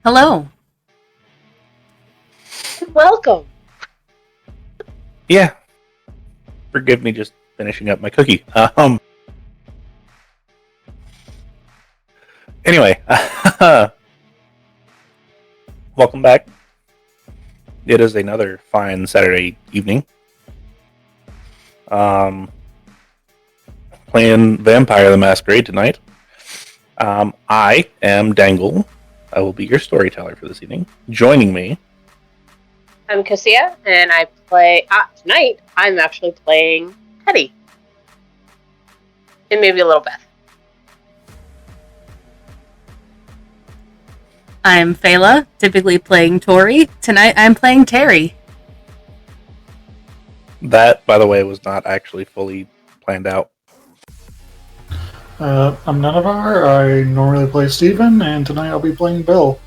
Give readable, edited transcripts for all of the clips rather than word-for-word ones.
Hello. Welcome. Yeah. Forgive me just finishing up my cookie. Anyway, welcome back. It is another fine Saturday evening. Playing Vampire the Masquerade tonight. I am Dengle. I will be your storyteller for this evening. Joining me, I'm Cocia, and I play... tonight, I'm actually playing Teri. And maybe a little Beth. I'm Feyla, typically playing Tory. Tonight I'm playing Teri. that, by the way, was not actually fully planned out. I'm Nenavar. I normally play Steven, and tonight I'll be playing Bill.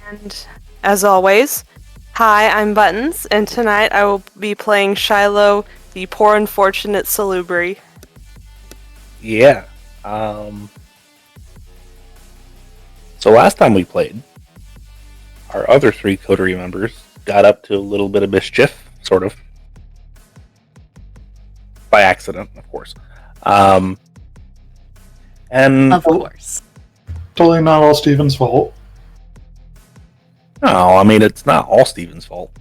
And as always, hi, I'm Buttons, and tonight I will be playing Shiloh, the poor unfortunate salubri. Yeah. So last time we played, our other three Coterie members got up to a little bit of mischief, sort of. By accident, of course. And Of course. Totally not all Steven's fault. no, I mean it's not all Steven's fault.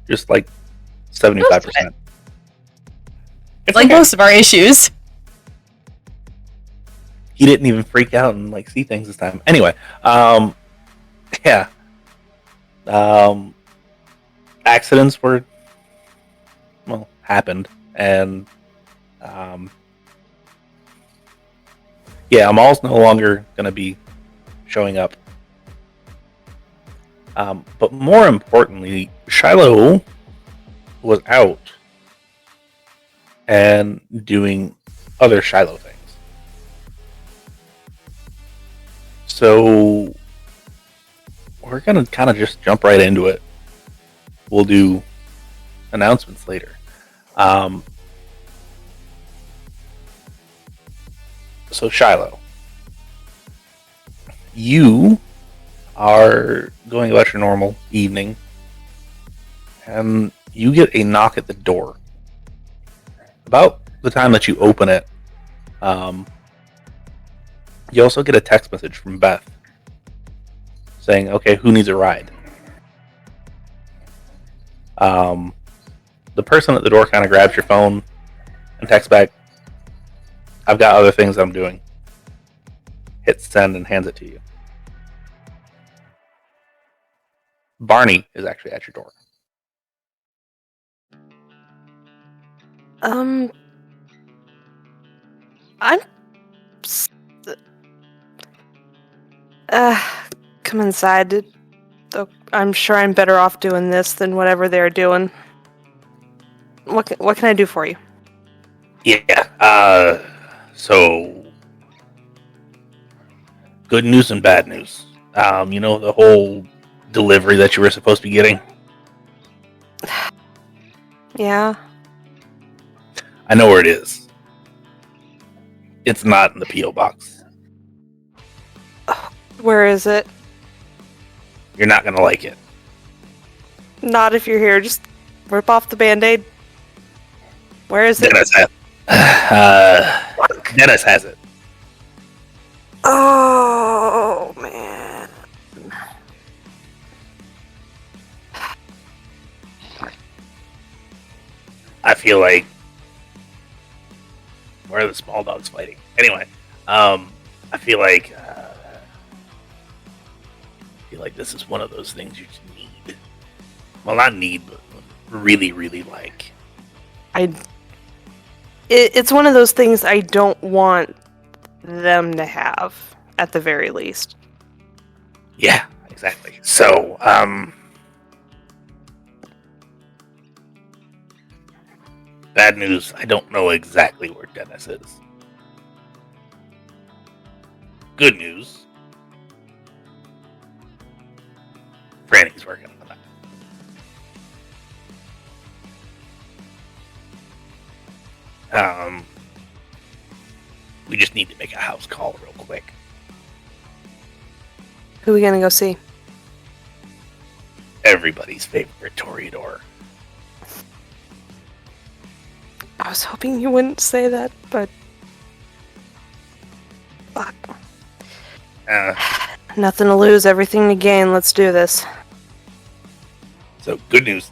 Just like 75%. It's Like okay. most of our issues. He didn't even freak out and like see things this time. Anyway, yeah. Accidents were happened, and yeah, Amal's no longer going to be showing up. But more importantly, Shiloh was out and doing other Shiloh things. So we're going to kind of just jump right into it. We'll do announcements later. So Shiloh, you are going about your normal evening, and you get a knock at the door. About the time that you open it, you also get a text message from Beth saying, "Okay, who needs a ride?" The person at the door kind of grabs your phone and texts back, "I've got other things I'm doing." Hits send and hands it to you. Barney is actually at your door. I'm... come inside. I'm sure I'm better off doing this than whatever they're doing. What can I do for you? Yeah, so good news and bad news. You know the whole delivery that you were supposed to be getting? Yeah. I know where it is. It's not in the P.O. box. Where is it? You're not gonna like it. Not if you're here. Just rip off the Band-Aid. Where is it? Dennis has it. Oh, man. I feel like... Where are the small dogs fighting? Anyway, I feel like this is one of those things you just need. Well, not need, but really, really like. It's one of those things I don't want them to have, at the very least. Yeah, exactly. So, bad news, I don't know exactly where Dennis is. Good news, Franny's working on that. We just need to make a house call real quick. Who are we gonna go see? Everybody's favorite Toreador. I was hoping you wouldn't say that, but fuck. Nothing to lose, everything to gain. Let's do this. So good news.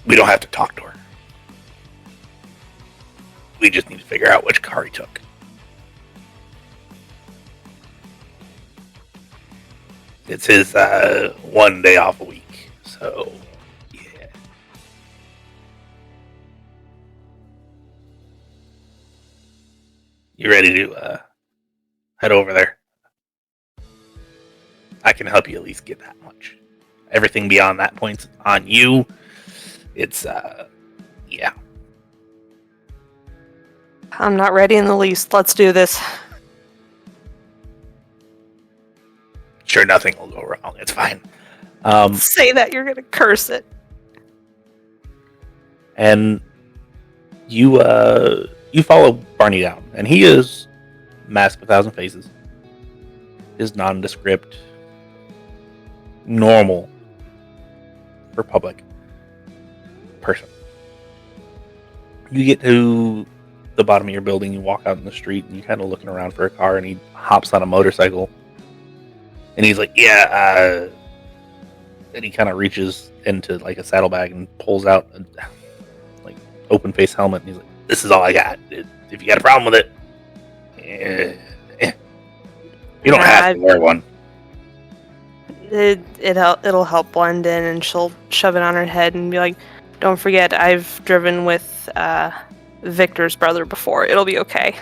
We don't have to talk to her. We just need to figure out which car he took. It's his 1 day off a week. So, yeah. You ready to head over there? I can help you at least get that much. Everything beyond that point's on you. It's, yeah. I'm not ready in the least. Let's do this. Sure, nothing will go wrong. It's fine. Say that, you're gonna curse it. And you follow Barney down, and he is Mask of 1,000 Faces. Is nondescript, normal for public person. You get to the bottom of your building, you walk out in the street, and you're kind of looking around for a car, and he hops on a motorcycle. And he's like, yeah, and he kind of reaches into like a saddlebag and pulls out a like open face helmet, and he's like, this is all I got. If you got a problem with it, you don't have to wear one. It'll help blend in, and she'll shove it on her head and be like, don't forget, I've driven with Victor's brother before. It'll be okay.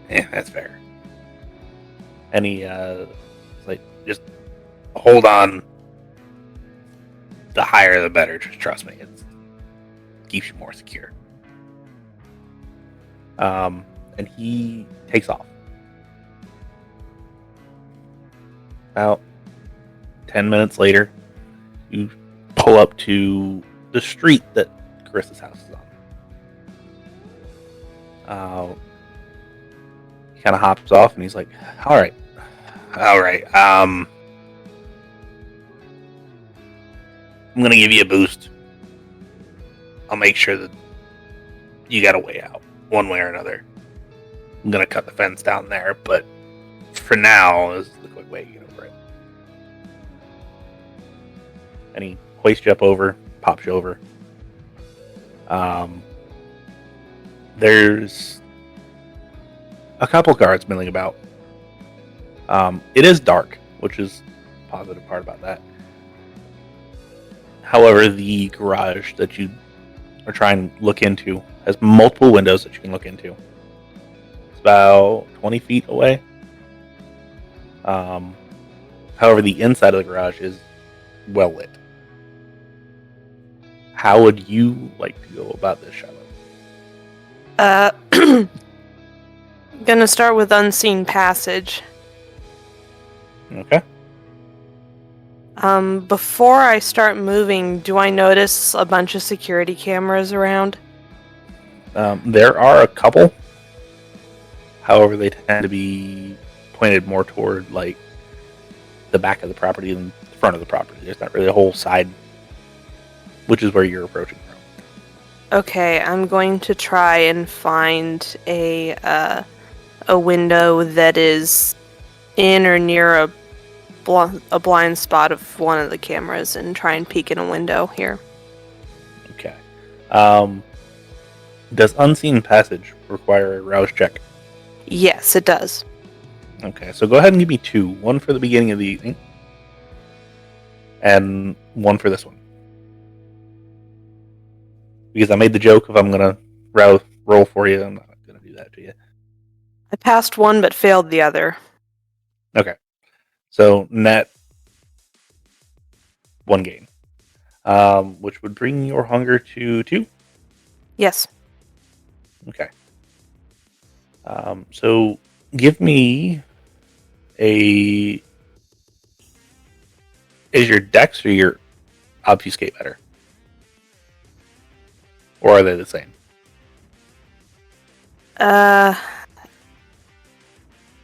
Yeah, that's fair. And he like, just hold on. The higher the better, just trust me. It keeps you more secure. And he takes off. About 10 minutes later, you pull up to the street that Chris's house is on. He kind of hops off, and he's like, all right. I'm going to give you a boost. I'll make sure that you got a way out, one way or another. I'm going to cut the fence down there, but for now, this is the quick way to get over it. And he hoists you up over, pops you over. There's a couple guards milling about. It is dark, which is the positive part about that. However, the garage that you are trying to look into has multiple windows that you can look into. It's about 20 feet away. However, the inside of the garage is well lit. How would you like to go about this, Shiloh? Gonna start with unseen passage. Okay. Before I start moving, do I notice a bunch of security cameras around? There are a couple. However, they tend to be pointed more toward like the back of the property than the front of the property. There's not really a whole side, which is where you're approaching from. Okay, I'm going to try and find a window that is in or near a blind spot of one of the cameras and try and peek in a window here. Okay. Does unseen passage require a rouse check? Yes, it does. Okay, so go ahead and give me 2. One for the beginning of the evening, and one for this one. Because I made the joke if I'm going to roll for you, I'm not going to do that to you. I passed one but failed the other. Okay. So net 1 gain. Which would bring your hunger to 2? Yes. Okay. So give me a... Is your dex or your obfuscate better? Or are they the same?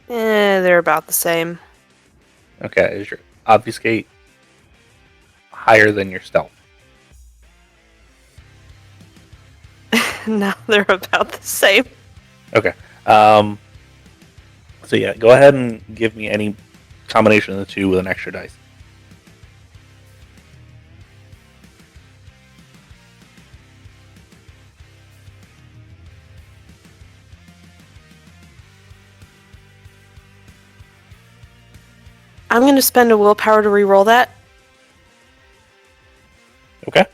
They're about the same. Okay, is your obfuscate higher than your stealth? No, they're about the same. Okay. So yeah, go ahead and give me any combination of the two with an extra dice. I'm going to spend a willpower to re-roll that. Okay.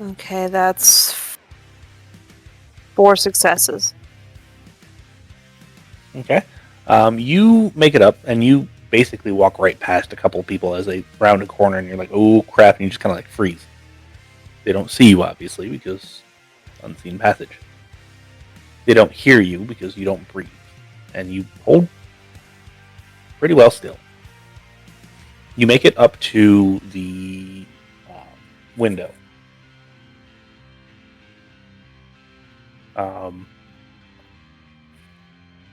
Okay, that's 4 successes. Okay. You make it up, and you basically walk right past a couple of people as they round a corner, and you're like, "Oh crap!" and you just kind of like freeze. They don't see you, obviously, because unseen passage. They don't hear you because you don't breathe, and you hold pretty well still. You make it up to the window.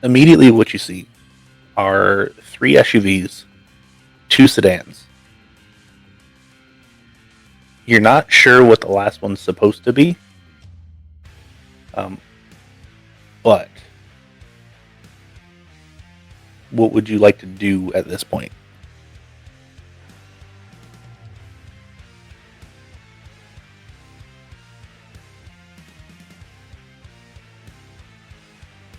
Immediately, what you see are 3 SUVs, 2 sedans. You're not sure what the last one's supposed to be, but what would you like to do at this point?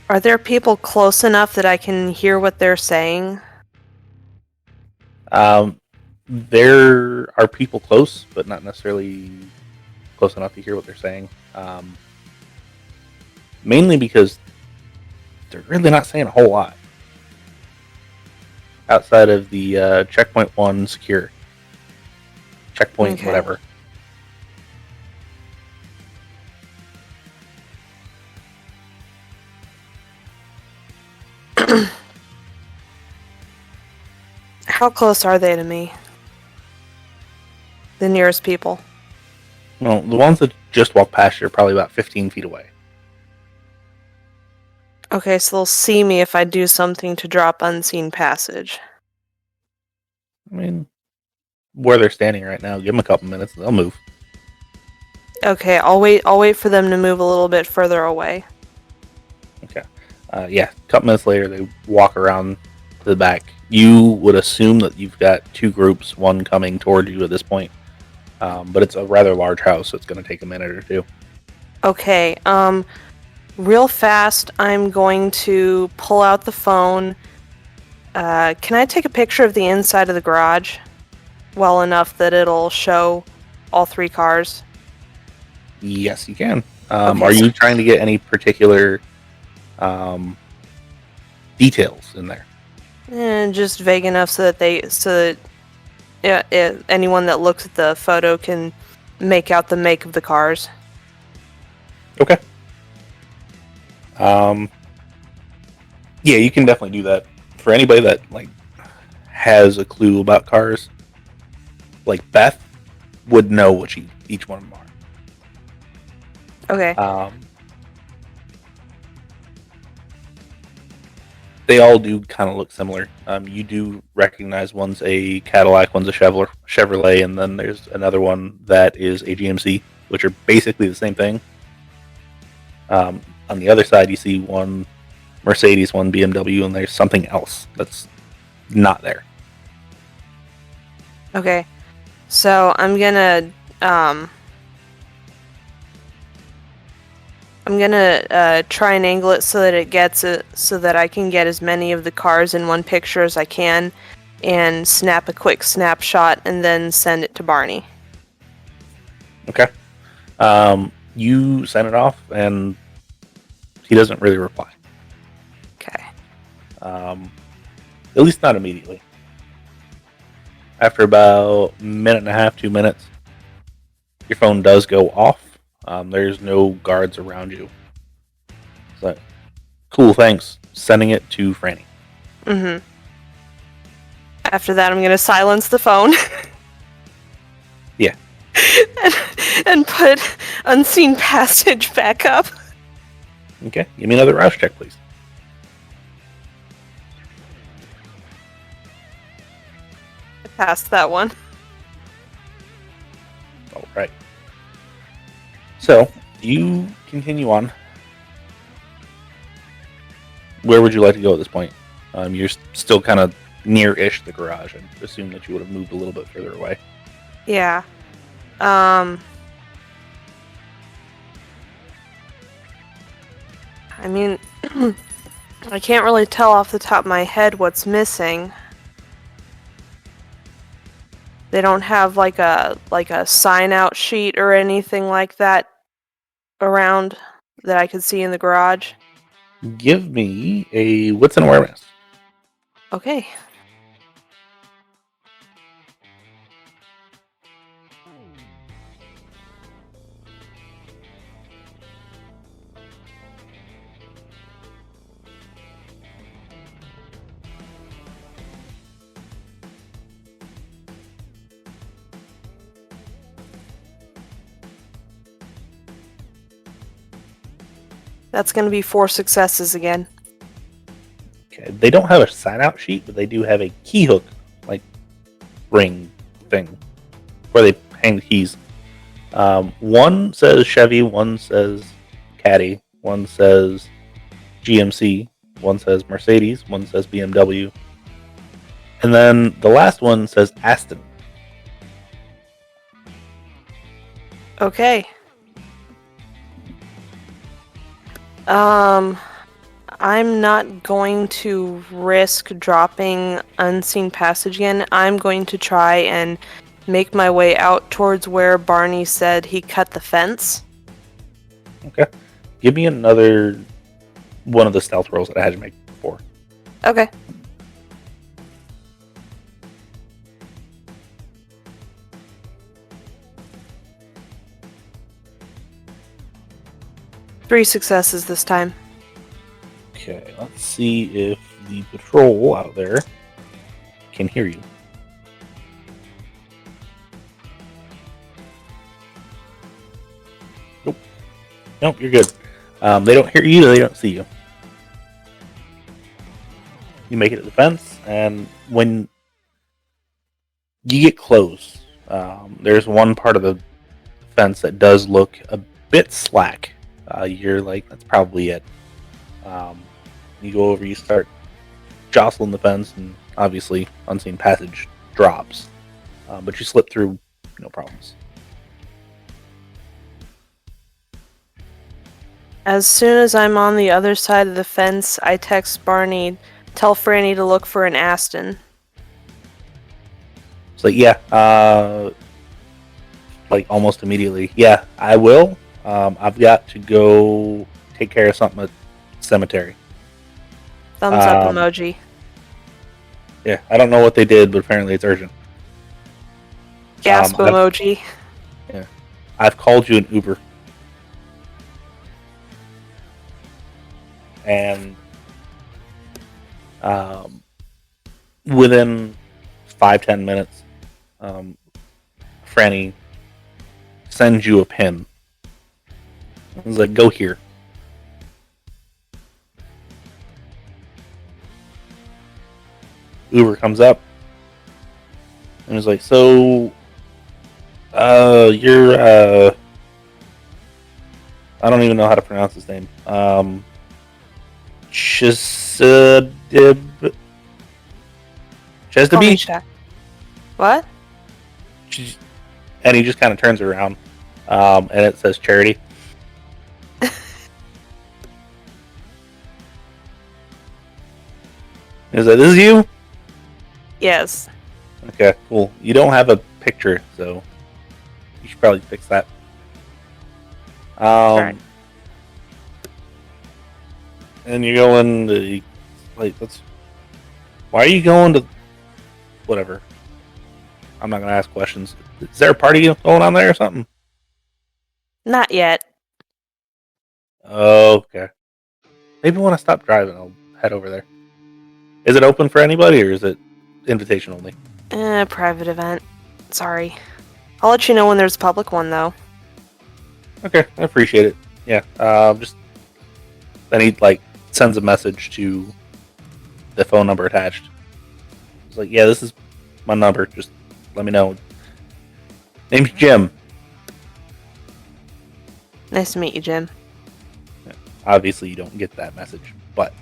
Are there people close enough that I can hear what they're saying? There are people close, but not necessarily close enough to hear what they're saying. Mainly because they're really not saying a whole lot. Outside of the checkpoint 1 secure. Checkpoint Okay. whatever. How close are they to me? The nearest people. Well, the ones that just walked past you are probably about 15 feet away. Okay, so they'll see me if I do something to drop unseen passage. I mean, where they're standing right now, give them a couple minutes, they'll move. Okay, I'll wait for them to move a little bit further away. Okay. Yeah, a couple minutes later, they walk around to the back. You would assume that you've got 2 groups, one coming toward you at this point. But it's a rather large house, so it's going to take a minute or 2. Okay, real fast, I'm going to pull out the phone. Can I take a picture of the inside of the garage? Well enough that it'll show all 3 cars? Yes, you can. Okay, Are you trying to get any particular details in there? And just vague enough so that anyone that looks at the photo can make out the make of the cars. Okay. Yeah, you can definitely do that. For anybody that has a clue about cars, like Beth would know what each one of them are. Okay. They all do kind of look similar. You do recognize one's a Cadillac, one's a Chevrolet, and then there's another one that is a GMC, which are basically the same thing. On the other side, you see one Mercedes, one BMW, and there's something else that's not there. Okay. So I'm gonna try and angle it so that it gets it so that I can get as many of the cars in one picture as I can, and snap a quick snapshot and then send it to Barney. Okay. You send it off, and he doesn't really reply. Okay. At least not immediately. After about a minute and a half, 2 minutes, your phone does go off. There's no guards around you. So, cool, thanks. Sending it to Franny. Mm-hmm. After that, I'm going to silence the phone. Yeah. and put Unseen Passage back up. Okay, give me another rouse check, please. I passed that one. All right. So, you continue on. Where would you like to go at this point? You're still kind of near-ish the garage. I assume that you would have moved a little bit further away. Yeah. I mean, I can't really tell off the top of my head what's missing. They don't have like a sign-out sheet or anything like that around that I could see in the garage. Give me a wits and awareness. Okay. That's going to be 4 successes again. Okay, they don't have a sign-out sheet, but they do have a key hook, like, ring thing, where they hang the keys. One says Chevy, one says Caddy, one says GMC, one says Mercedes, one says BMW, and then the last one says Aston. Okay. I'm not going to risk dropping Unseen Passage again. I'm going to try and make my way out towards where Barney said he cut the fence. Okay. Give me another one of the stealth rolls that I had you make before. Okay. Three successes this time. Okay, let's see if the patrol out there can hear you. Nope, you're good. They don't hear you, they don't see you. You make it to the fence, and when you get close, there's one part of the fence that does look a bit slack. You're like, that's probably it. You go over, you start jostling the fence, and obviously Unseen Passage drops. But you slip through, no problems. As soon as I'm on the other side of the fence, I text Barney, tell Franny to look for an Aston. So yeah, like almost immediately. Yeah, I will. I've got to go take care of something at the cemetery. Thumbs up emoji. Yeah, I don't know what they did, but apparently it's urgent. Gasp emoji. I've called you an Uber. And within 5-10 minutes, Franny sends you a pin. He's like, go here. Uber comes up and he's like, so you're I don't even know how to pronounce his name. Chesapeake? What? And he just kind of turns around, and it says Charity. He's like, this is you? Yes. Okay, cool. You don't have a picture, so you should probably fix that. Right. And you're going to, like, why are you going to, whatever. I'm not going to ask questions. Is there a party going on there or something? Not yet. Okay. Maybe when I stop driving, I'll head over there. Is it open for anybody, or is it invitation only. Private event. Sorry. I'll let you know when there's a public one, though. Okay, I appreciate it. Yeah, just then he sends a message to the phone number attached. He's like, "Yeah, this is my number. Just let me know. Name's Jim." Nice to meet you, Jim. Yeah, obviously, you don't get that message, but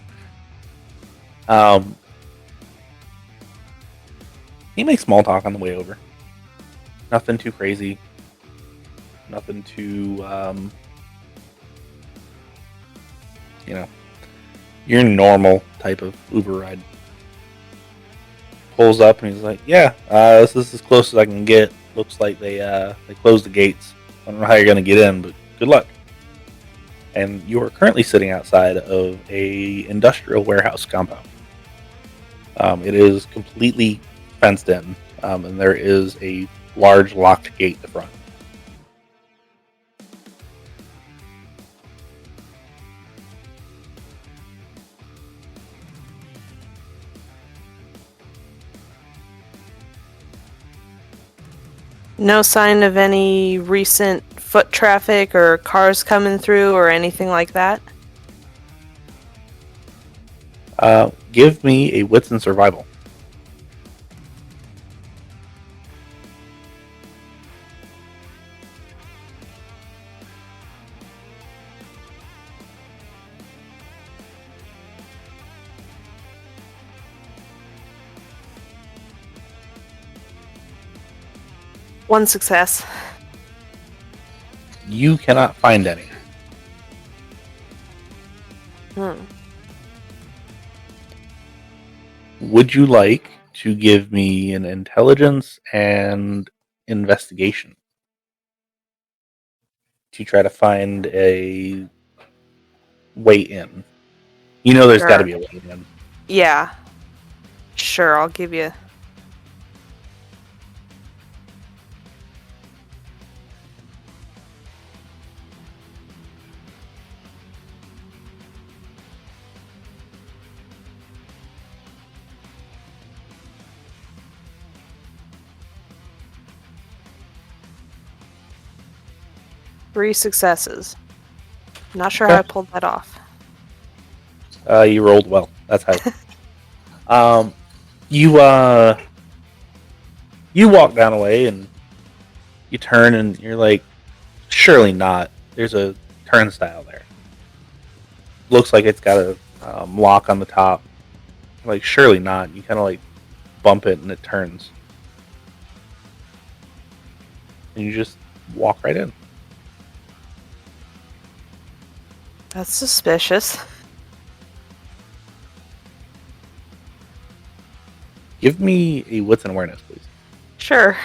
he makes small talk on the way over. Nothing too crazy. Nothing too, your normal type of Uber ride. Pulls up and he's like, "Yeah, this is as close as I can get. Looks like they closed the gates. I don't know how you're gonna get in, but good luck." And you are currently sitting outside of a industrial warehouse compound. It is completely fenced in, and there is a large locked gate at the front. No sign of any recent foot traffic or cars coming through or anything like that? Give me a wits and survival. One success. You cannot find any. Would you like to give me an intelligence and investigation to try to find a way in? You know there's Sure. got to be a way in. Yeah. Sure, I'll give you... Three successes. Not sure how I pulled that off. You rolled well. That's how. You walk down a way and you turn and you're like, surely not. There's a turnstile there. Looks like it's got a lock on the top. Like, surely not. You kind of bump it and it turns. And you just walk right in. That's suspicious. Give me a wits and awareness, please. Sure.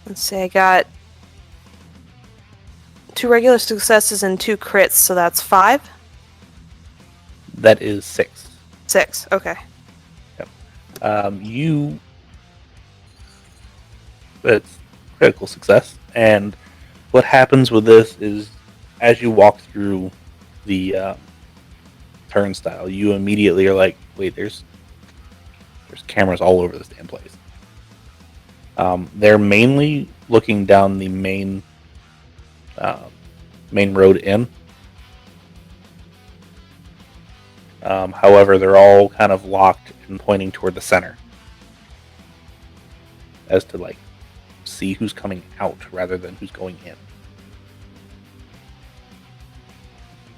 Let's see, I got 2 regular successes and 2 crits, so that's 5? That is 6. 6, okay. It's critical success. And what happens with this is, as you walk through the turnstile, you immediately are like, wait, there's cameras all over this damn place. They're mainly looking down the main road in. However, they're all kind of locked and pointing toward the center, as to see who's coming out rather than who's going in.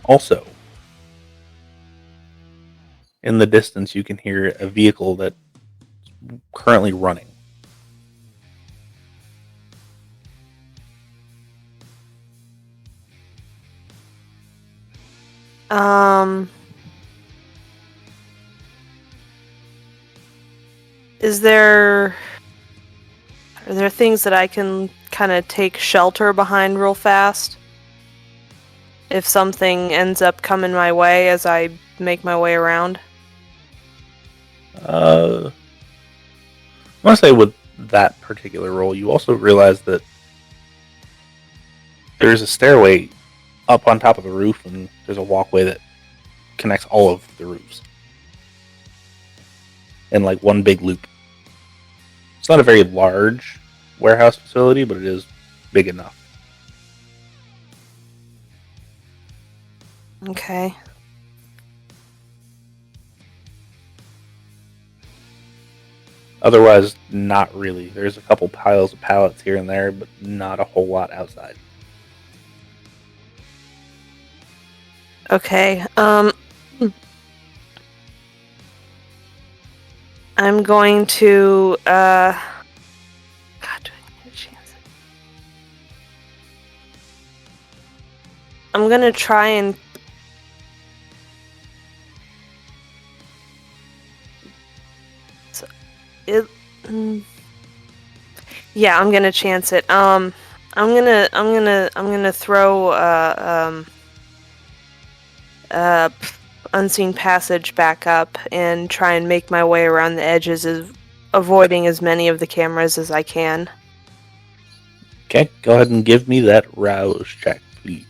Also, in the distance, you can hear a vehicle that's currently running. Are there things that I can kind of take shelter behind real fast? if something ends up coming my way as I make my way around? I want to say with that particular roll, you also realize that there's a stairway up on top of the roof, and there's a walkway that connects all of the roofs in like one big loop. It's not a very large warehouse facility, but it is big enough. Okay. Otherwise, not really. There's a couple piles of pallets here and there, but not a whole lot outside. Okay. I'm going to God, do I get a chance? I'm gonna try and yeah, I'm gonna chance it. I'm gonna throw unseen passage back up and try and make my way around the edges, avoiding as many of the cameras as I can. Okay, go ahead and give me that rouse check, please.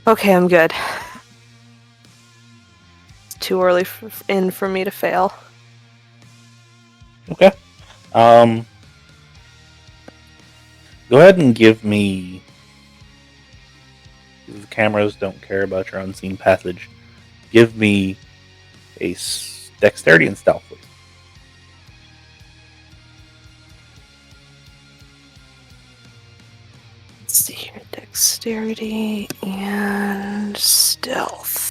Okay, I'm good. It's too early for me to fail. Okay. Go ahead and give me... The cameras don't care about your unseen passage. Give me a dexterity and stealth, please. Let's see here. Dexterity and stealth.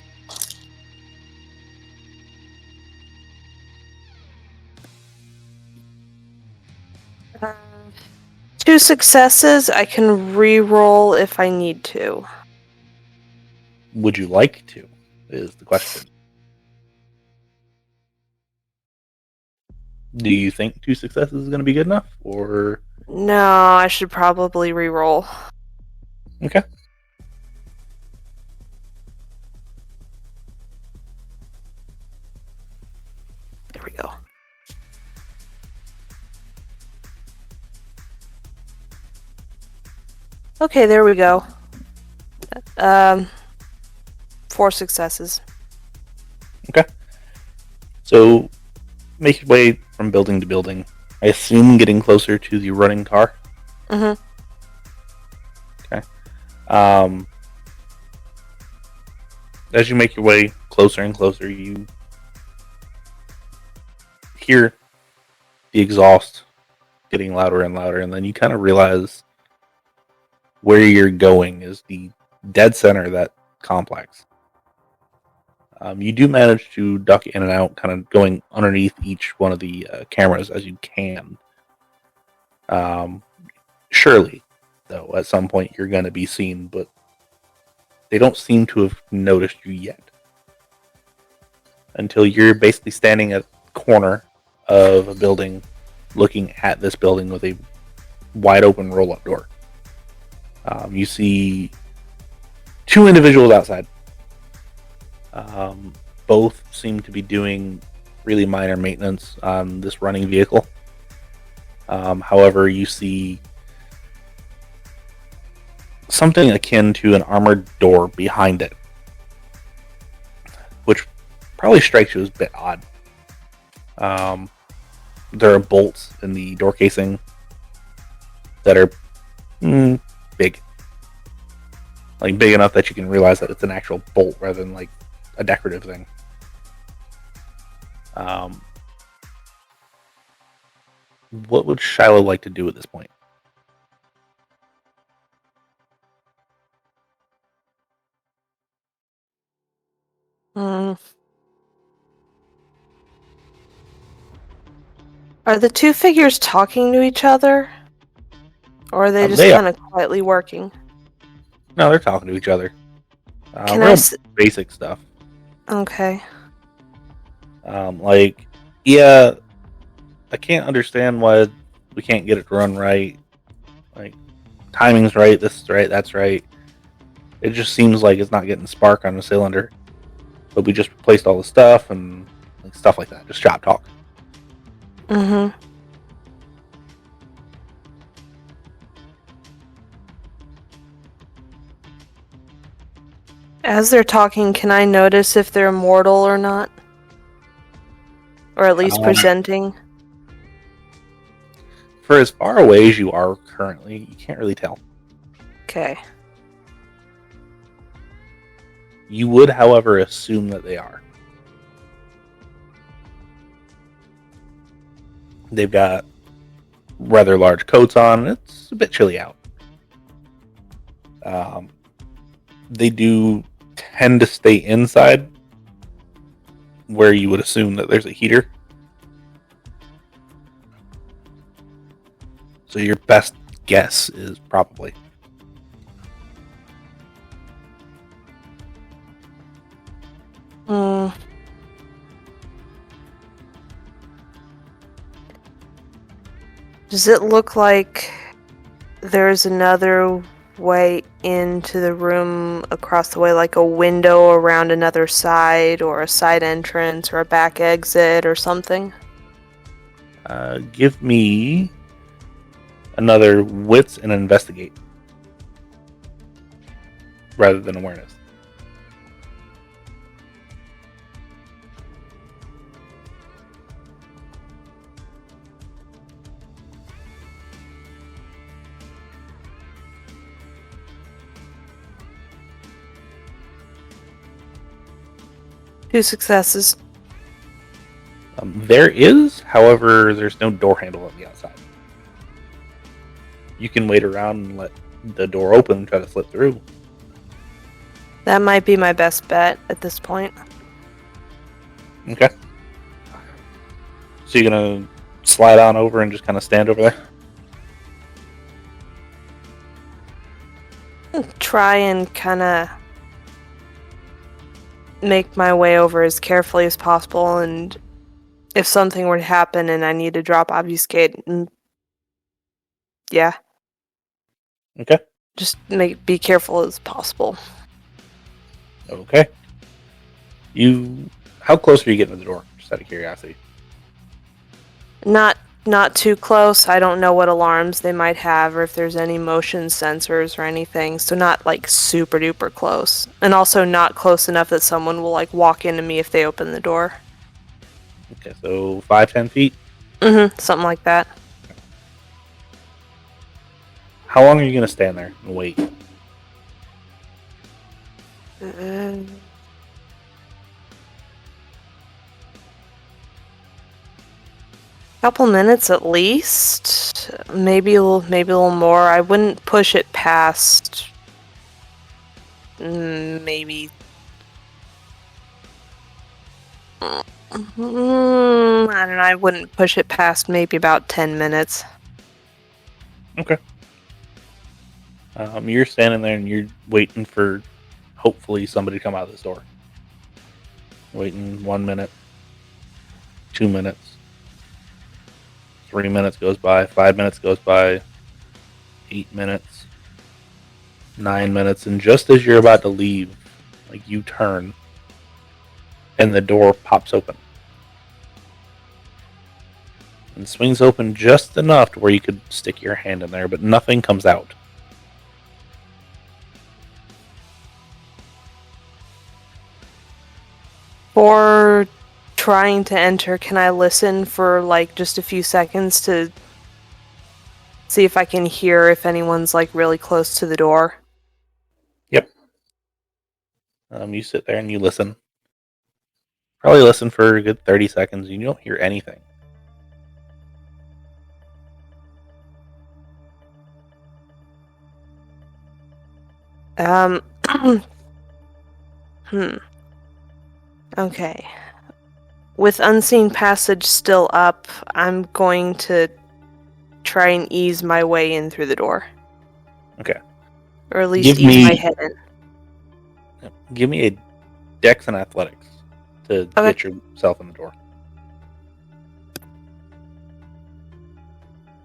Two successes. I can re-roll if I need to. Would you like to, is the question. Do you think two successes is going to be good enough, or... No, I should probably re-roll. Okay. There we go. Okay, there we go. 4 successes. Okay. So, make your way from building to building. I assume getting closer to the running car? Mm-hmm. Okay. As you make your way closer and closer, you hear the exhaust getting louder and louder, and then you kind of realize where you're going is the dead center of that complex. You do manage to duck in and out, kind of going underneath each one of the cameras as you can. Surely, though, at some point you're going to be seen, but they don't seem to have noticed you yet. Until you're basically standing at the corner of a building, looking at this building with a wide open roll-up door. You see 2 individuals outside. Both seem to be doing really minor maintenance on this running vehicle. However, you see something akin to an armored door behind it, which probably strikes you as a bit odd. There are bolts in the door casing that are big. Like, big enough that you can realize that it's an actual bolt rather than, like, a decorative thing. What would Shiloh like to do at this point? Are the 2 figures talking to each other? Or are they just kind of quietly working? No, they're talking to each other. Can real basic stuff. Okay. Yeah, I can't understand why we can't get it to run right. Like, timing's right, this is right, that's right. It just seems like it's not getting spark on the cylinder. But we just replaced all the stuff and stuff like that. Just shop talk. Mm-hmm. As they're talking, can I notice if they're mortal or not? Or at least presenting? For as far away as you are currently, you can't really tell. Okay. You would, however, assume that they are. They've got rather large coats on. It's a bit chilly out. They do tend to stay inside, where you would assume that there's a heater. So your best guess is probably. Does it look like there's another way into the room across the way, like a window around another side, or a side entrance, or a back exit, or something? Give me another wits and investigate rather than awareness. Two successes. There is, however, there's no door handle on the outside. You can wait around and let the door open and try to slip through. That might be my best bet at this point. Okay. So you're gonna slide on over and just kind of stand over there? Try and kind of make my way over as carefully as possible, and if something were to happen and I need to drop obfuscate, yeah. Okay. Just be careful as possible. Okay. How close are you getting to the door? Just out of curiosity. Not too close. I don't know what alarms they might have, or if there's any motion sensors or anything. So not like super duper close, and also not close enough that someone will like walk into me if they open the door. Okay, so 5-10 feet. Something like that. How long are you gonna stand there and wait? Couple minutes at least, maybe a little more. I wouldn't push it past maybe. I don't know. I wouldn't push it past maybe about 10 minutes. Okay. You're standing there and you're waiting for hopefully somebody to come out of this door. Waiting 1 minute, 2 minutes. 3 minutes goes by, 5 minutes goes by, 8 minutes, 9 minutes, and just as you're about to leave, like you turn, and the door pops open. And swings open just enough to where you could stick your hand in there, but nothing comes out. For trying to enter, can I listen for like just a few seconds to see if I can hear if anyone's like really close to the door? Yep. You sit there and you listen. Probably listen for a good 30 seconds and you don't hear anything. Okay. With Unseen Passage still up, I'm going to try and ease my way in through the door. Okay. Or at least ease my head in. Give me a Dex and Athletics to get yourself in the door.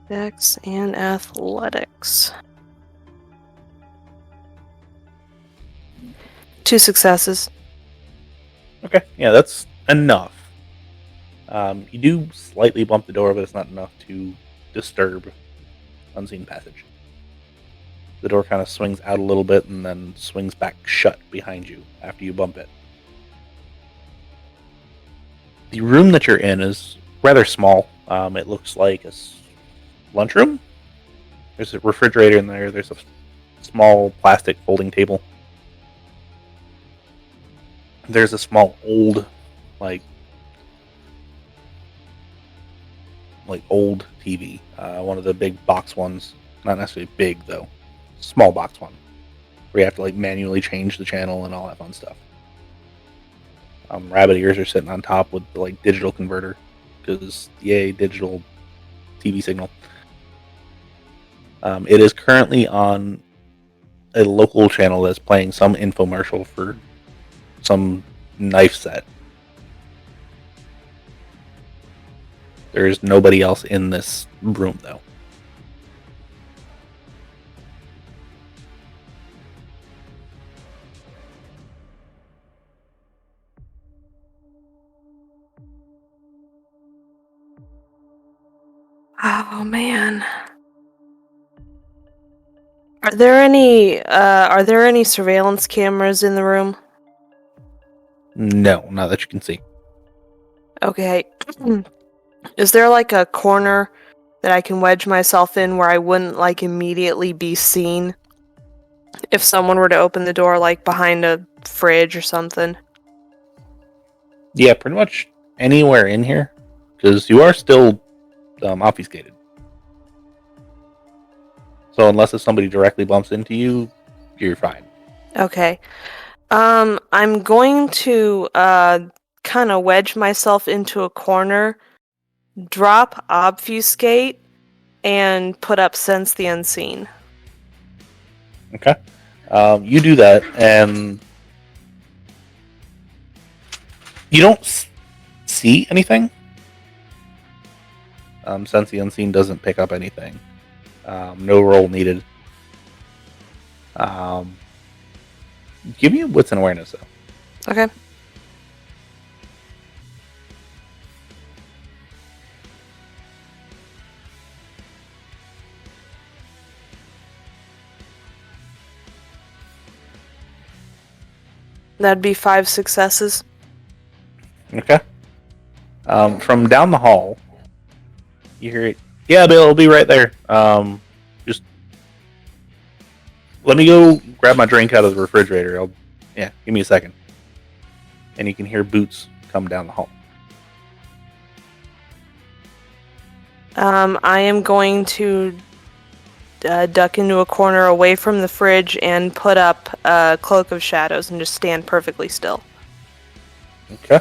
Dex and Athletics. 2 successes. Okay, yeah, that's enough. You do slightly bump the door, but it's not enough to disturb unseen passage. The door kind of swings out a little bit and then swings back shut behind you after you bump it. The room that you're in is rather small. It looks like a lunchroom. There's a refrigerator in there. There's a small plastic folding table. There's a small old, like old TV. One of the big box ones. Not necessarily big though. Small box one. Where you have to manually change the channel and all that fun stuff. Rabbit ears are sitting on top with the digital converter. Because yay, digital TV signal. It is currently on a local channel that's playing some infomercial for some knife set. There's nobody else in this room, though. Oh man. Are there any surveillance cameras in the room? No, not that you can see. Okay. Is there a corner that I can wedge myself in where I wouldn't immediately be seen if someone were to open the door behind a fridge or something? Yeah, pretty much anywhere in here, because you are still obfuscated. So unless if somebody directly bumps into you, you're fine. Okay. I'm going to kind of wedge myself into a corner, drop obfuscate, and put up sense the unseen. Okay. You do that, and you don't see anything. Sense the unseen doesn't pick up anything. No roll needed. Give me a wits and awareness, though. Okay. That'd be 5 successes. Okay. From down the hall, you hear it. Yeah, Bill, it'll be right there. Just let me go grab my drink out of the refrigerator. Give me a second. And you can hear boots come down the hall. I am going to duck into a corner away from the fridge and put up a cloak of shadows and just stand perfectly still. Okay.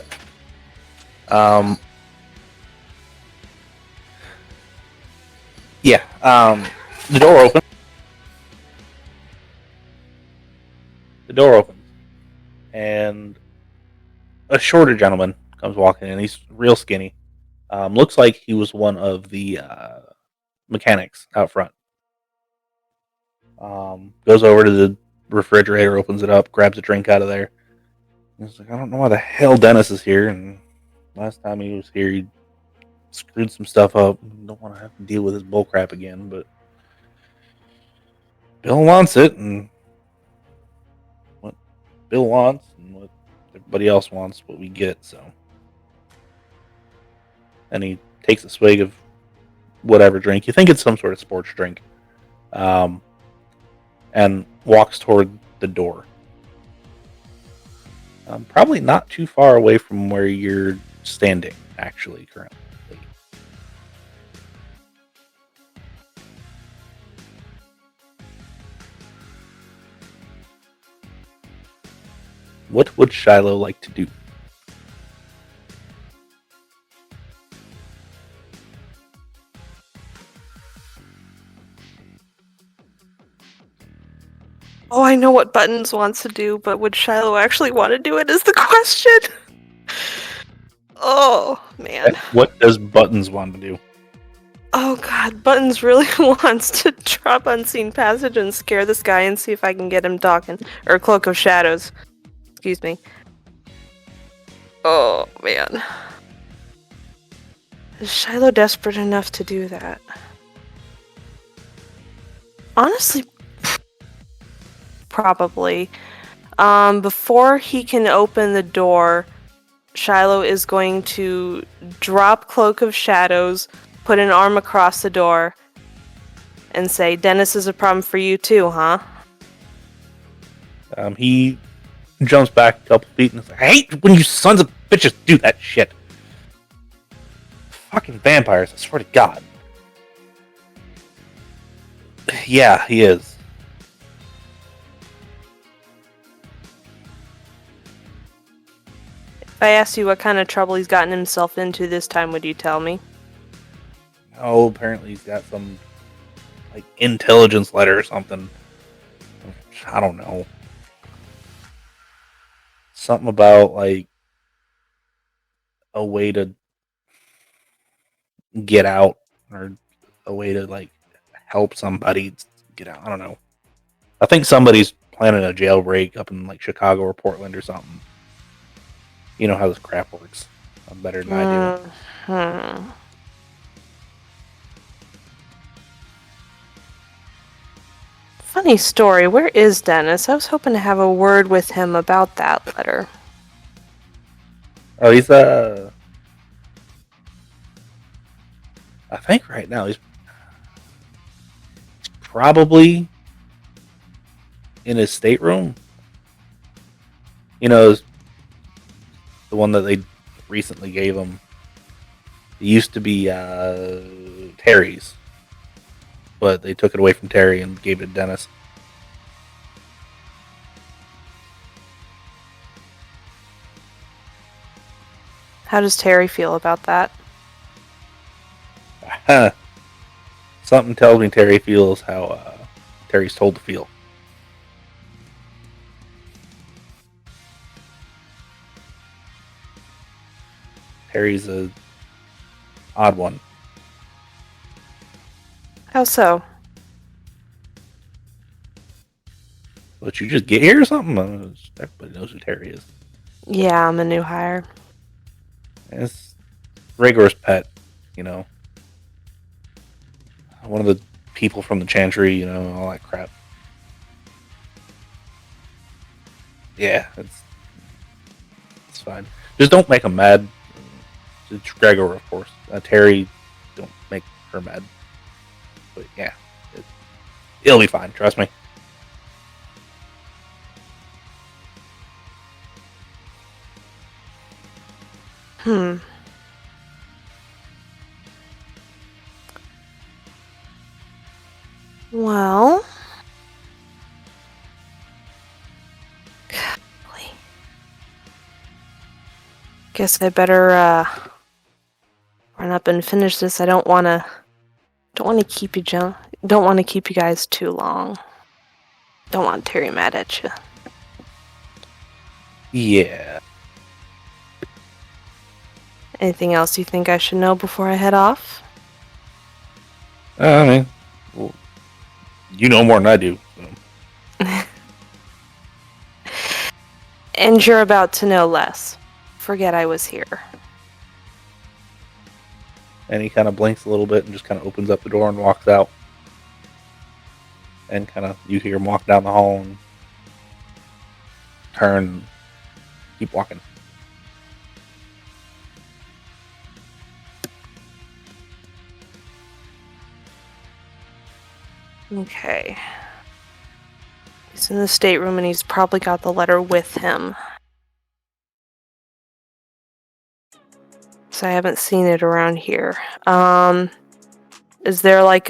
The door opens. And a shorter gentleman comes walking in. He's real skinny. Looks like he was one of the mechanics out front. Goes over to the refrigerator, opens it up, grabs a drink out of there. He's like, I don't know why the hell Dennis is here. And last time he was here, he screwed some stuff up. Don't want to have to deal with his bullcrap again, but Bill wants it, and what Bill wants and what everybody else wants, what we get. So, and he takes a swig of whatever drink. You think it's some sort of sports drink, and walks toward the door. Probably not too far away from where you're standing, actually, currently. What would Shiloh like to do? Oh, I know what Buttons wants to do, but would Shiloh actually want to do it is the question. Oh, man. What does Buttons want to do? Oh god, Buttons really wants to drop Unseen Passage and scare this guy and see if I can get him talking. Or Cloak of Shadows. Excuse me. Oh, man. Is Shiloh desperate enough to do that? Honestly, probably. Before he can open the door, Shiloh is going to drop Cloak of Shadows, put an arm across the door, and say, Dennis is a problem for you too, huh? He jumps back a couple feet and is like, I hate when you sons of bitches do that shit. Fucking vampires, I swear to God. Yeah, he is. If I asked you what kind of trouble he's gotten himself into this time, would you tell me? Oh, apparently he's got some, like, intelligence letter or something. I don't know. Something about, like, a way to get out, or a way to, like, help somebody get out. I don't know. I think somebody's planning a jailbreak up in, like, Chicago or Portland or something. You know how this crap works. Better than I do. Funny story, where is Dennis? I was hoping to have a word with him about that letter. Oh, he's, I think right now he's probably in his stateroom. You know, the one that they recently gave him. It used to be Teri's, but they took it away from Teri and gave it to Dennis. How does Teri feel about that? Something tells me Teri feels how Teri's told to feel. Teri's a odd one. How so? But you just get here or something? Everybody knows who Teri is. Yeah, I'm a new hire. It's Rhaegor's pet, you know. One of the people from the Chantry, you know, all that crap. Yeah, it's fine. Just don't make him mad. It's Rhaegor, of course. Teri, don't make her mad. But yeah, it'll be fine. Trust me. Well... Guess I better run up and finish this. I don't want to keep you don't want to keep you guys too long. Don't want Teri mad at you. Yeah. Anything else you think I should know before I head off? I mean, well, you know more than I do. So. And you're about to know less. Forget I was here. And he kind of blinks a little bit and just kind of opens up the door and walks out. And kind of, you hear him walk down the hall and turn, keep walking. Okay. He's in the stateroom and he's probably got the letter with him. So I haven't seen it around here. Is there like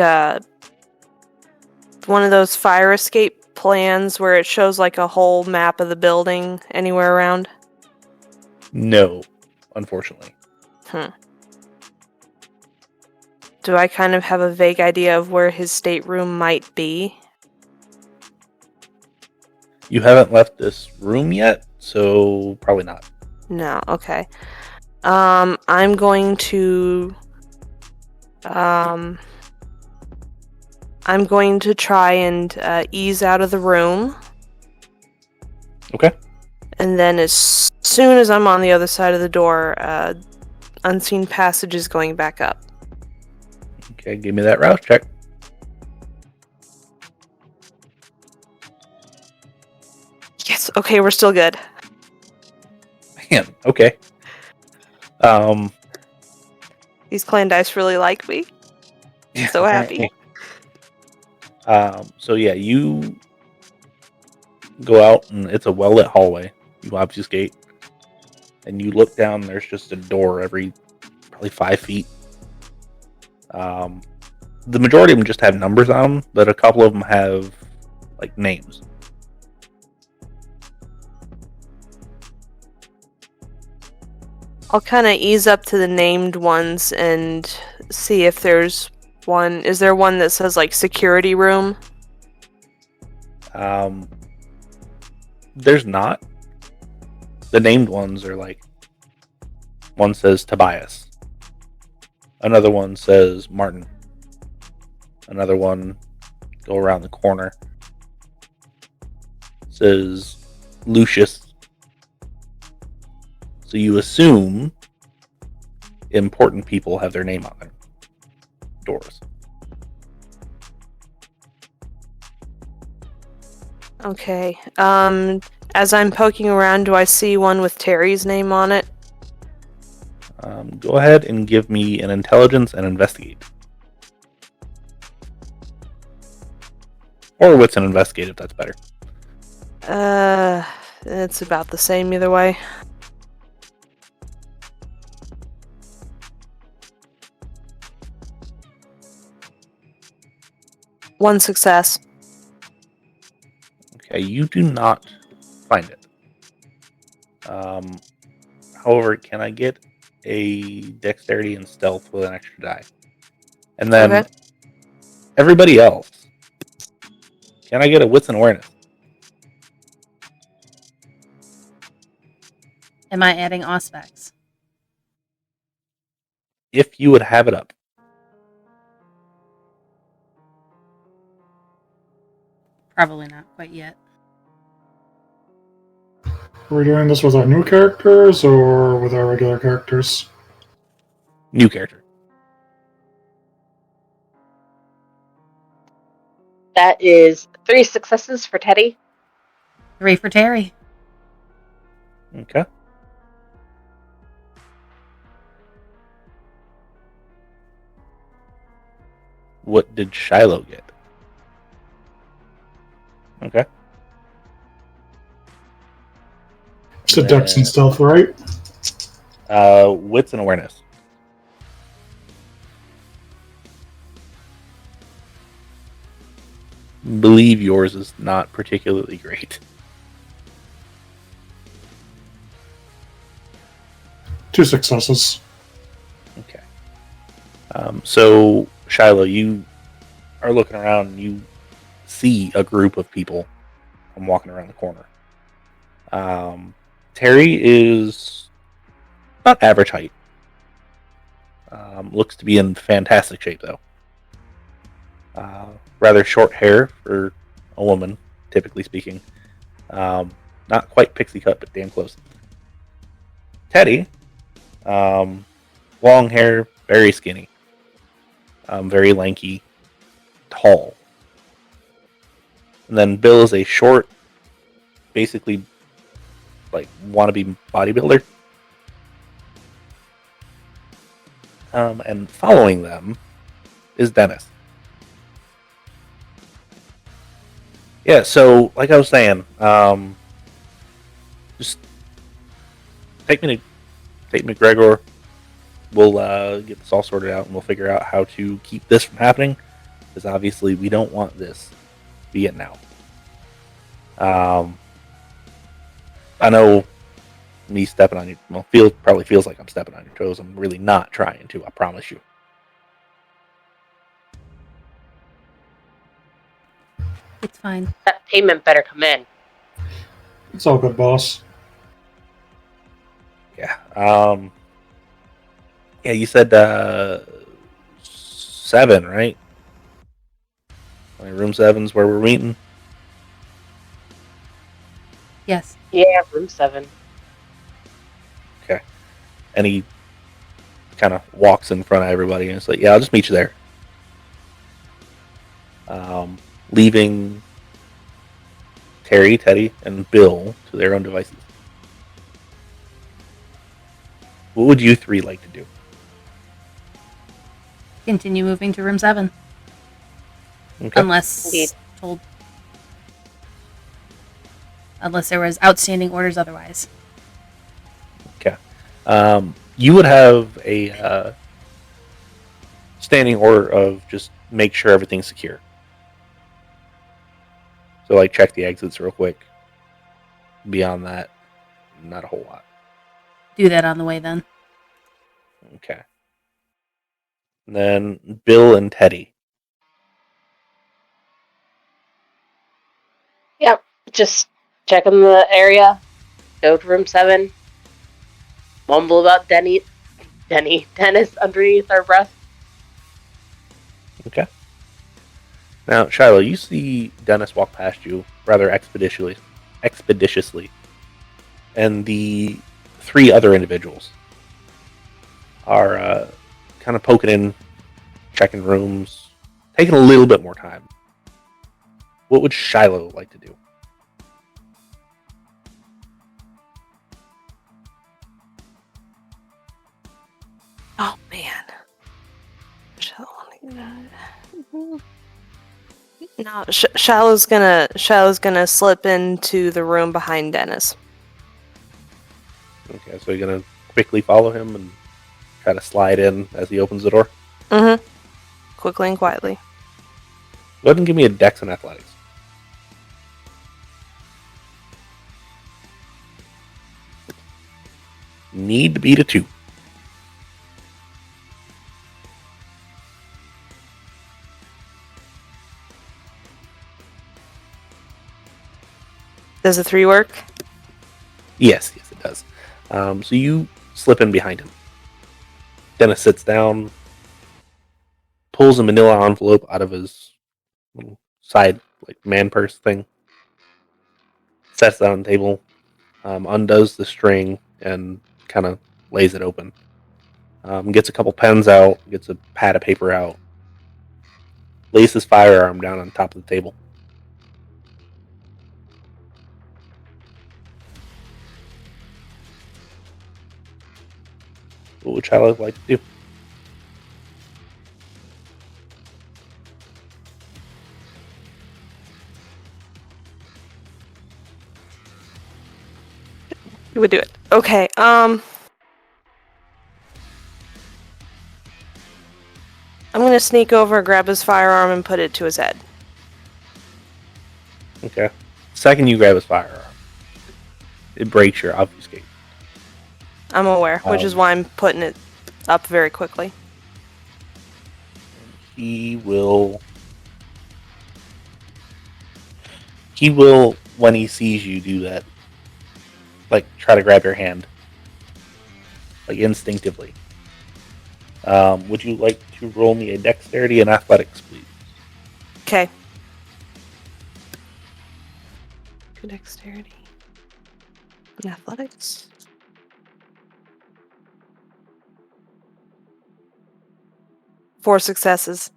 one of those fire escape plans where it shows like a whole map of the building anywhere around? No, unfortunately. Do I kind of have a vague idea of where his stateroom might be? You haven't left this room yet, so probably not. No, okay. I'm going to I'm going to try and ease out of the room. Okay. And then as soon as I'm on the other side of the door, unseen passage is going back up. Okay, give me that rouse check. Yes, okay, we're still good. Man, okay. These clan dice really like me. Yeah, So happy. So yeah, you go out and it's a well-lit hallway. You obfuscate, and you look down. There's just a door every probably 5 feet. The majority of them just have numbers on them, but a couple of them have like names. I'll kind of ease up to the named ones and see if there's one. Is there one that says like security room? There's not. The named ones are like, one says Tobias, another one says Martin, another one, go around the corner, says Lucius. So you assume important people have their name on their doors. Okay. As I'm poking around, do I see one with Teri's name on it? Go ahead and give me an intelligence and investigate. Or wits and investigate if that's better. It's about the same either way. One success. Okay, you do not find it. However, can I get a dexterity and stealth with an extra die? And then Okay. everybody else, can I get a wits and awareness? Am I adding Auspex? If you would have it up. Probably not quite yet. Are we doing this with our new characters or with our regular characters? New character. That is 3 successes for Teddy. 3 for Teri. Okay. What did Shiloh get? Okay. It's a dex and stealth, right? Wits and awareness. Believe yours is not particularly great. 2 successes. Okay. So Shiloh, you are looking around and you see a group of people walking around the corner. Teri is about average height. Looks to be in fantastic shape though. Rather short hair for a woman, typically speaking. Not quite pixie cut, but damn close. Teddy, long hair, very skinny, very lanky, tall. And then Bill is a short, basically like wannabe bodybuilder. And following them is Dennis. Yeah, so like I was saying, just take me to Gregor. We'll get this all sorted out, and we'll figure out how to keep this from happening. Because obviously, we don't want this to be it now. I know me stepping on you. Probably feels like I'm stepping on your toes. I'm really not trying to. I promise you. It's fine. That payment better come in. It's all good, boss. Yeah. Yeah, you said 7, right? Room 7's where we're meeting. Yes. Yeah, room 7. Okay. And he kind of walks in front of everybody and it's like, yeah, I'll just meet you there. Leaving Teri, Teddy, and Bill to their own devices. What would you 3 like to do? Continue moving to room 7. Okay. Unless Indeed. told. Unless there was outstanding orders otherwise. Okay. You would have a standing order of just make sure everything's secure. So, like, check the exits real quick. Beyond that, not a whole lot. Do that on the way then. Okay. And then Bill and Teddy. Yep, just checking the area. Go to room 7. Mumble about Dennis underneath our breath. Okay. Now, Shiloh, you see Dennis walk past you rather expeditiously. And the 3 other individuals are kind of poking in, checking rooms, taking a little bit more time. What would Shiloh like to do? Oh man. No, Shallow's gonna slip into the room behind Dennis. Okay, so you're going to quickly follow him and try to slide in as he opens the door? Mm-hmm. Quickly and quietly. Go ahead and give me a Dex and Athletics. Need to beat a 2. Does a 3 work? Yes, it does. So you slip in behind him. Dennis sits down, pulls a manila envelope out of his little side, like, man purse thing, sets it on the table, undoes the string, and kind of lays it open. Gets a couple pens out, gets a pad of paper out, lays his firearm down on top of the table. What would Shiloh like to do? You would do it. Okay, I'm gonna sneak over, grab his firearm, and put it to his head. Okay. Second you grab his firearm, it breaks your obfuscate. I'm aware, which is why I'm putting it up very quickly. He will, when he sees you do that, like, try to grab your hand, like, instinctively. Would you like to roll me a dexterity and athletics, please? Okay. Dexterity and athletics. Four successes.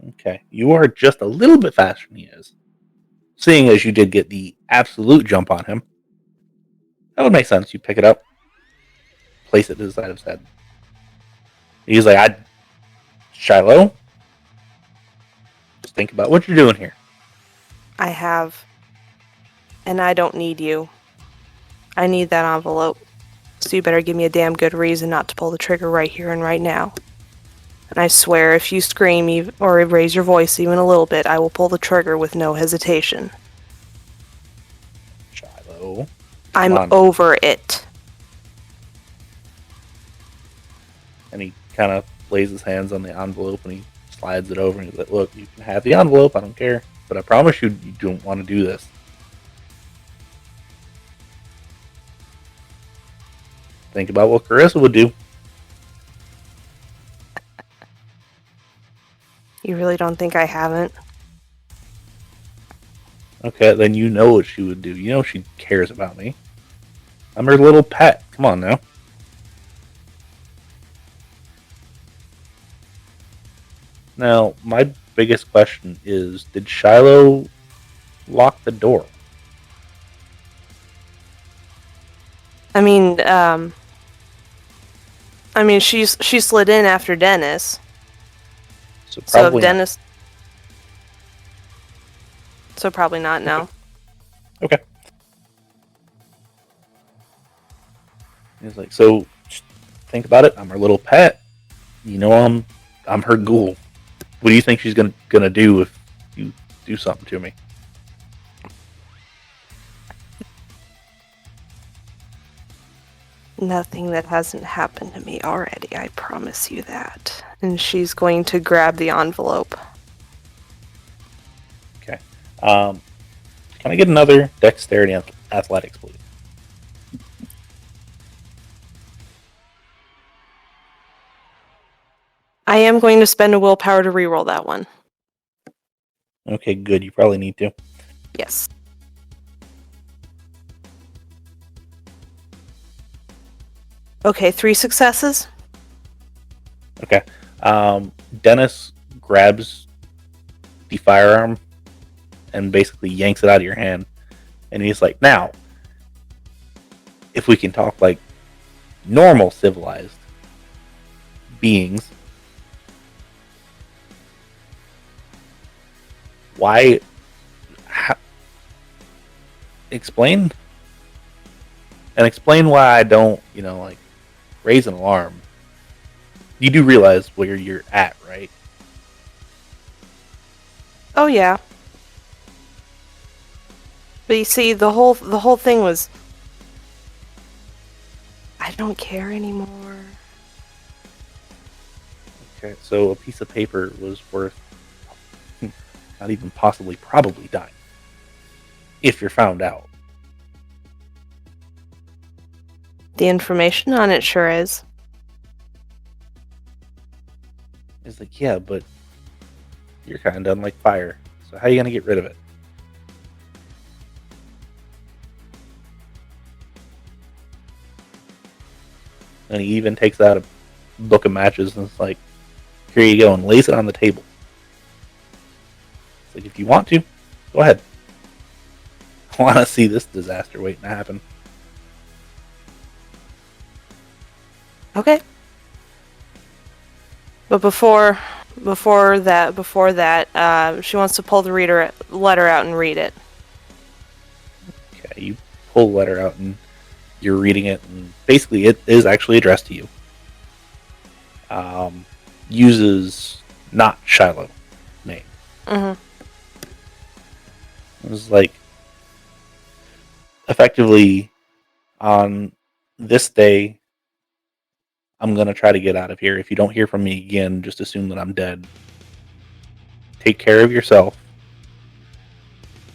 Okay. You are just a little bit faster than he is. Seeing as you did get the absolute jump on him, that would make sense. You pick it up, place it to the side of his head. He's like, Shiloh, just think about what you're doing here. I have. And I don't need you. I need that envelope. So you better give me a damn good reason not to pull the trigger right here and right now. And I swear, if you scream or raise your voice even a little bit, I will pull the trigger with no hesitation. Shiloh. I'm over it. And he kind of lays his hands on the envelope and he slides it over and he's like, look, you can have the envelope, I don't care. But I promise you, you don't want to do this. Think about what Carissa would do. really don't think I haven't. Okay, then you know what she would do. You know she cares about me. I'm her little pet. Come on now. Now, my biggest question is, did Shiloh lock the door? I mean, she slid in after Dennis. So So probably if Dennis. So probably not. No. Okay. He's like, so think about it. I'm her little pet. You know, I'm her ghoul. What do you think she's gonna do if you do something to me? Nothing that hasn't happened to me already. I promise you that. And she's going to grab the envelope. Okay. Can I get another dexterity athletics, please? I am going to spend a willpower to reroll that one. Okay, good. You probably need to. Yes. Okay, 3 successes. Okay. Dennis grabs the firearm and basically yanks it out of your hand. And he's like, now, if we can talk like normal civilized beings, why... explain? And explain why I don't, like, raise an alarm. You do realize where you're at, right? Oh yeah. But you see, the whole thing was, I don't care anymore. Okay, so a piece of paper was worth not even possibly probably dying. If you're found out. The information on it sure is. It's like, yeah, but you're kind of done like fire. So how are you going to get rid of it? And he even takes out a book of matches and it's like, here you go, and lays it on the table. It's like, if you want to, go ahead. I want to see this disaster waiting to happen. Okay. But before that, she wants to pull the letter out and read it. Okay, you pull the letter out and you're reading it, and basically it is actually addressed to you. Uses not Shiloh name. Mm-hmm. It was like, effectively, on this day, I'm going to try to get out of here. If you don't hear from me again, just assume that I'm dead. Take care of yourself.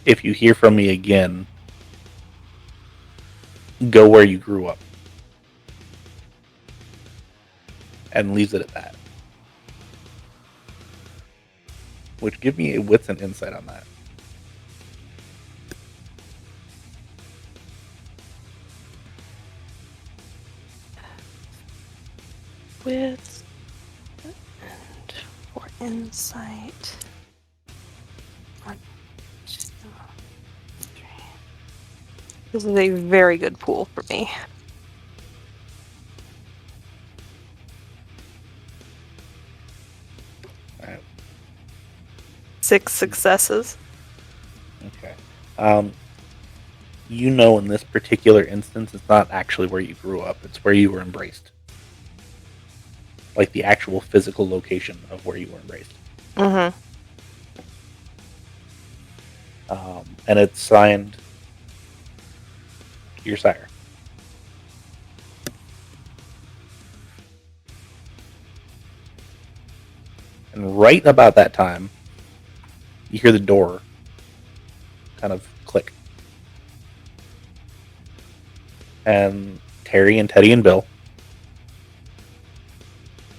If you hear from me again, go where you grew up. And leaves it at that. Which, give me a wits and insight on that. Wits and for insight. 1, 2, 3. This is a very good pool for me. All right. 6 successes. Okay. In this particular instance, it's not actually where you grew up. It's where you were embraced. Like the actual physical location of where you were embraced. Mm-hmm. And it's signed your sire. And right about that time, you hear the door kind of click. And Teri and Teddy and Bill,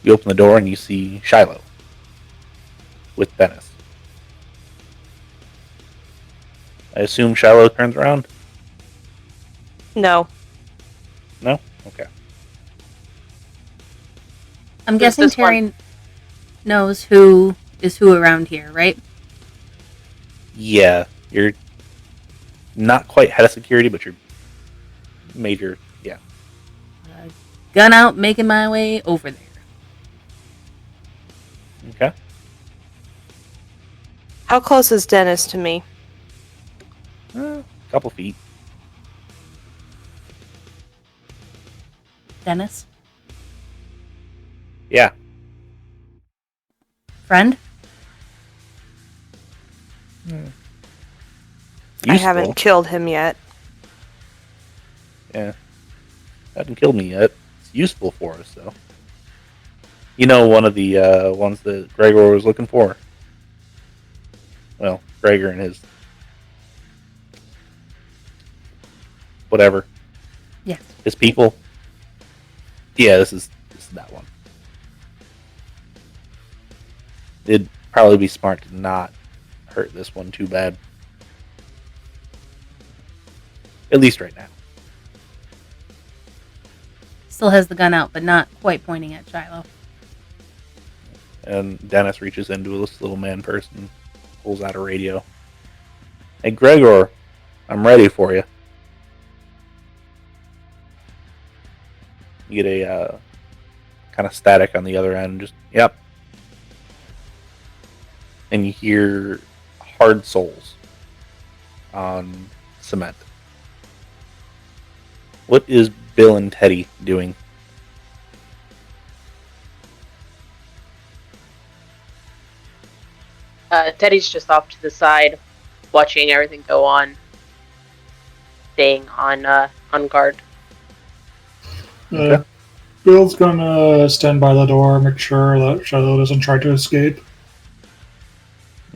you open the door and you see Shiloh with Dennis. I assume Shiloh turns around? No. No? Okay. I'm Who's guessing this one? Teri knows who is who around here, right? Yeah, you're not quite head of security, but you're major, yeah. Gun out, making my way over there. Okay. How close is Dennis to me? Couple feet. Dennis? Yeah. Friend? I haven't Useful. killed him yet. Yeah. Hasn't killed me yet. It's useful for us, though. You know, one of the ones that Gregor was looking for? Well, Gregor and his... whatever. Yes. His people. Yeah, this is that one. It'd probably be smart to not hurt this one too bad. At least right now. Still has the gun out, but not quite pointing at Shiloh. And Dennis reaches into this little man purse and pulls out a radio. Hey, Gregor, I'm ready for you. You get a kind of static on the other end. Just, yep. And you hear hard soles on cement. What is Bill and Teddy doing? Teddy's just off to the side, watching everything go on, staying on guard. Okay. Bill's gonna stand by the door, make sure that Shiloh doesn't try to escape.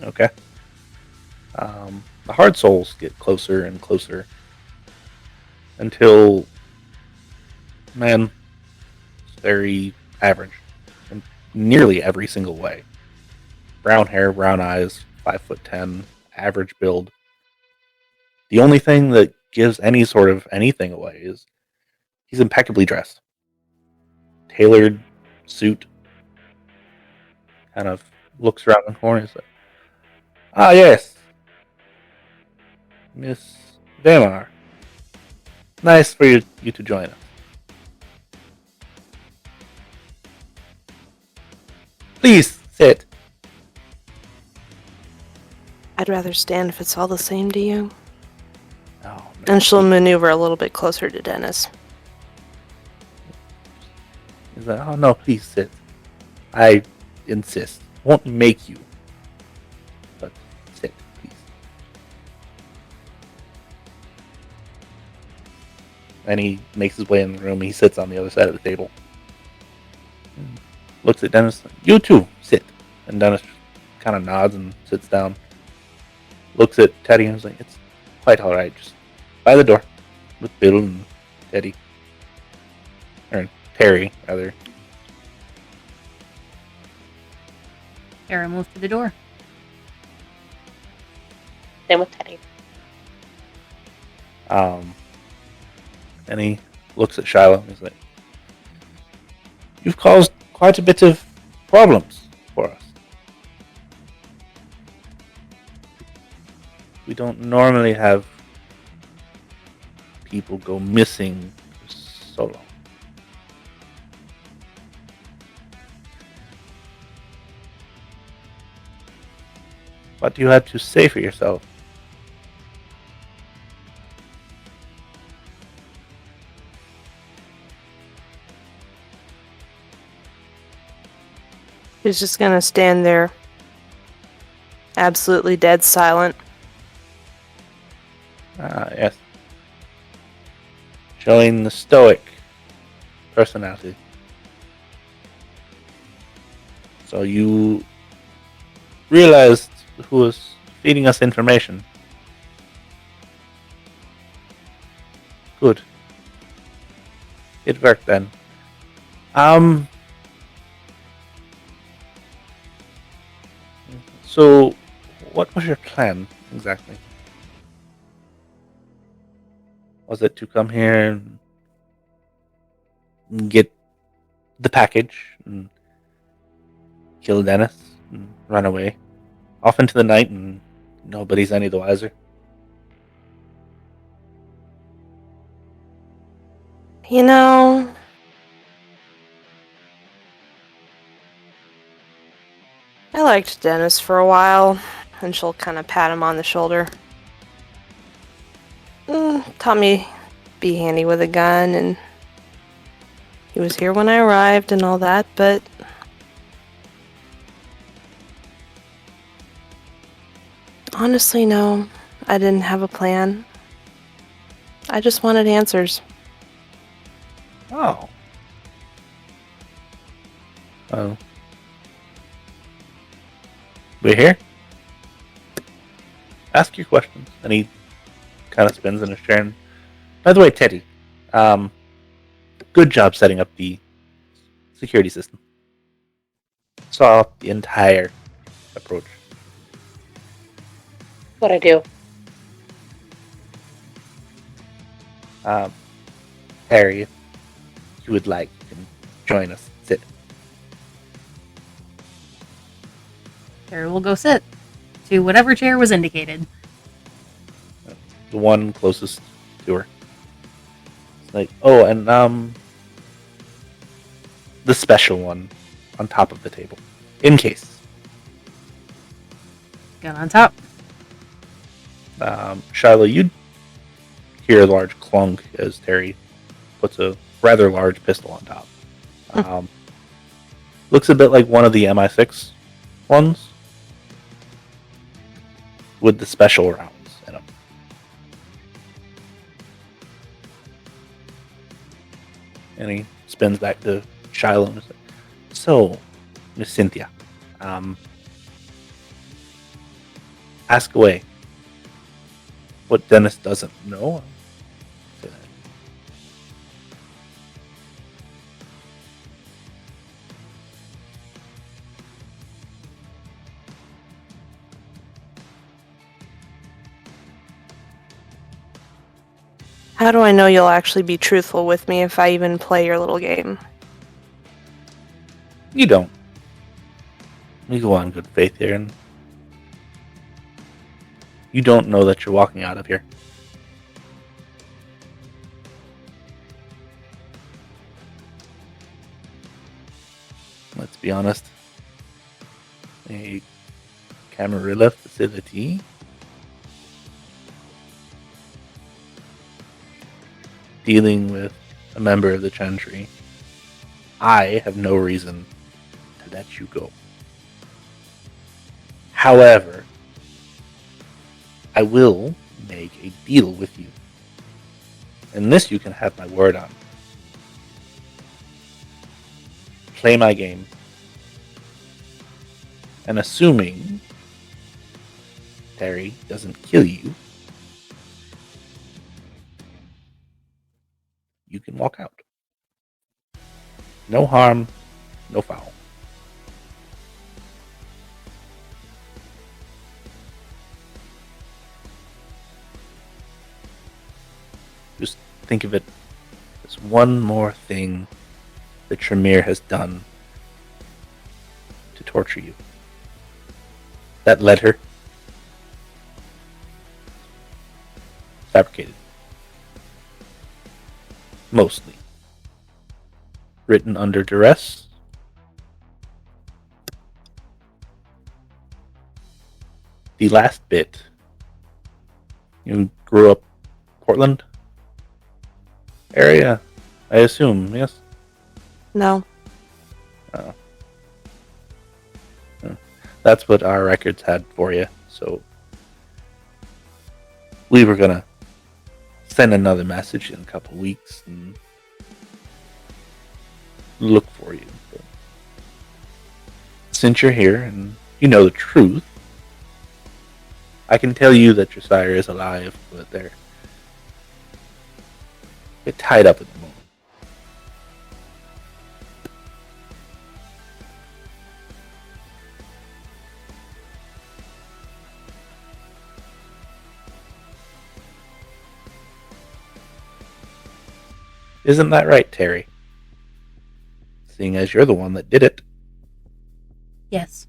Okay. The hard souls get closer and closer until, man, it's very average in nearly every single way. Brown hair, brown eyes, 5'10", average build. The only thing that gives any sort of anything away is he's impeccably dressed. Tailored suit. Kind of looks around the corner and says, "Ah, yes. Miss Nenavar. Nice for you to join us. Please, sit." I'd rather stand if it's all the same to you. Oh, no. And she'll maneuver a little bit closer to Dennis. He's like, "Oh, no, please sit. I insist. Won't make you. But sit, please." And he makes his way in the room. He sits on the other side of the table. And looks at Dennis. "You too, sit." And Dennis kind of nods and sits down. Looks at Teddy and is like, "It's quite alright. Just by the door with Bill and Teddy." Or Teri, rather. Tara moved to the door. Same with Teddy. And he looks at Shiloh and he's like, "You've caused quite a bit of problems for us. We don't normally have people go missing for so long." What do you have to say for yourself? He's just gonna stand there, absolutely dead silent. Ah, yes. Showing the stoic personality. So you realized who was feeding us information. Good. It worked then. So, what was your plan exactly? Was it to come here and get the package and kill Dennis and run away off into the night and nobody's any the wiser? You know, I liked Dennis for a while, and she'll kind of pat him on the shoulder. Taught me be handy with a gun, and he was here when I arrived and all that, but honestly, no, I didn't have a plan. I just wanted answers. Oh. Oh. We're here? Ask your questions. And he kind of spins in his chair. And, by the way, Teddy, good job setting up the security system. Saw the entire approach. What I do? Harry, if you would like, you can join us. Sit. Terry will go sit to whatever chair was indicated. The one closest to her. It's like, oh, and the special one on top of the table, in case. Gun on top. Shiloh, you'd hear a large clunk as Teri puts a rather large pistol on top. Looks a bit like one of the MI6 ones with the special rounds in them. And he spins back to Shiloh and is like, so, Miss Cynthia, ask away. What Dennis doesn't know? Say that. How do I know you'll actually be truthful with me if I even play your little game? You don't. We go on good faith here, and you don't know that you're walking out of here. Let's be honest. A Camarilla facility. Dealing with a member of the Chantry. I have no reason to let you go. However, I will make a deal with you. And this you can have my word on. Play my game. And assuming Teri doesn't kill you, you can walk out. No harm, no foul. Just think of it as one more thing that Tremere has done to torture you. That letter, fabricated. Mostly. Written under duress. The last bit. You grew up Portland area, I assume, yes? No. Oh. That's what our records had for you, so we were gonna send another message in a couple weeks and look for you. But since you're here and you know the truth, I can tell you that your sire is alive, but they're tied up at the moment. Isn't that right, Teri? Seeing as you're the one that did it. Yes.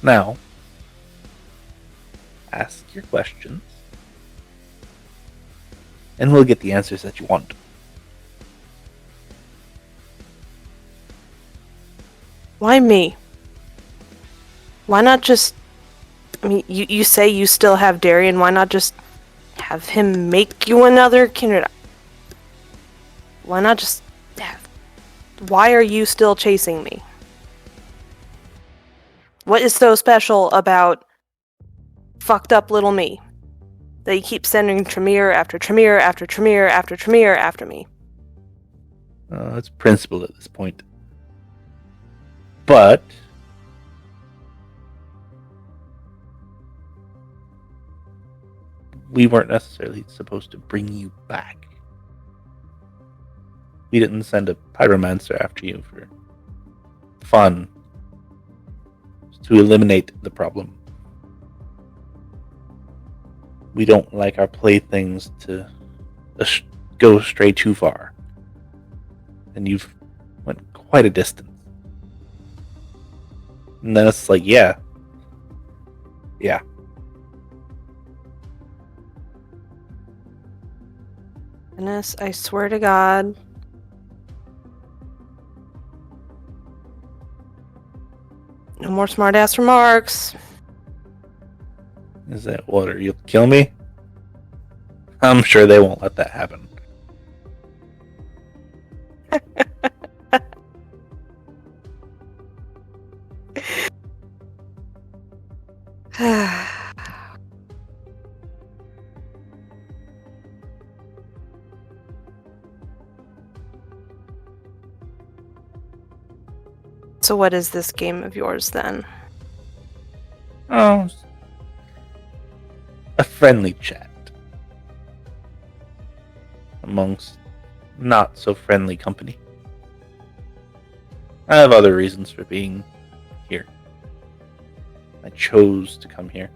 Now, ask your questions, and we'll get the answers that you want. Why me? Why not just... I mean, you say you still have Darian, why not just have him make you another Kindred? Why not just have... Why are you still chasing me? What is so special about fucked up little me that you keep sending Tremere after Tremere after Tremere after Tremere after me? It's principle at this point. But we weren't necessarily supposed to bring you back. We didn't send a pyromancer after you for fun. To eliminate the problem. We don't like our playthings to go stray too far. And you've went quite a distance. And then it's like, yeah. Goodness, I swear to God. No more smart-ass remarks. Is that what? Are you kill me? I'm sure they won't let that happen. So what is this game of yours then? Oh, a friendly chat amongst not so friendly company. I have other reasons for being here. I chose to come here.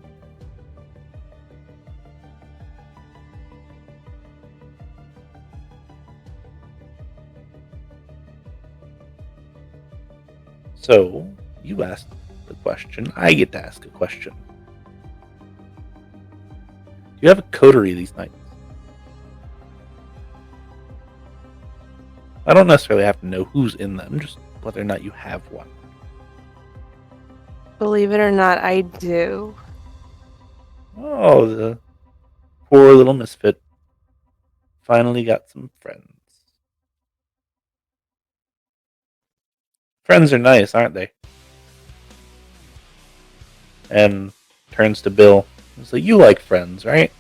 So, you asked the question, I get to ask a question. Do you have a coterie these nights? I don't necessarily have to know who's in them, just whether or not you have one. Believe it or not, I do. Oh, the poor little misfit finally got some friends. Friends are nice, aren't they? And turns to Bill. He's like, you like friends, right?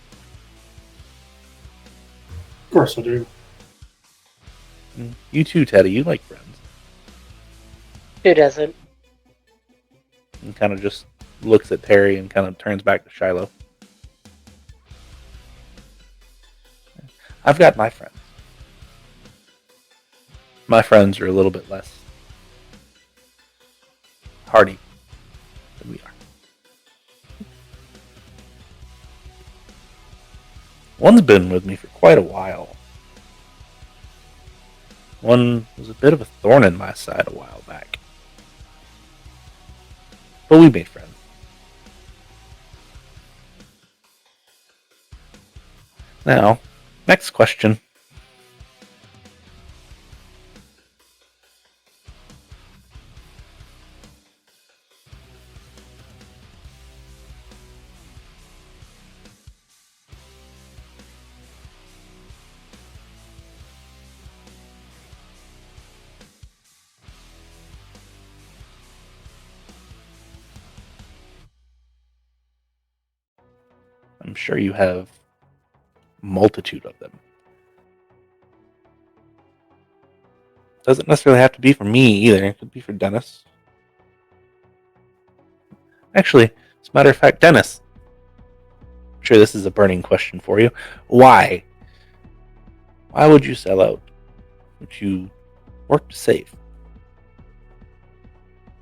Of course I do. And you too, Teddy. You like friends. Who doesn't? And kind of just looks at Teri and kind of turns back to Shiloh. I've got my friends. My friends are a little bit less hardy than we are. One's been with me for quite a while. One was a bit of a thorn in my side a while back. But we made friends. Now, next question. I'm sure you have a multitude of them. Doesn't necessarily have to be for me either. It could be for Dennis. Actually, as a matter of fact, Dennis. I'm sure this is a burning question for you. Why? Why would you sell out? Would you work to save?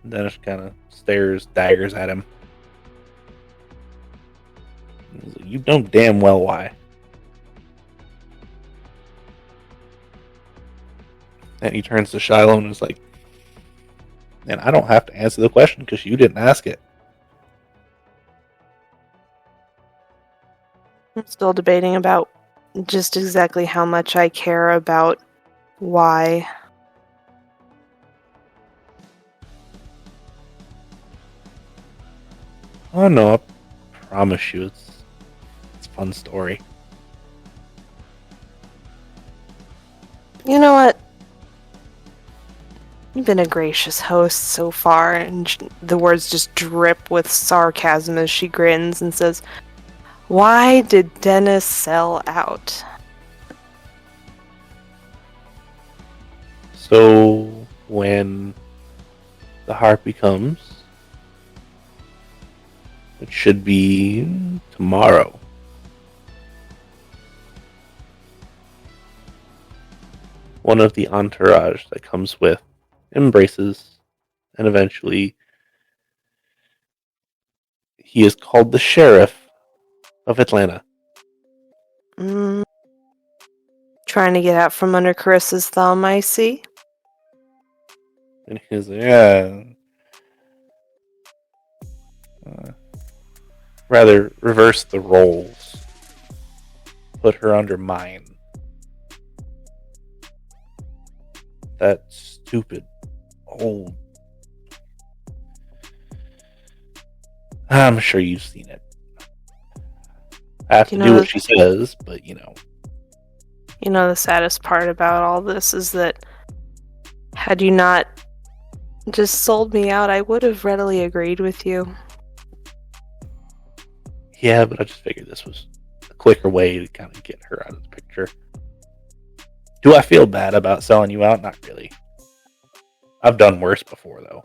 Dennis kind of stares daggers at him. He's like, you know damn well why. And he turns to Shiloh and is like, and I don't have to answer the question because you didn't ask it. I'm still debating about just exactly how much I care about why. Oh no, I promise you it's a fun story. You know what? You've been a gracious host so far, and the words just drip with sarcasm as she grins and says, "Why did Dennis sell out?" So when the harpy comes, it should be tomorrow. One of the entourage that comes with embraces, and eventually he is called the sheriff of Atlanta. Trying to get out from under Carissa's thumb, I see. And he's like, yeah. Rather, reverse the roles. Put her under mine. That stupid old. I'm sure you've seen it. I have to do what she says, but you know. You know, the saddest part about all this is that had you not just sold me out, I would have readily agreed with you. Yeah, but I just figured this was a quicker way to kind of get her out of the picture. Do I feel bad about selling you out? Not really. I've done worse before, though.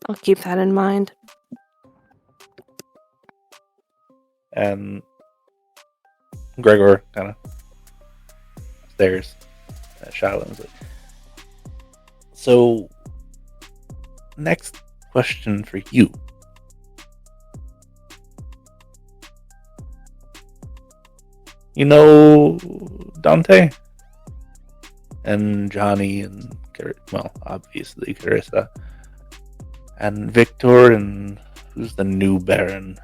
I'll keep that in mind. And Gregor kind of stares at Shiloh and is like, so, next question for you. You know Dante? And Johnny and well, obviously Carissa. And Victor and who's the new Baron?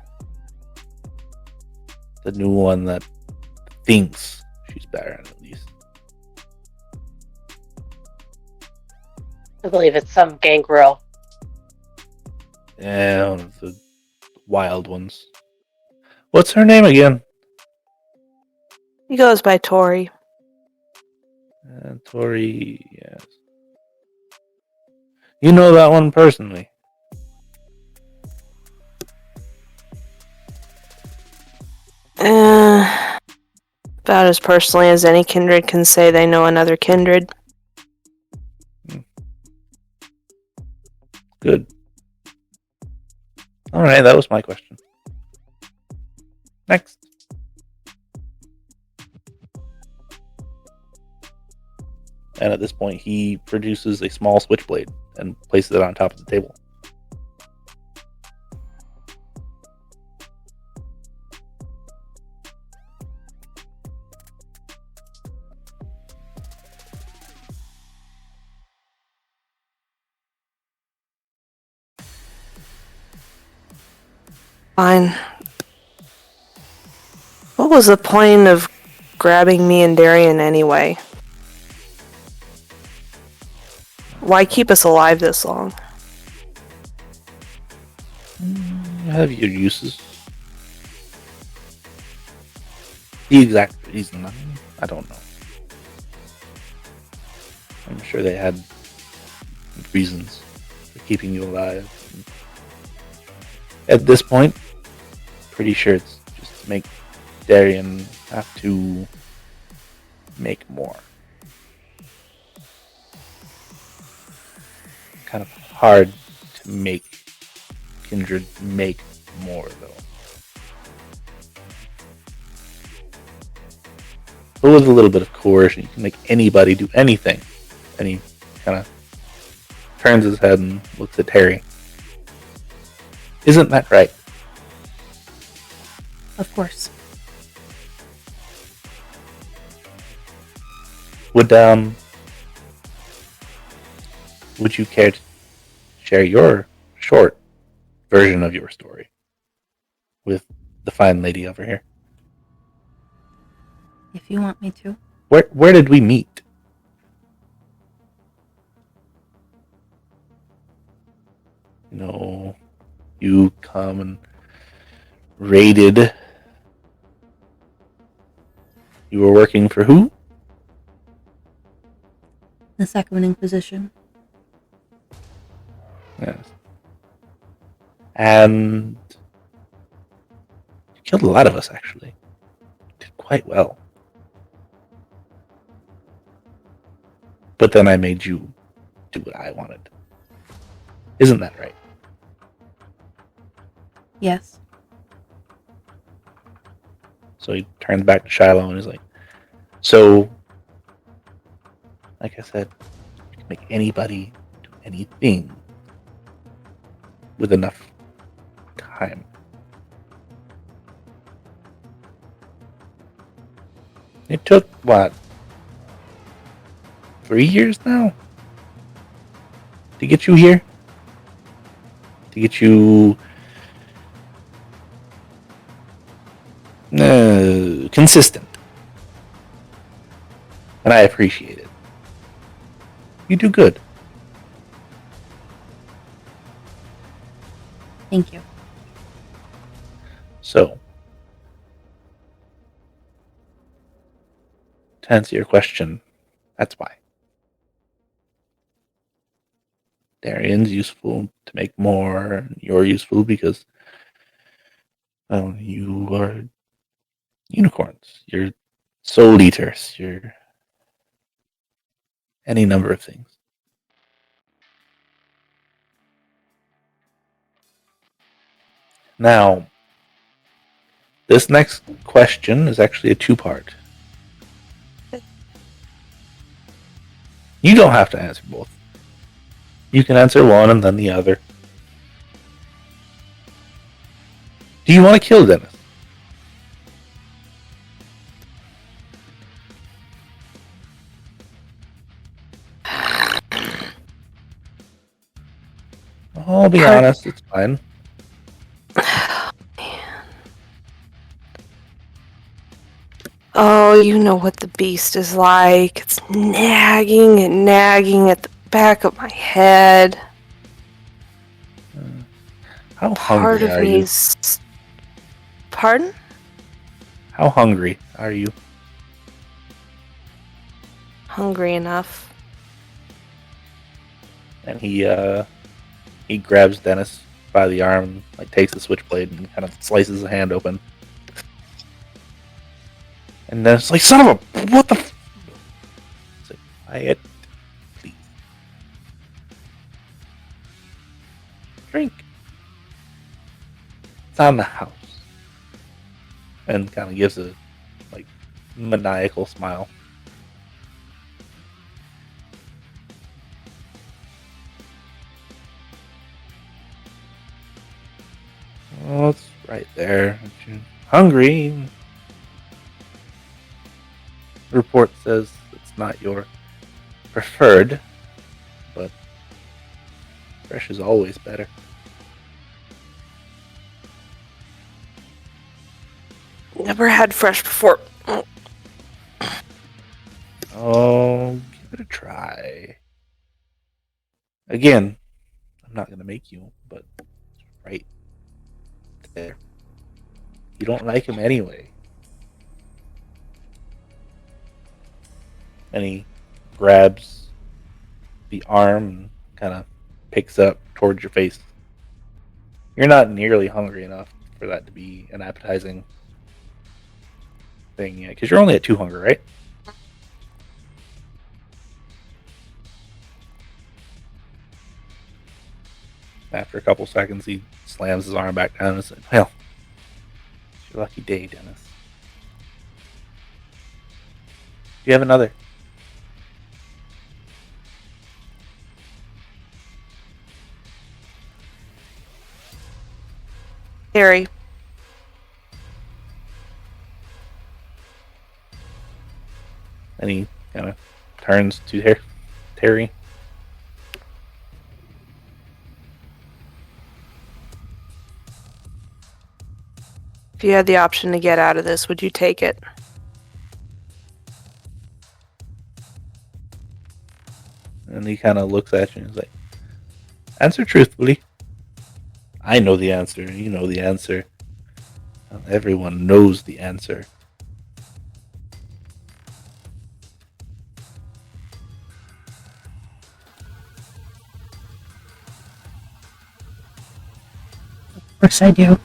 The new one that thinks she's Baron, at least. I believe it's some gangrel. Yeah, one of the wild ones. What's her name again? He goes by Tory. Tory, yes. You know that one personally? About as personally as any kindred can say they know another kindred. Good. Alright, that was my question. Next. And at this point, he produces a small switchblade and places it on top of the table. Fine. What was the point of grabbing me and Darian anyway? Why keep us alive this long? You have your uses. The exact reason, I don't know. I'm sure they had reasons for keeping you alive. At this point, pretty sure it's just to make Darian have to make more. Kind of hard to make Kindred make more, though. But with a little bit of coercion, you can make anybody do anything. And he kind of turns his head and looks at Teri. Isn't that right? Of course. Would you care to share your short version of your story with the fine lady over here? If you want me to. Where did we meet? You come and raided. You were working for who? The Second Inquisition. Yes. And you killed a lot of us, actually. Did quite well. But then I made you do what I wanted. Isn't that right? Yes. So he turns back to Shiloh and is like, so, like I said, you can make anybody do anything with enough time. It took, what, 3 years now? To get you here? To get you consistent. And I appreciate it. You do good. Thank you. So, to answer your question, that's why. Darian's useful to make more, and you're useful because you are unicorns. You're soul eaters. You're any number of things. Now, this next question is actually a two-part. You don't have to answer both. You can answer one and then the other. Do you want to kill Dennis? I'll be honest, it's fine. Oh, you know what the beast is like. It's nagging and nagging at the back of my head. How Part hungry of are me you? is... Pardon? How hungry are you? Hungry enough. And he grabs Dennis by the arm, like takes the switchblade and kind of slices his hand open. And then it's like, son of a, what the? It's like, quiet, please. Drink. It's on the house. And kind of gives a like maniacal smile. Oh, it's right there. Hungry. The report says it's not your preferred, but fresh is always better. Never had fresh before. Oh, give it a try. Again, I'm not going to make you, but it's right there. You don't like him anyway. And he grabs the arm and kind of picks up towards your face. You're not nearly hungry enough for that to be an appetizing thing yet, because you're only at 2 hunger, right? After a couple seconds, he slams his arm back down and says, well, it's your lucky day, Dennis. Do you have another? Teri. And he kind of turns to Teri. If you had the option to get out of this, would you take it? And he kind of looks at you and is like, answer truthfully. I know the answer. You know the answer. Everyone knows the answer. Of course I do.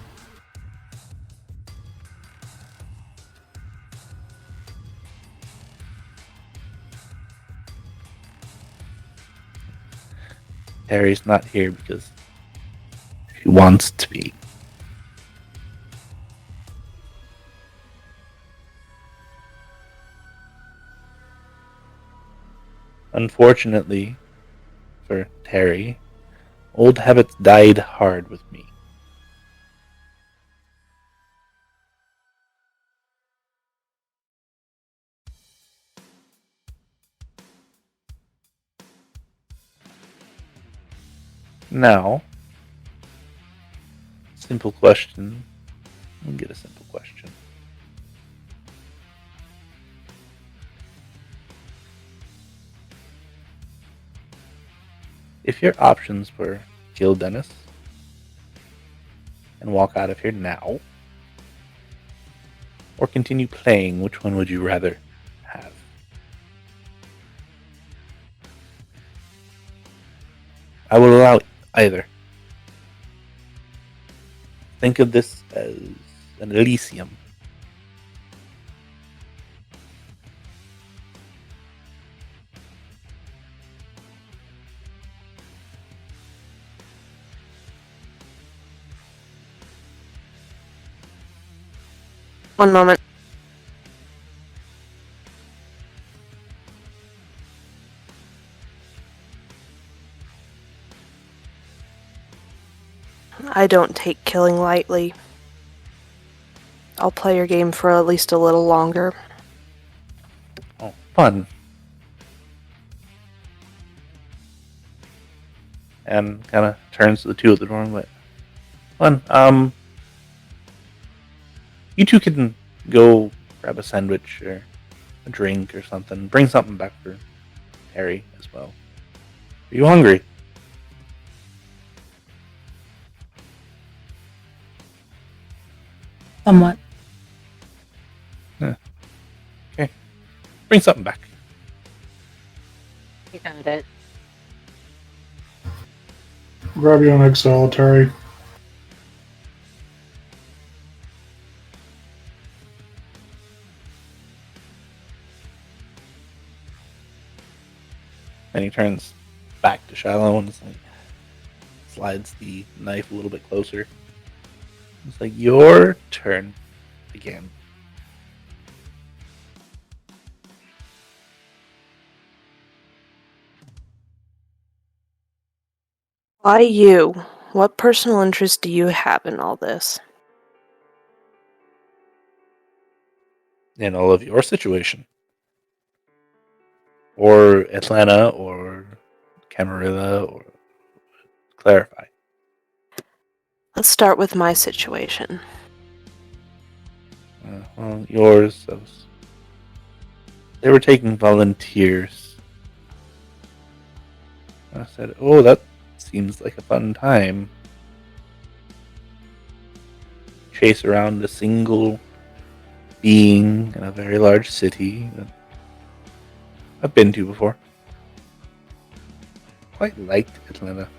Teri's not here because she wants to be. Unfortunately for Teri, old habits died hard with me. Now, simple question. We'll get a simple question. If your options were kill Dennis and walk out of here now, or continue playing, which one would you rather have? I will allow either. Think of this as an Elysium. One moment. I don't take killing lightly. I'll play your game for at least a little longer. Oh, fun. And kind of turns to the two at the door and like, fun. You two can go grab a sandwich or a drink or something. Bring something back for Harry as well. Are you hungry? Somewhat. Okay. Bring something back. You got it. Grab you an egg salad, Teri. And he turns back to Shiloh and it's like, slides the knife a little bit closer. It's like, your turn again. Why you? What personal interest do you have in all this? In all of your situation. Or Atlanta, or Camarilla, or clarify. Let's start with my situation. Well, yours, they were taking volunteers. I said, oh, that seems like a fun time. Chase around a single being in a very large city that I've been to before. Quite liked Atlanta.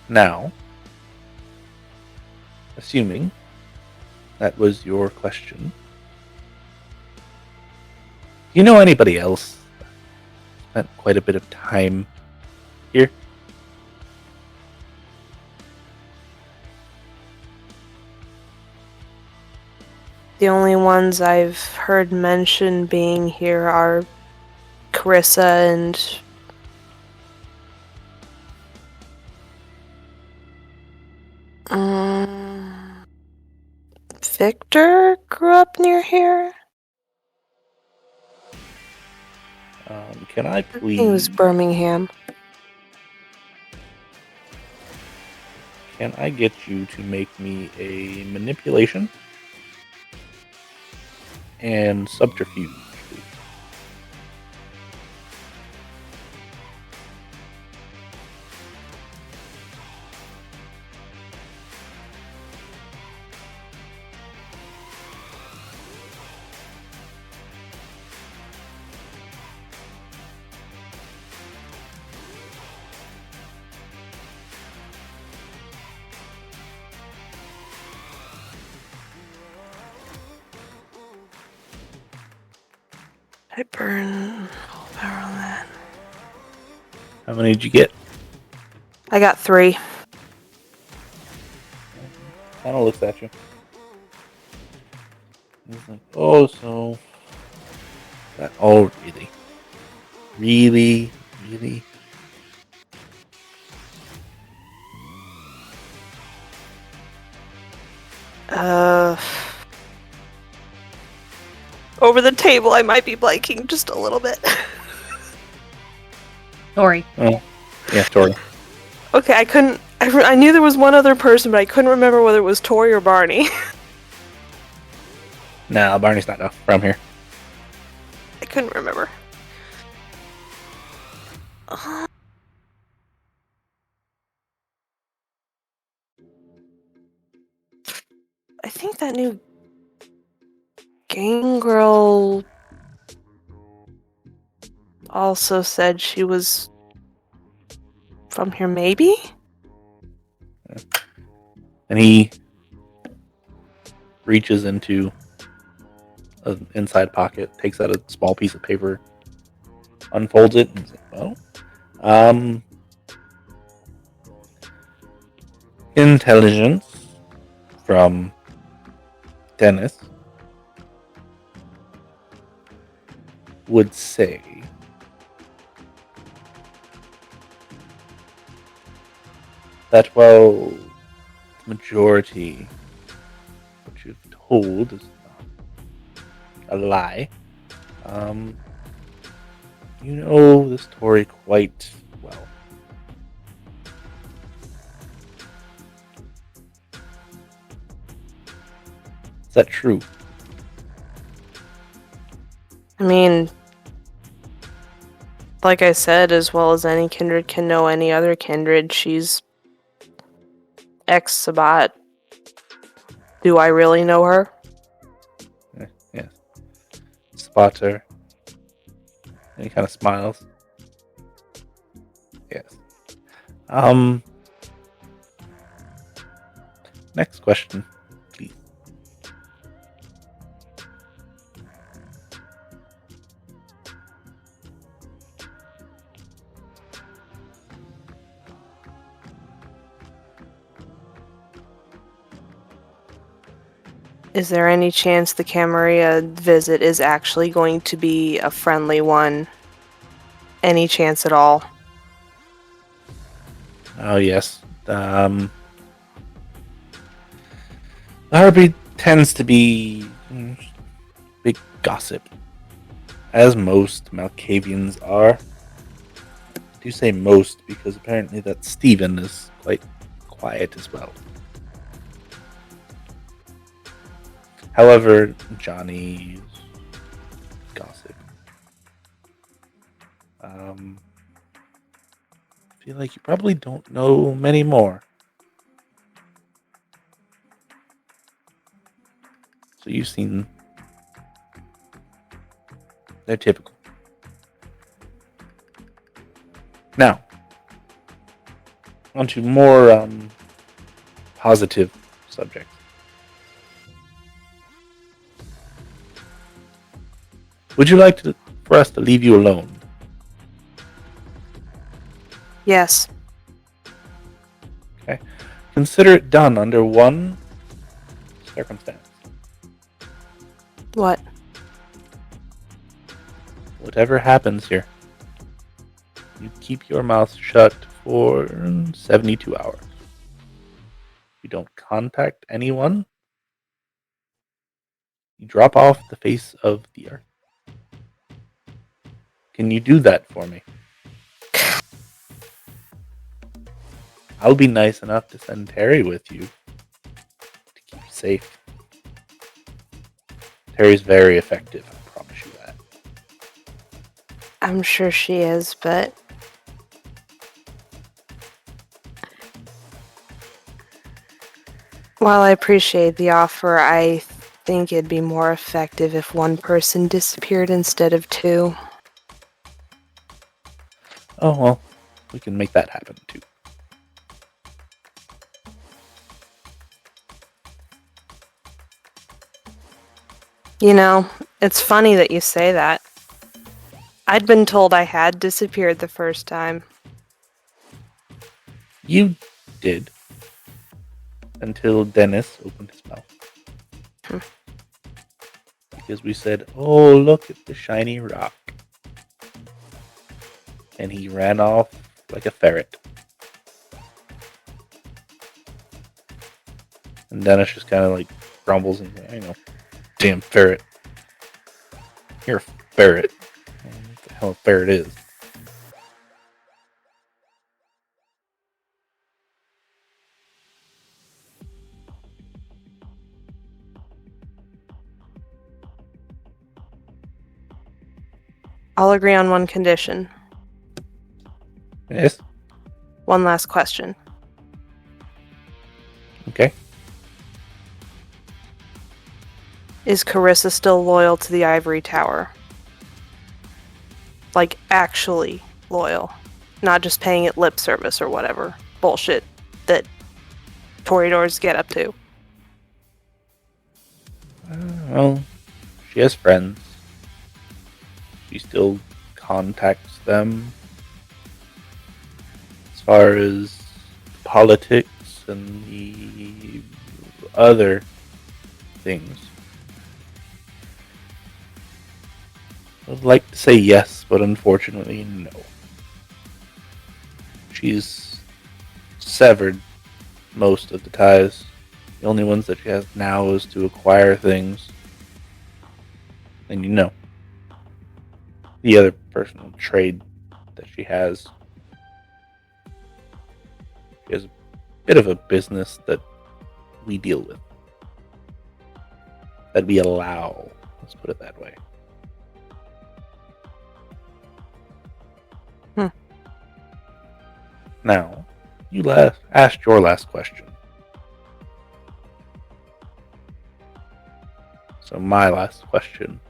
Now, assuming that was your question, do you know anybody else that spent quite a bit of time here? The only ones I've heard mentioned being here are Carissa and Victor grew up near here. Can I I think it was please? Birmingham. Can I get you to make me a manipulation and subterfuge, please? I burn power on that. How many did you get? I got 3. Kind of looks at you. He's like, oh, so that. Oh, really, really. Over the table, I might be blanking just a little bit. Tory. Oh, yeah, Tory. Okay, I couldn't. I knew there was one other person, but I couldn't remember whether it was Tory or Barney. Nah, Barney's not from here. I couldn't remember. I think that new gangrel also said she was from here, maybe? And he reaches into an inside pocket, takes out a small piece of paper, unfolds it, and he's like, well, intelligence from Dennis would say that while the majority of what you've told is a lie, you know this Tory quite well. Is that true? I mean, like I said, as well as any kindred can know any other kindred, she's ex-Sabat. Do I really know her? Yes. Spots her. And he kind of smiles. Yes. Next question, please. Is there any chance the Camarilla visit is actually going to be a friendly one? Any chance at all? Oh, yes. The Harpy tends to be big gossip, as most Malkavians are. I do say most because apparently that Stephen is quite quiet as well. However, Johnny's gossip. I feel like you probably don't know many more. So you've seen. They're typical. Now, on to more positive subjects. Would you like for us to leave you alone? Yes. Okay. Consider it done under one circumstance. whatever happens here, you keep your mouth shut for 72 hours. You don't contact anyone. You drop off the face of the earth. Can you do that for me? I'll be nice enough to send Teri with you to keep you safe. Teri's very effective, I promise you that. I'm sure she is, but while I appreciate the offer, I think it'd be more effective if one person disappeared instead of two. Oh, well, we can make that happen too. You know, it's funny that you say that. I'd been told I had disappeared the first time. You did. Until Dennis opened his mouth. Because we said, oh, look at the shiny rock. And he ran off like a ferret. And Dennis just kind of like grumbles and says, I know, damn ferret. You're a ferret. What the hell a ferret is? I'll agree on one condition. Yes? One last question. Okay. Is Carissa still loyal to the Ivory Tower? Like, actually loyal. Not just paying it lip service or whatever bullshit that Toreadors get up to. Well, she has friends. She still contacts them. As far as politics and the other things, I'd like to say yes, but unfortunately no. She's severed most of the ties. The only ones that she has now is to acquire things. And you know, the other personal trade that she has. She has a bit of a business that we deal with. That we allow. Let's put it that way. Now, you asked your last question. So my last question.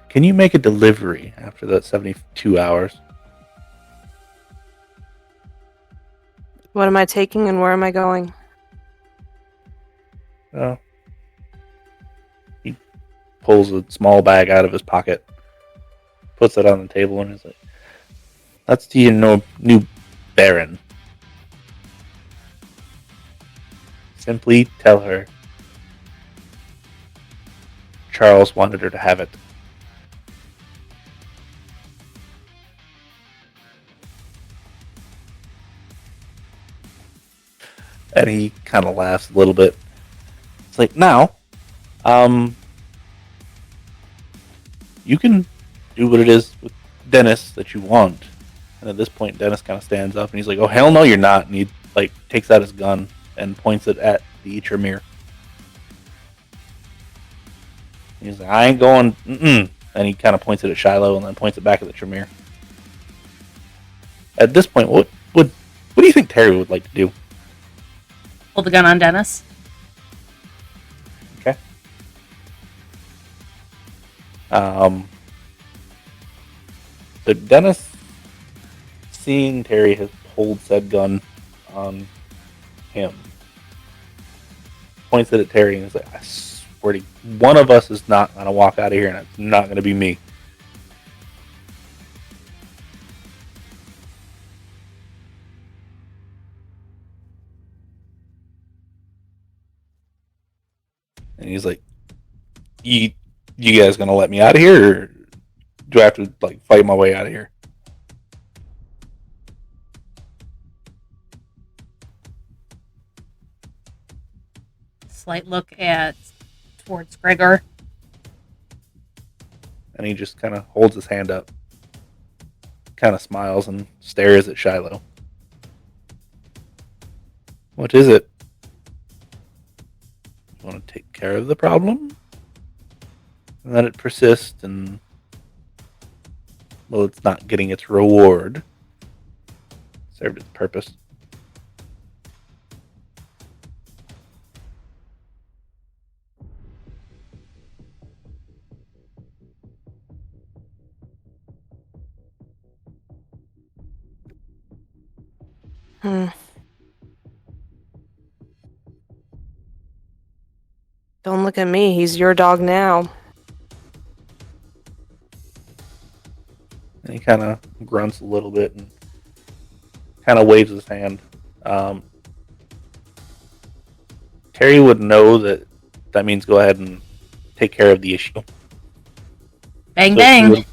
Can you make a delivery after that 72 hours? What am I taking and where am I going? He pulls a small bag out of his pocket, puts it on the table, and is like, that's to your new Baron. Simply tell her Charles wanted her to have it. And he kind of laughs a little bit. It's like, now, you can do what it is with Dennis that you want. And at this point, Dennis kind of stands up and he's like, oh, hell no, you're not. And he like takes out his gun and points it at the Tremere. He's like, I ain't going, And he kind of points it at Shiloh and then points it back at the Tremere. At this point, what do you think Teri would like to do? Pull the gun on Dennis. Okay. So Dennis, seeing Teri has pulled said gun on him, points it at Teri and is like, I swear to you, one of us is not going to walk out of here and it's not going to be me. And he's like, you You guys gonna let me out of here, or do I have to like fight my way out of here? Slight look towards Gregor. And he just kind of holds his hand up, kind of smiles and stares at Shiloh. What is it? You want to take care of the problem? And let it persist and... Well, it's not getting its reward. Served its purpose. Don't look at me. He's your dog now. And he kind of grunts a little bit and kind of waves his hand. Teri would know that means go ahead and take care of the issue. Bang, So bang.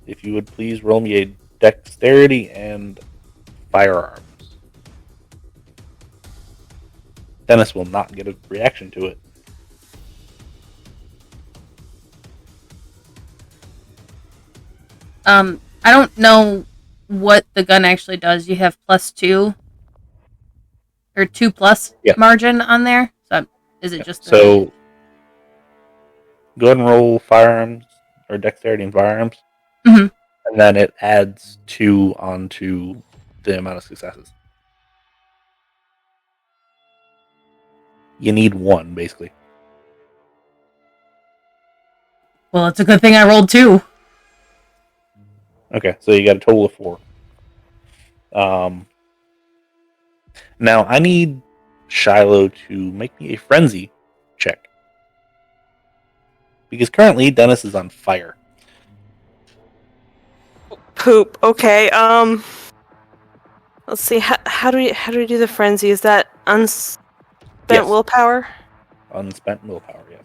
if you would please roll me a dexterity and firearms. Dennis will not get a reaction to it. I don't know what the gun actually does. You have +2 or 2+ margin on there. So is it just so? Go ahead and roll firearms or dexterity and firearms, Mhm. and then it adds 2 onto the amount of successes. You need 1 basically. Well, it's a good thing I rolled 2. Okay, so you got a total of 4. Now I need Shiloh to make me a frenzy check. Because currently Dennis is on fire. Poop. Okay. Let's see. How do we do the frenzy? Is that unspent willpower? Unspent willpower, yes.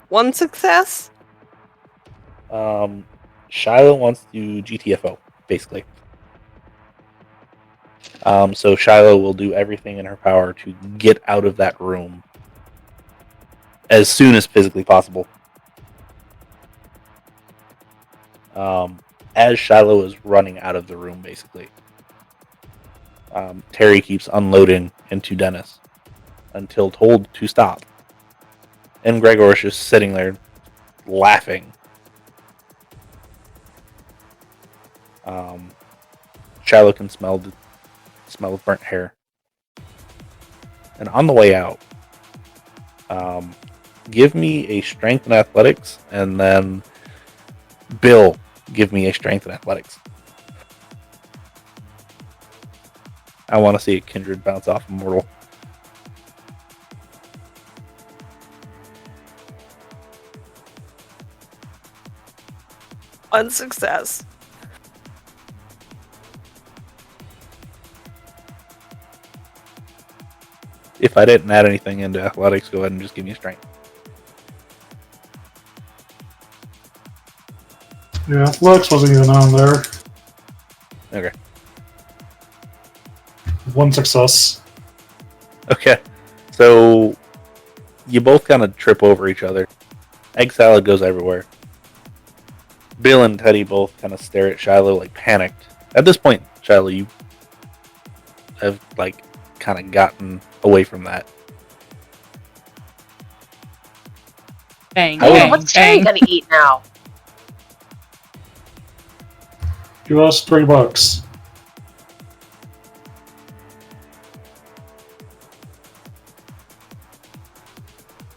One success? Shiloh wants to GTFO, basically. So Shiloh will do everything in her power to get out of that room as soon as physically possible. As Shiloh is running out of the room, basically, Teri keeps unloading into Dennis until told to stop. And Gregor is just sitting there laughing. Shiloh can smell the smell of burnt hair. And on the way out, give me a strength and athletics, and then Bill, give me a strength and athletics. I want to see a Kindred bounce off Immortal. One success. If I didn't add anything into athletics, go ahead and just give me a strength. Yeah, Lex wasn't even on there. Okay. 1 success. Okay. So you both kind of trip over each other. Egg salad goes everywhere. Bill and Teddy both kind of stare at Shiloh like panicked. At this point, Shiloh, you have like kind of gotten away from that. Bang, I would- bang, What's bang. Teri gonna eat now? Give us $3. Does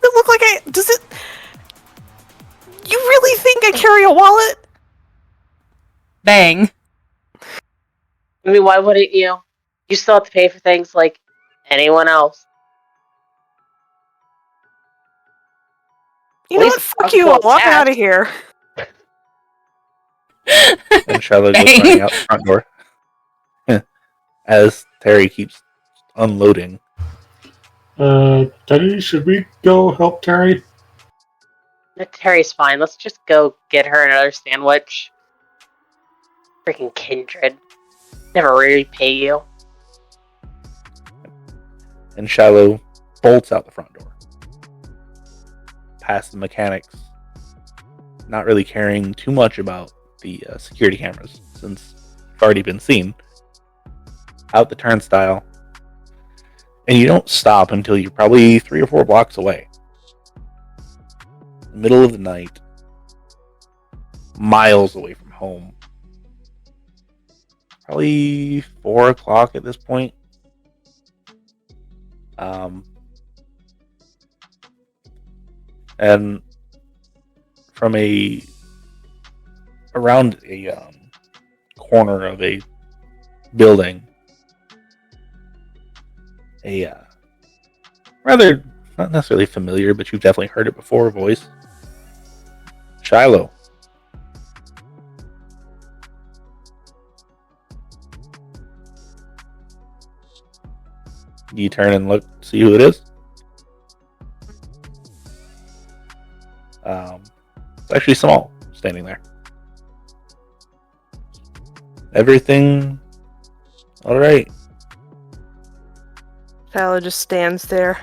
it look like does it? You really think I carry a wallet? Bang. I mean, why wouldn't you? You still have to pay for things like anyone else. You know what? Fuck you all. I'm out of here. And Shiloh goes Bang. running out the front door. As Teri keeps unloading. Teddy, should we go help Teri? No, Teri's fine. Let's just go get her another sandwich. Freaking Kindred. Never really pay you. And Shiloh bolts out the front door. Past the mechanics. Not really caring too much about the security cameras, since it's already been seen. Out the turnstile. And you don't stop until you're probably 3 or 4 blocks away. Middle of the night. Miles away from home. Probably 4 o'clock at this point. And from around a corner of a building, a rather not necessarily familiar, but you've definitely heard it before, voice. Shiloh. You turn and look, see who it is. It's actually Small standing there. Everything all right? Feyla just stands there.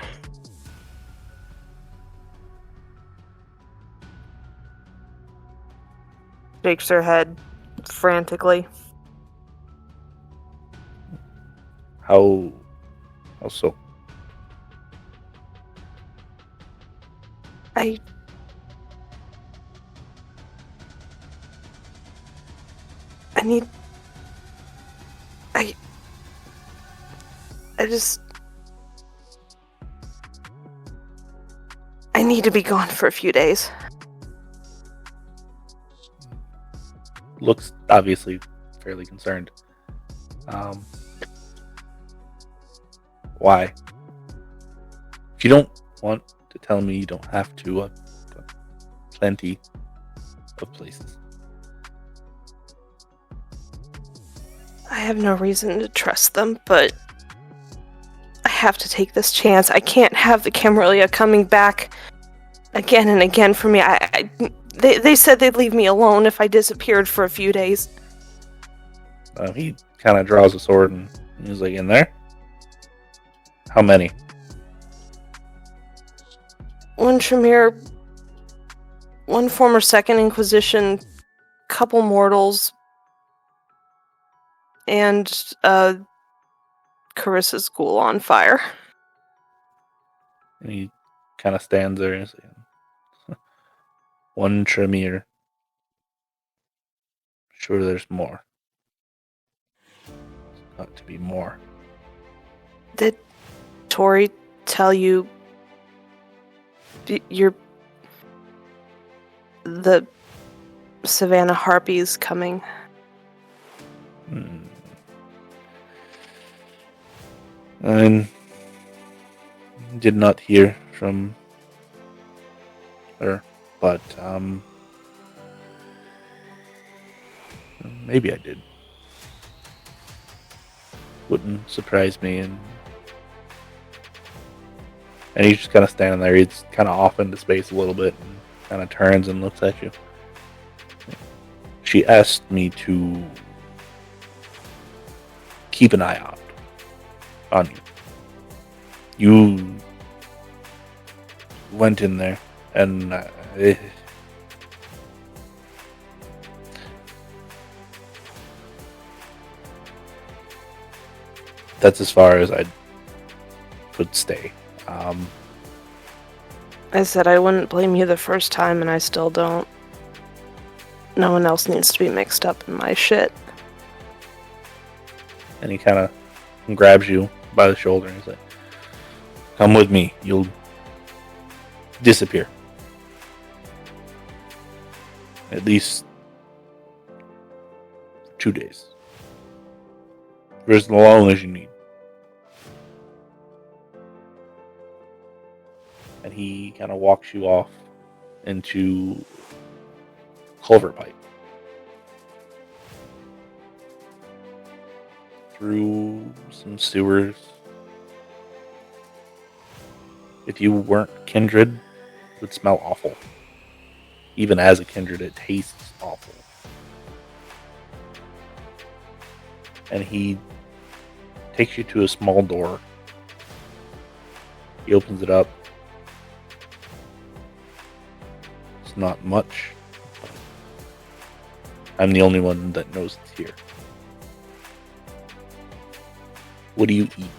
Shakes her head frantically. How so? I need... I need to be gone for a few days. Looks obviously fairly concerned. Why? If you don't want to tell me, you don't have to. Plenty of places. I have no reason to trust them, but I have to take this chance. I can't have the Camarilla coming back again and again for me. They said they'd leave me alone if I disappeared for a few days. He kind of draws a sword and he's like, in there? How many? One Tremere, one former Second Inquisition, couple mortals, and Carissa's ghoul on fire. And he kind of stands there and says, one Tremere. Sure there's more. There's got to be more. Did Tory tell you the Savannah Harpy's coming? I did not hear from her, but maybe I did. Wouldn't surprise me. And he's just kind of standing there. He's kind of off into space a little bit and kind of turns and looks at you. She asked me to keep an eye out on you. You went in there and that's as far as I could stay. I said I wouldn't blame you the first time, and I still don't. No one else needs to be mixed up in my shit. And he kind of grabs you by the shoulder and he's like, come with me, you'll disappear. At least 2 days. For as long as you need. And he kind of walks you off into culvert pipe. Through some sewers. if you weren't Kindred, it would smell awful. Even as a Kindred, it tastes awful. And he takes you to a small door. He opens it up. It's not much. I'm the only one that knows it's here. What do you eat?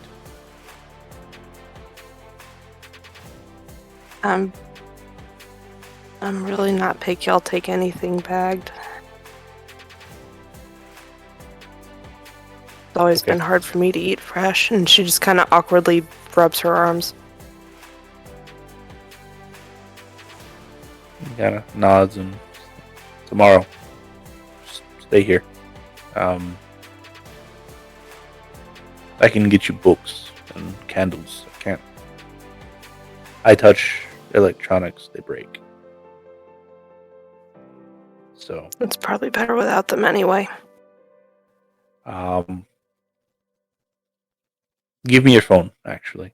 I'm really not picky. I'll take anything bagged. It's always been hard for me to eat fresh, and she just kind of awkwardly rubs her arms. He kind of nods and tomorrow, just stay here. I can get you books and candles. I can't. I touch electronics, they break. So It's probably better without them anyway. give me your phone, actually.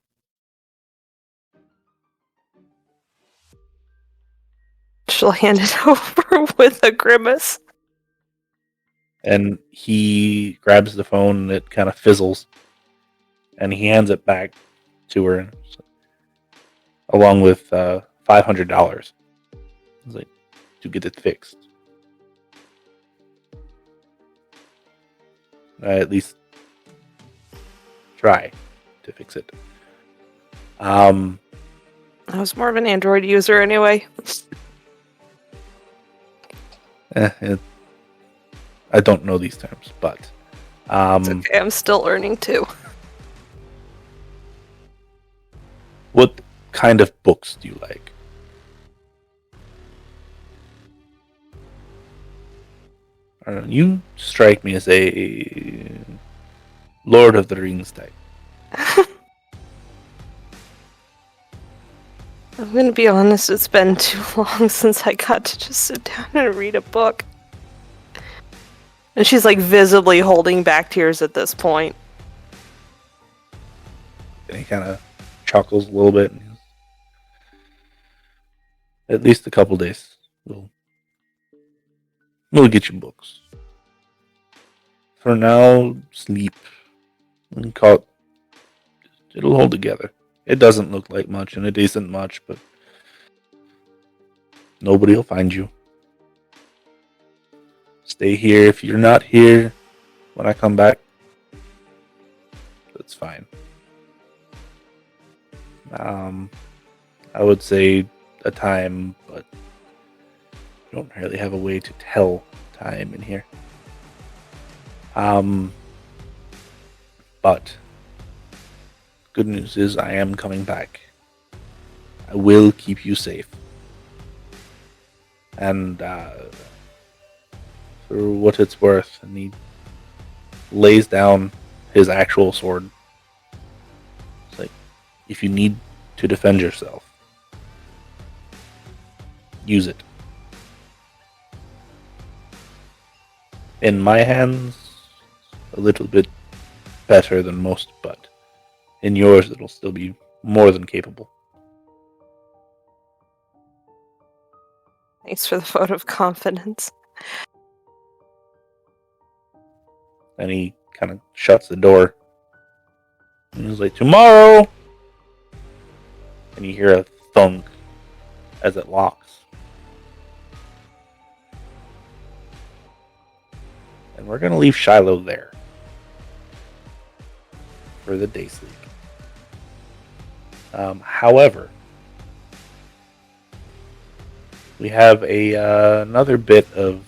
She'll hand it over with a grimace. And he grabs the phone and it kind of fizzles. And he hands it back to her, along with $500. He's like, to get it fixed. At least try to fix it. I was more of an Android user anyway. I don't know these terms, but It's okay, I'm still learning too. What kind of books do you like? I don't know, you strike me as a Lord of the Rings type. I'm gonna be honest, it's been too long since I got to just sit down and read a book. And she's like visibly holding back tears at this point. And he kind of chuckles a little bit. And at least a couple days. We'll get you books. For now, sleep. And call it. It'll hold together. It doesn't look like much, and it isn't much, but nobody will find you. Stay here. If you're not here when I come back, that's fine. I would say a time, but I don't really have a way to tell time in here. But good news is I am coming back. I will keep you safe. And for what it's worth, and he lays down his actual sword. It's like, if you need to defend yourself, use it. In my hands, a little bit better than most, but in yours, it'll still be more than capable. Thanks for the vote of confidence. And he kind of shuts the door. And he's like, tomorrow! And you hear a thunk as it locks. And we're going to leave Shiloh there for the day sleep. However, we have another bit of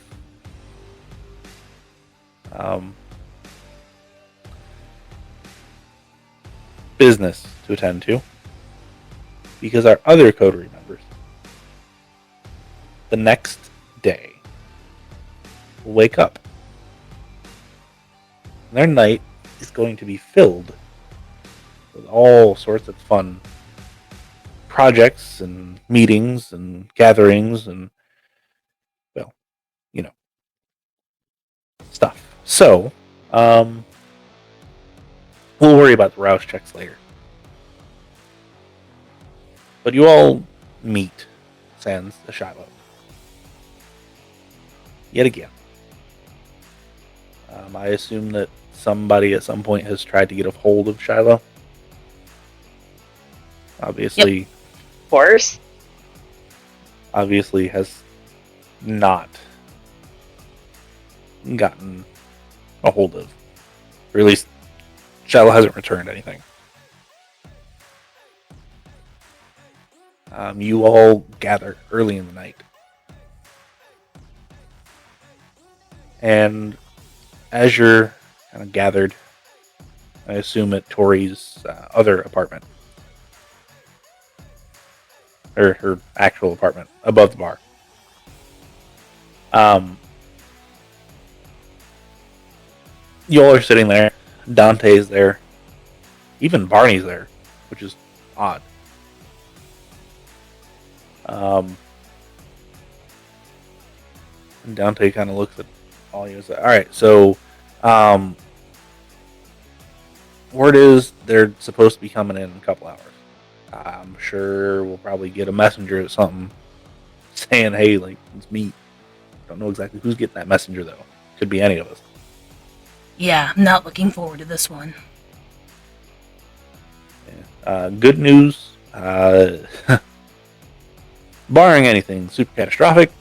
business to attend to, because our other Coterie members, the next day, will wake up. Their night is going to be filled with all sorts of fun projects and meetings and gatherings and, well, you know, stuff. So, we'll worry about the Rouse checks later. But you all meet sans the Shiloh. Yet again. I assume that somebody at some point has tried to get a hold of Shiloh. Obviously, Of course. Obviously has not gotten a hold of. Or at least Shiloh hasn't returned anything. You all gather early in the night. And as you're kind of gathered, I assume at Tori's other apartment. Or her actual apartment, above the bar. You all are sitting there. Dante's there. Even Barney's there, which is odd. And Dante kind of looks at all you and says, alright, so word is they're supposed to be coming in a couple hours. I'm sure we'll probably get a messenger or something saying, hey, like, it's me. Don't know exactly who's getting that messenger, though. Could be any of us. Yeah, I'm not looking forward to this one. Yeah. Good news. Barring anything super catastrophic,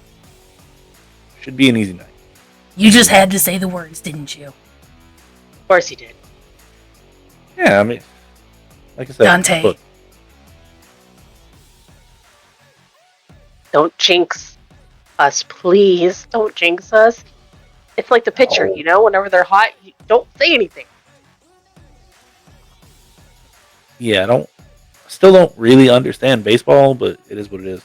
should be an easy night. You just had to say the words, didn't you? Of course he did. Yeah, I mean, like I said, Dante. Look, Don't jinx us, please. Don't jinx us. It's like the pitcher, you know? Whenever they're hot, you don't say anything. yeah, still don't really understand baseball, but it is what it is.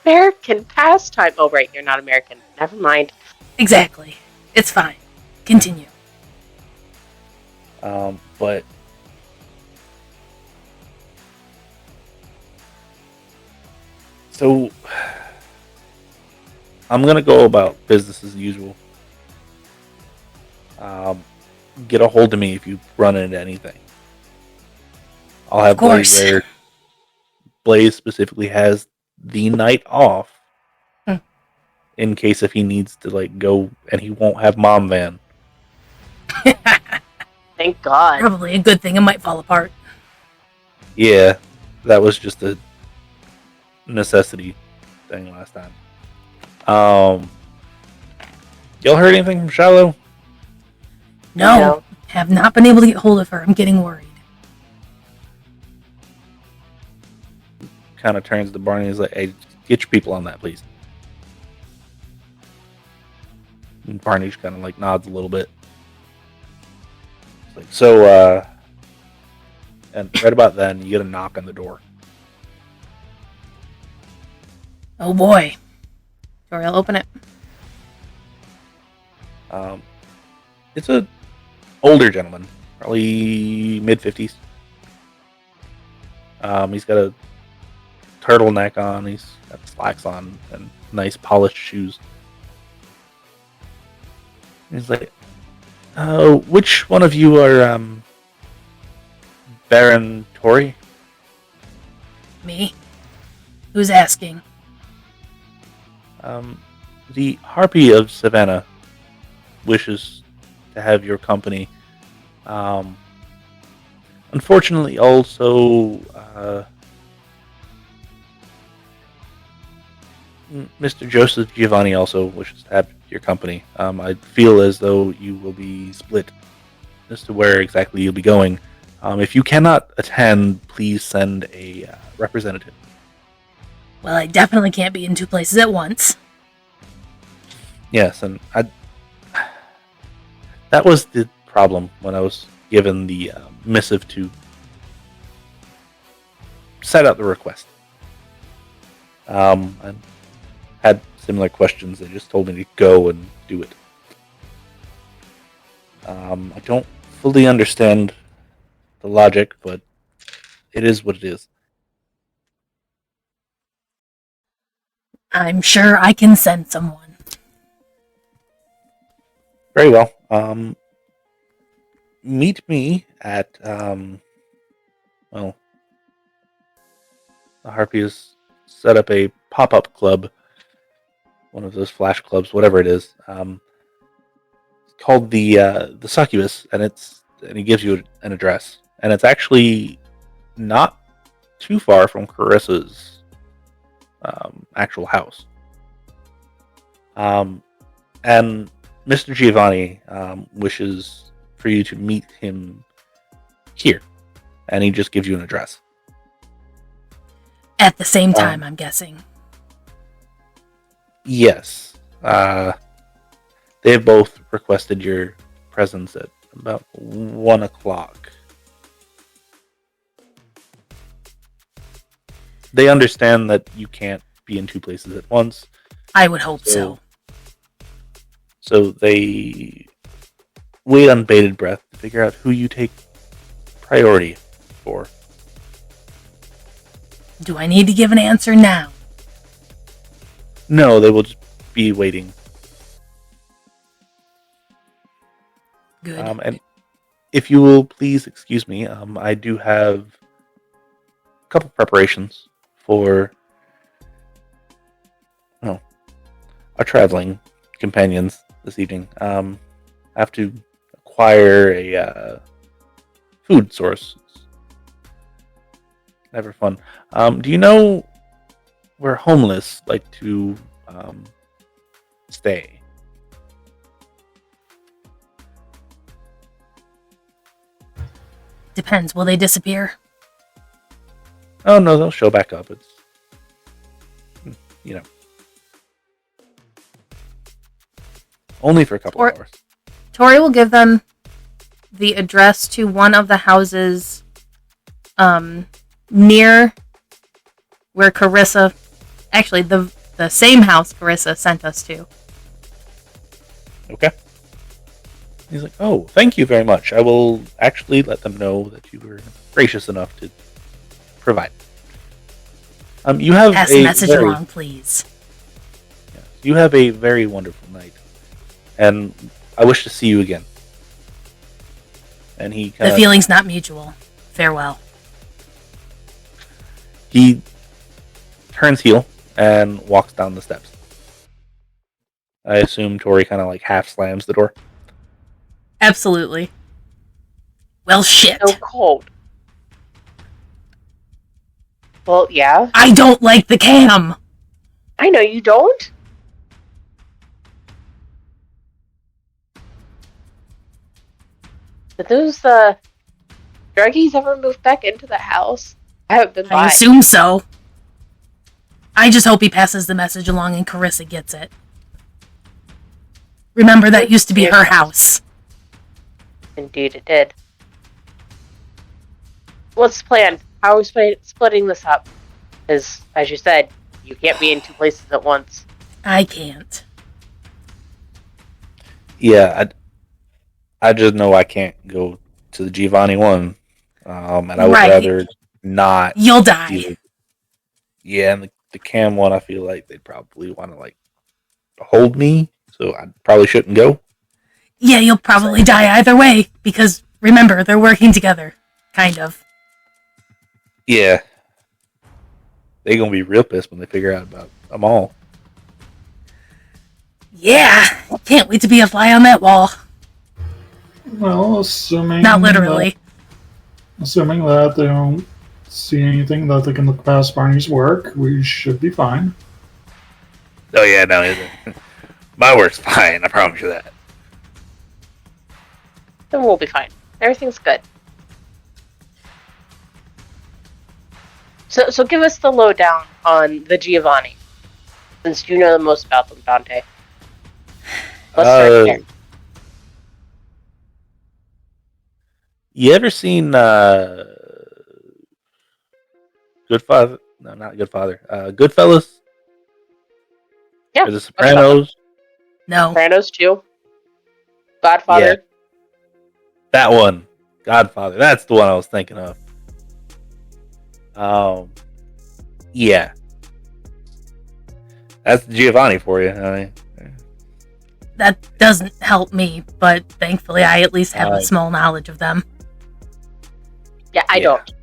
American pastime. Oh, right, you're not American. Never mind. Exactly. It's fine. Continue. But so I'm gonna go about business as usual. Get a hold of me if you run into anything. I'll have Blaze there. Blaze specifically has the night off in case if he needs to like go, and he won't have mom van. Thank God. Probably a good thing. It might fall apart. Yeah, that was just a necessity thing last time. Y'all heard anything from Shiloh? No, have not been able to get hold of her. I'm getting worried. Kind of turns to Barney and is like, hey, get your people on that, please. And Barney just kind of like nods a little bit. It's like, so, and right about then, you get a knock on the door. Oh boy. Tory, I'll open it. It's a older gentleman, probably mid-50s. He's got a turtleneck on, he's got slacks on, and nice polished shoes. He's like, which one of you are, Baron Tory? Me? Who's asking? The Harpy of Savannah wishes to have your company. Unfortunately, also, Mr. Joseph Giovanni also wishes to have your company. I feel as though you will be split as to where exactly you'll be going. If you cannot attend, please send a representative. Well, I definitely can't be in two places at once. Yes, and that was the problem when I was given the missive to set out the request. I had similar questions. They just told me to go and do it. I don't fully understand the logic, but it is what it is. I'm sure I can send someone. Very well. Meet me at, the Harpies set up a pop-up club, one of those flash clubs, whatever it is. It's called the Succubus, and he gives you an address, and it's actually not too far from Carissa's actual house. And Mr. Giovanni wishes for you to meet him here, and he just gives you an address. At the same time, I'm guessing. Yes. They have both requested your presence at about 1 o'clock. They understand that you can't be in two places at once. I would hope so. So they wait on bated breath to figure out who you take priority for. Do I need to give an answer now? No, they will just be waiting. Good. And if you will please excuse me, I do have a couple preparations for our traveling companions this evening. I have to acquire a food source. It's never fun. Do you know where homeless like to stay? Depends. Will they disappear? Oh no, they'll show back up. It's only for a couple of hours. Tory will give them the address to one of the houses near where Carissa, actually the same house Carissa sent us to. Okay. He's like, oh, thank you very much. I will actually let them know that you were gracious enough to provide. You have Pass the message along, please. Yes, you have a very wonderful night, and I wish to see you again. And he The feeling's not mutual. Farewell. He turns heel and walks down the steps. I assume Tory kind of like half slams the door. Absolutely. Well, shit. So cold. Well, yeah. I don't like the cam. I know you don't. Did those druggies ever move back into the house? I haven't been by. I assume so. I just hope he passes the message along and Carissa gets it. Remember, that used to be her house. Indeed it did. What's the plan? How are we splitting this up? Because, as you said, you can't be in two places at once. I can't. Yeah, I just know I can't go to the Giovanni one, and I would rather not. You'll die. Yeah, and the Cam one, I feel like they'd probably want to like hold me, so I probably shouldn't go. Yeah, you'll probably die either way, because remember, they're working together. Kind of. Yeah. They're going to be real pissed when they figure out about Amal. Yeah, can't wait to be a fly on that wall. Well, assuming... Not literally. Assuming that they don't see anything that they can look past Barney's work, we should be fine. Oh yeah, no, my work's fine, I promise you that. Then we'll be fine. Everything's good. So give us the lowdown on the Giovanni, since you know the most about them, Dante. Let's start there. You ever seen Goodfather? No, not Goodfather. Goodfellas? Yeah. Or The Sopranos? No. Sopranos too. Godfather. Yeah. That one. Godfather. That's the one I was thinking of. Yeah. That's Giovanni for you. I mean, That doesn't help me, but thankfully I at least have a small knowledge of them. Yeah, I don't.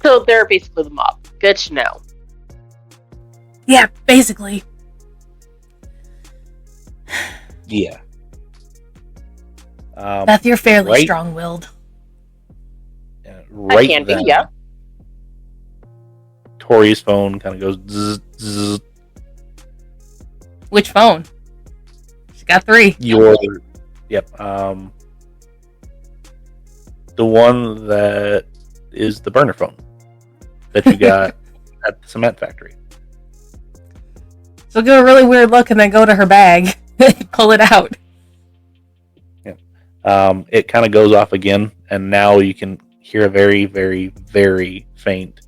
So they're basically the mob. Good to know. Yeah, basically. Yeah. Beth, you're fairly right- strong-willed. Right can be, then, yeah. Tori's phone kind of goes zzz, zzz. Which phone? She's got 3. Yep. The one that is the burner phone that you got at the cement factory. She'll give a really weird look and then go to her bag and pull it out. It kind of goes off again, and now you can hear a very, very, very faint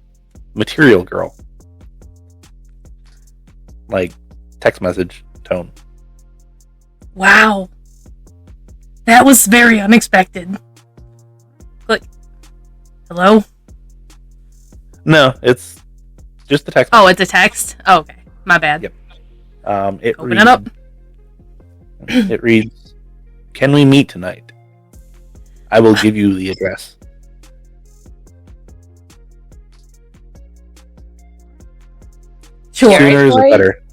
Material Girl, like text message tone. Wow. That was very unexpected. Click. Hello? No, it's just the text. Oh, it's a text? Oh, okay. My bad. Yep. It Open it up. It reads, "Can we meet tonight? I will give you the address." Sure. Sooner is the better.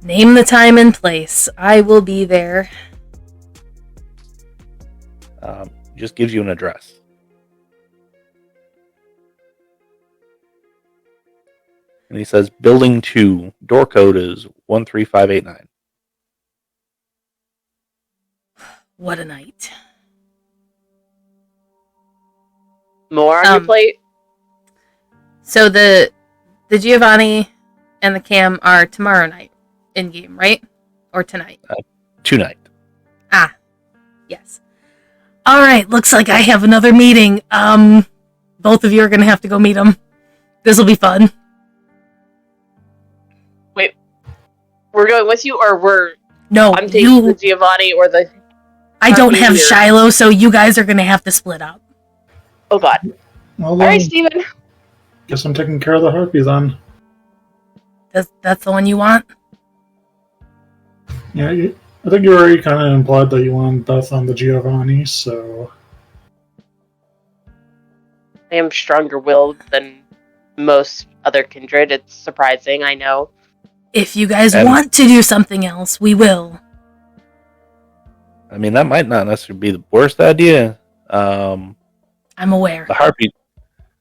Name the time and place. I will be there. Just gives you an address. And he says, "Building 2, door code is 13589. What a night. More on your plate? So the Giovanni and the Cam are tomorrow night in game, right? Or tonight? Tonight. Ah, yes. All right, looks like I have another meeting. Both of you are going to have to go meet them. This will be fun. Wait, we're going with you, or No, I'm taking the Giovanni or the... I don't have here. Shiloh, so you guys are going to have to split up. Oh, God. Well, All right, Steven. Guess I'm taking care of the harpy then. That's the one you want? Yeah, I think you already kind of implied that you want Beth on the Giovanni, so... I am stronger-willed than most other Kindred. It's surprising, I know. If you guys want to do something else, we will. I mean, that might not necessarily be the worst idea. I'm aware. The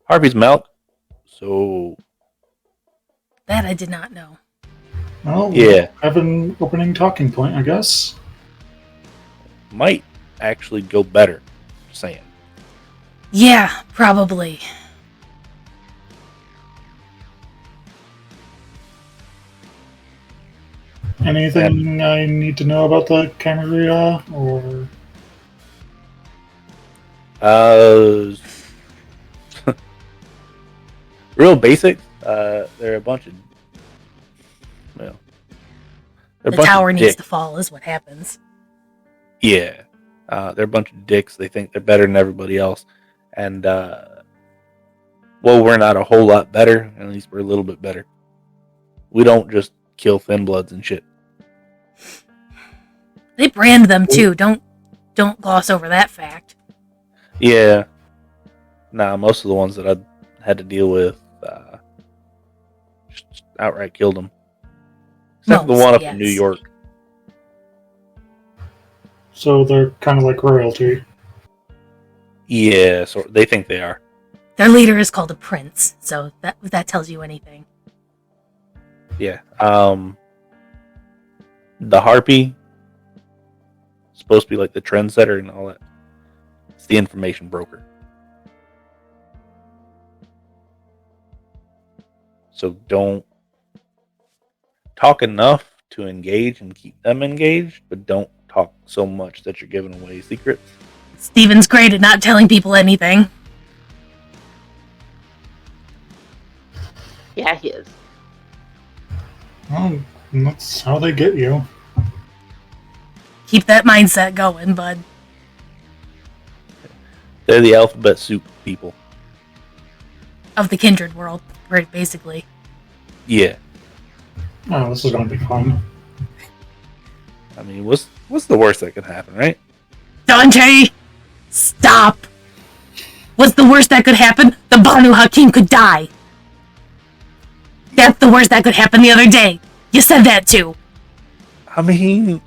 harpy's milk. So That I did not know. Well, yeah, have an opening talking point, I guess. might actually go better. Just saying. Yeah, probably. Anything I need to know about the Camarilla, or... Real basic. They're a bunch of, well, they're The a bunch tower of needs dicks. to fall is what happens. Yeah, they're a bunch of dicks. They think they're better than everybody else, and well, we're not a whole lot better. At least we're a little bit better. We don't just kill thin bloods and shit. They brand them too. Don't gloss over that fact. Yeah. Nah, most of the ones that I had to deal with just outright killed them. Except for the Most, one up yes. in New York. So they're kind of like royalty. Yeah, so they think they are. Their leader is called a prince, so that tells you anything. Yeah. The harpy is supposed to be like the trendsetter and all that. It's the information broker. So don't talk enough to engage and keep them engaged, but don't talk so much that you're giving away secrets. Steven's great at not telling people anything. Yeah, he is. Well, that's how they get you. Keep that mindset going, bud. They're the alphabet soup people. Of the Kindred world, right, basically. Yeah. Oh, this is going to be fun. I mean, what's the worst that could happen, right? Dante! Stop! What's the worst that could happen? The Banu Hakim could die. That's the worst that could happen the other day. You said that too. I mean,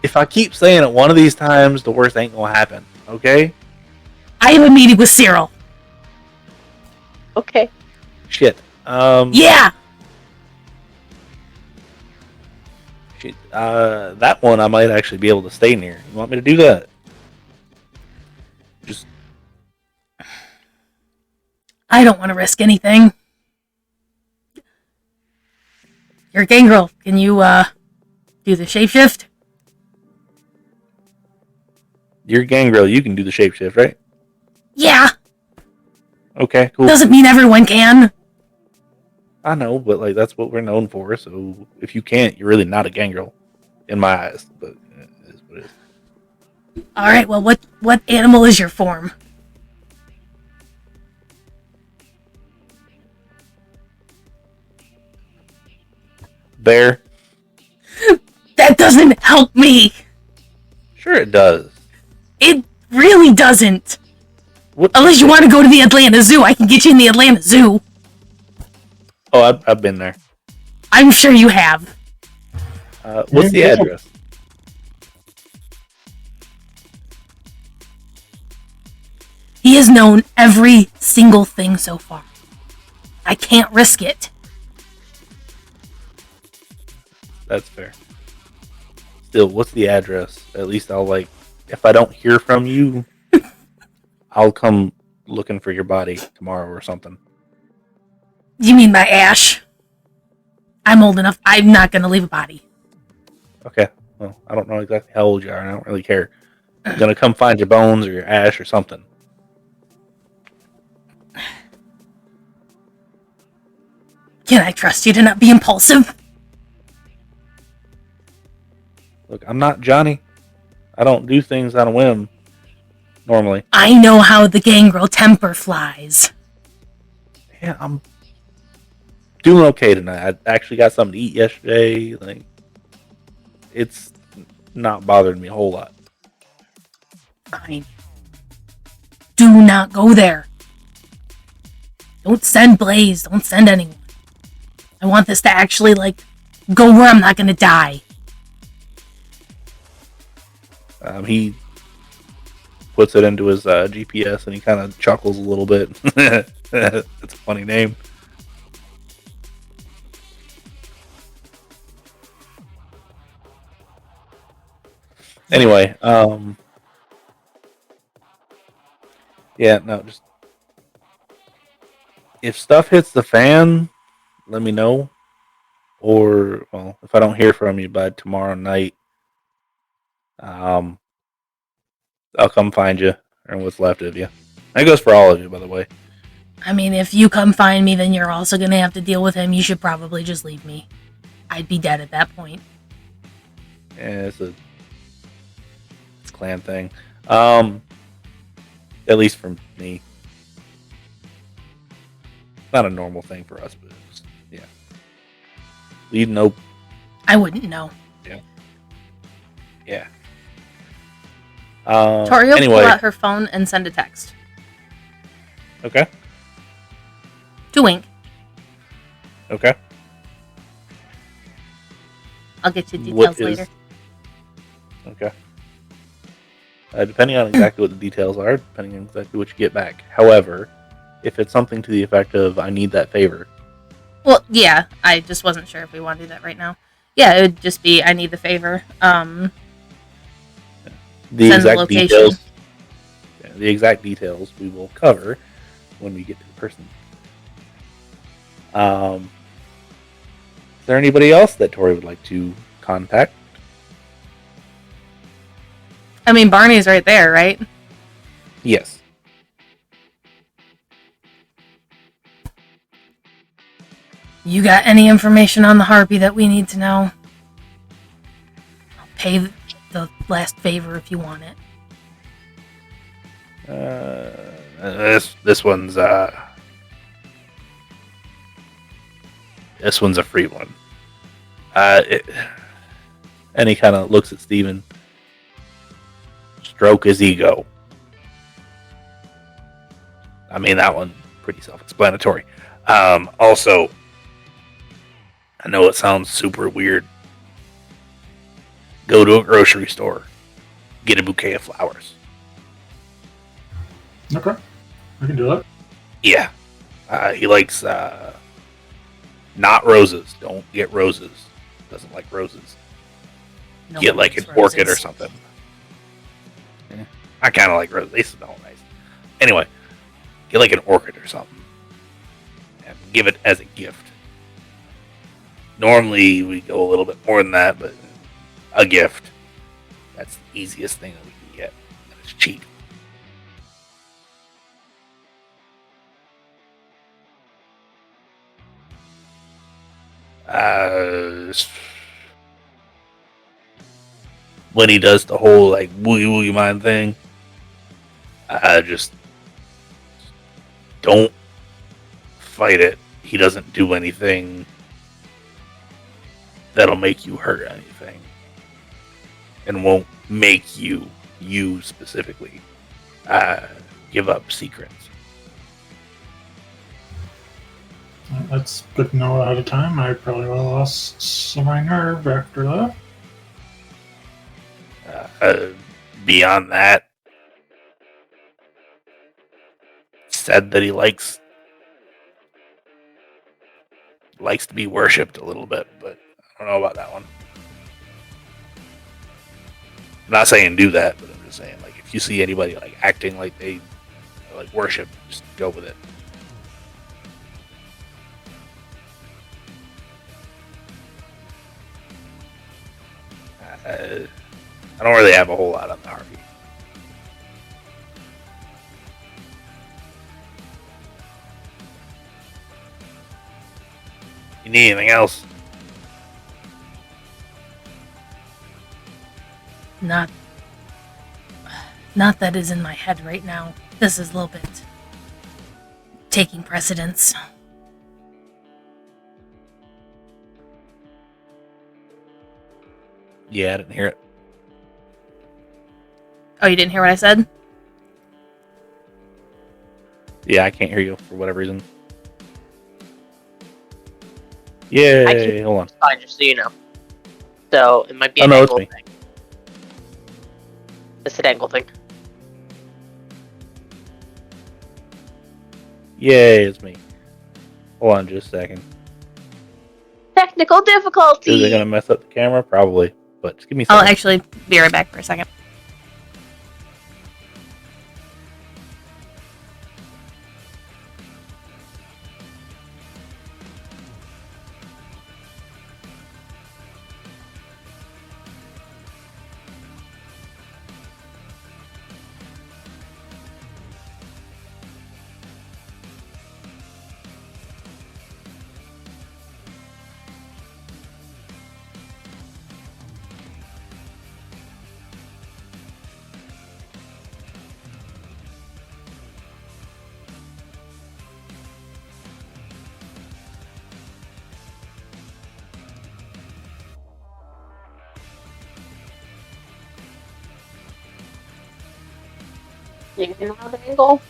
if I keep saying it one of these times, the worst ain't gonna happen. Okay? I have a meeting with Cyril. Okay. Shit. Yeah. Shit. That one I might actually be able to stay near. You want me to do that? Just. I don't want to risk anything. You're a gangrel. Can you, do the shapeshift? You're Gangrel, you can do the shapeshift, right? Yeah. Okay, cool. Doesn't mean everyone can. I know, but like that's what we're known for. So if you can't, you're really not a Gangrel, in my eyes. But it is what it is. All right. Well, what animal is your form? Bear. That doesn't help me. Sure, it does. It really doesn't. What? Unless you want to go to the Atlanta Zoo, I can get you in the Atlanta Zoo. Oh, I've been there. I'm sure you have. What's the address? He has known every single thing so far. I can't risk it. That's fair. Still, what's the address? At least I'll if I don't hear from you, I'll come looking for your body tomorrow or something. You mean my ash? I'm old enough. I'm not going to leave a body. Okay. Well, I don't know exactly how old you are. And I don't really care. I'm gonna come find your bones or your ash or something. Can I trust you to not be impulsive? Look, I'm not Johnny. I don't do things on a whim. Normally. I know how the gangrel temper flies. Yeah, I'm doing okay tonight. I actually got something to eat yesterday. It's not bothering me a whole lot. Fine. Do not go there. Don't send Blaze. Don't send anyone. I want this to actually, go where I'm not gonna die. He puts it into his GPS and he kind of chuckles a little bit. It's a funny name. Anyway, yeah, no, just if stuff hits the fan, let me know. Or, well, if I don't hear from you by tomorrow night, I'll come find you, or what's left of you. That goes for all of you, by the way. I mean, if you come find me, then you're also gonna have to deal with him. You should probably just leave me. I'd be dead at that point. Yeah, it's a clan thing. At least for me. Not a normal thing for us, but it's, yeah. You know. I wouldn't know. Yeah. Tori will anyway. pull out her phone and send a text. Okay. To Wink. Okay. I'll get you details later. Okay. Depending on exactly what the details are, depending on exactly what you get back. However, if it's something to the effect of, I need that favor. Well, yeah, I just wasn't sure if we want to do that right now. Yeah, it would just be, I need the favor. The send exact the location. details. Yeah, the exact details we will cover when we get to the person. Is there anybody else that Tory would like to contact? I mean, Barney's right there, right? Yes. You got any information on the Harpy that we need to know? I'll pay the last favor if you want it. This one's this one's a free one. And he kind of looks at Steven. Stroke his ego. I mean, that one pretty self-explanatory. Also, I know it sounds super weird. Go to a grocery store, get a bouquet of flowers. Okay, I can do that. Yeah, he likes not roses. Don't get roses. Doesn't like roses. No Get one like an likes orchid or roses. something. Yeah. I kind of like roses. They smell nice. Anyway, get like an orchid or something. And give it as a gift. Normally, we go a little bit more than that, but a gift. That's the easiest thing that we can get. And it's cheap. When he does the whole like wooey wooey mind thing, just don't fight it. He doesn't do anything that'll make you hurt anything, and won't make you specifically give up secrets. That's good to know ahead of time. I probably would have lost some of my nerve after that. Beyond that, said that he likes to be worshipped a little bit, but I don't know about that one. I'm not saying do that, but I'm just saying, like, if you see anybody like acting like they like worship, just go with it. I don't really have a whole lot on the Harvey. You need anything else? Not that is in my head right now. This is a little bit taking precedence. Yeah, I didn't hear it. Oh, you didn't hear what I said? Yeah, I can't hear you for whatever reason. Yay, hold on. Fine, just so you know. So it might be a Oh, no, it's Dengle me. thing. It's a Dengle thing. Yay, it's me. Hold on just a second. Technical difficulty. Is it going to mess up the camera? Probably. But just give me a I'll second. actually be right back for a second. You can have an angle.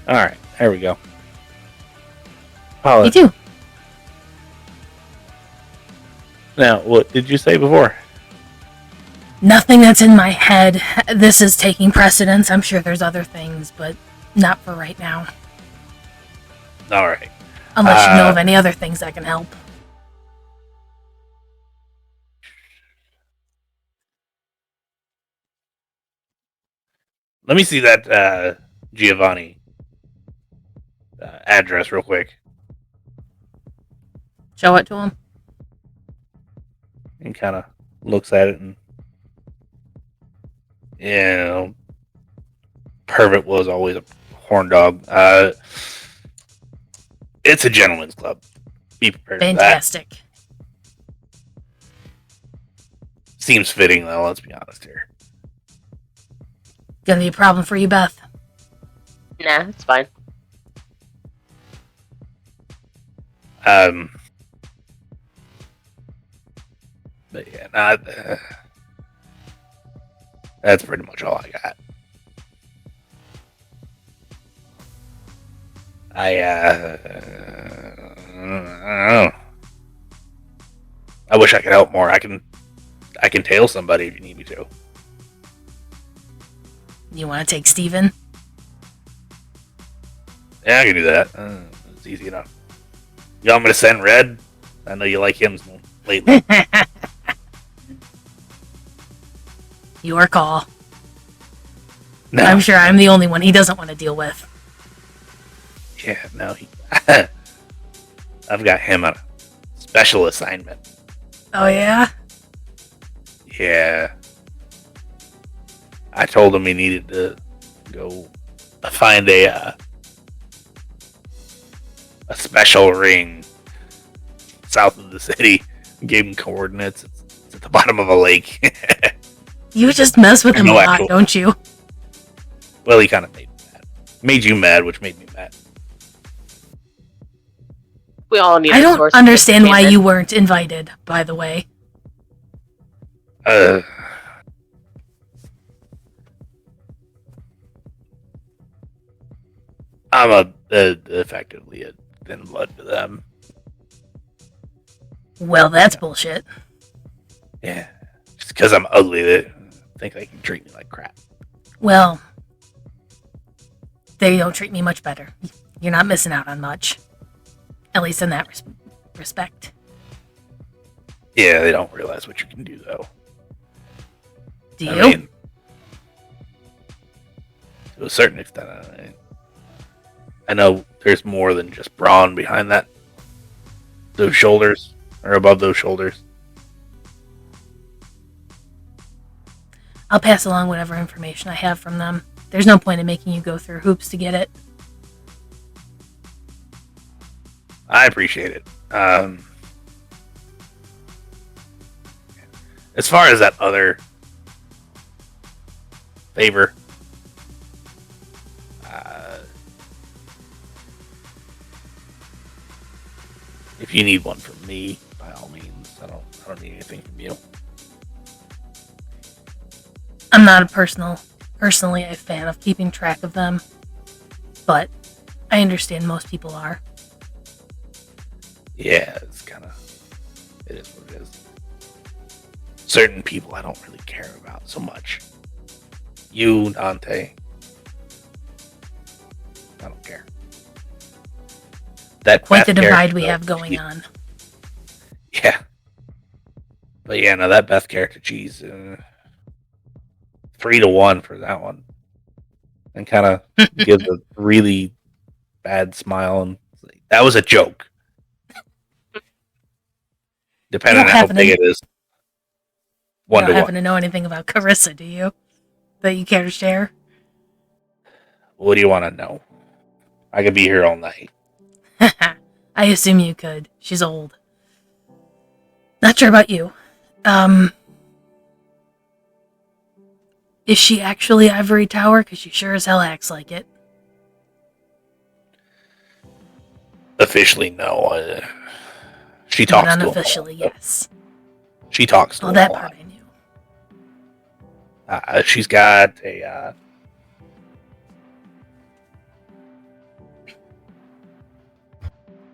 Alright, there we go. Me Paula, too. now, what did you say before? Nothing that's in my head. This is taking precedence. I'm sure there's other things, but not for right now. Alright. Unless you know of any other things that can help. Let me see that Giovanni address real quick. Show it to him. And kind of looks at it and, Pervert was always a horn dog. It's a gentleman's club. Be prepared for that. Fantastic. Seems fitting, though, let's be honest here. Gonna be a problem for you, Beth. Nah, it's fine. But yeah, that's pretty much all I got. I don't know. I wish I could help more. I can tail somebody if you need me to. You want to take Steven? Yeah, I can do that. It's easy enough. You want me to send Red? I know you like him lately. Your call. No. I'm sure I'm the only one he doesn't want to deal with. Yeah, no. I've got him on a special assignment. Oh, yeah? Yeah. I told him he needed to go find a special ring south of the city. Gave him coordinates. It's at the bottom of a lake. You just mess with him No, a lot, actual- don't you? Well, he kind of made me mad. Made you mad, which made me mad. We all need. I a don't source of understand why entertainment. you weren't invited, by the way. I'm effectively a thin blood to them. Well, that's bullshit. Yeah. Just because I'm ugly, they think they can treat me like crap. Well, they don't treat me much better. You're not missing out on much. At least in that respect. Yeah, they don't realize what you can do, though. Do you? I mean, to a certain extent, I know there's more than just brawn behind that. Those shoulders, or above those shoulders. I'll pass along whatever information I have from them. There's no point in making you go through hoops to get it. I appreciate it. As far as that other favor, if you need one from me, by all means, I don't need anything from you. I'm not personally a fan of keeping track of them, but I understand most people are. Yeah, it is what it is. Certain people I don't really care about so much. You, Dante, I don't care. That Quite the Beth divide character, we though, have going on. Yeah. But yeah, no, that Beth character, geez. 3-1 for that one. And kind of gives a really bad smile. And that was a joke. Depending on how big it is. You don't 1-1. happen to know anything about Carissa, do you? That you care to share? What do you want to know? I could be here all night. I assume you could. She's old. Not sure about you. Is she actually Ivory Tower? Because she sure as hell acts like it. Officially, no. She But talks to him. unofficially, yes. She talks to Oh, him that a part lot. I knew. She's got a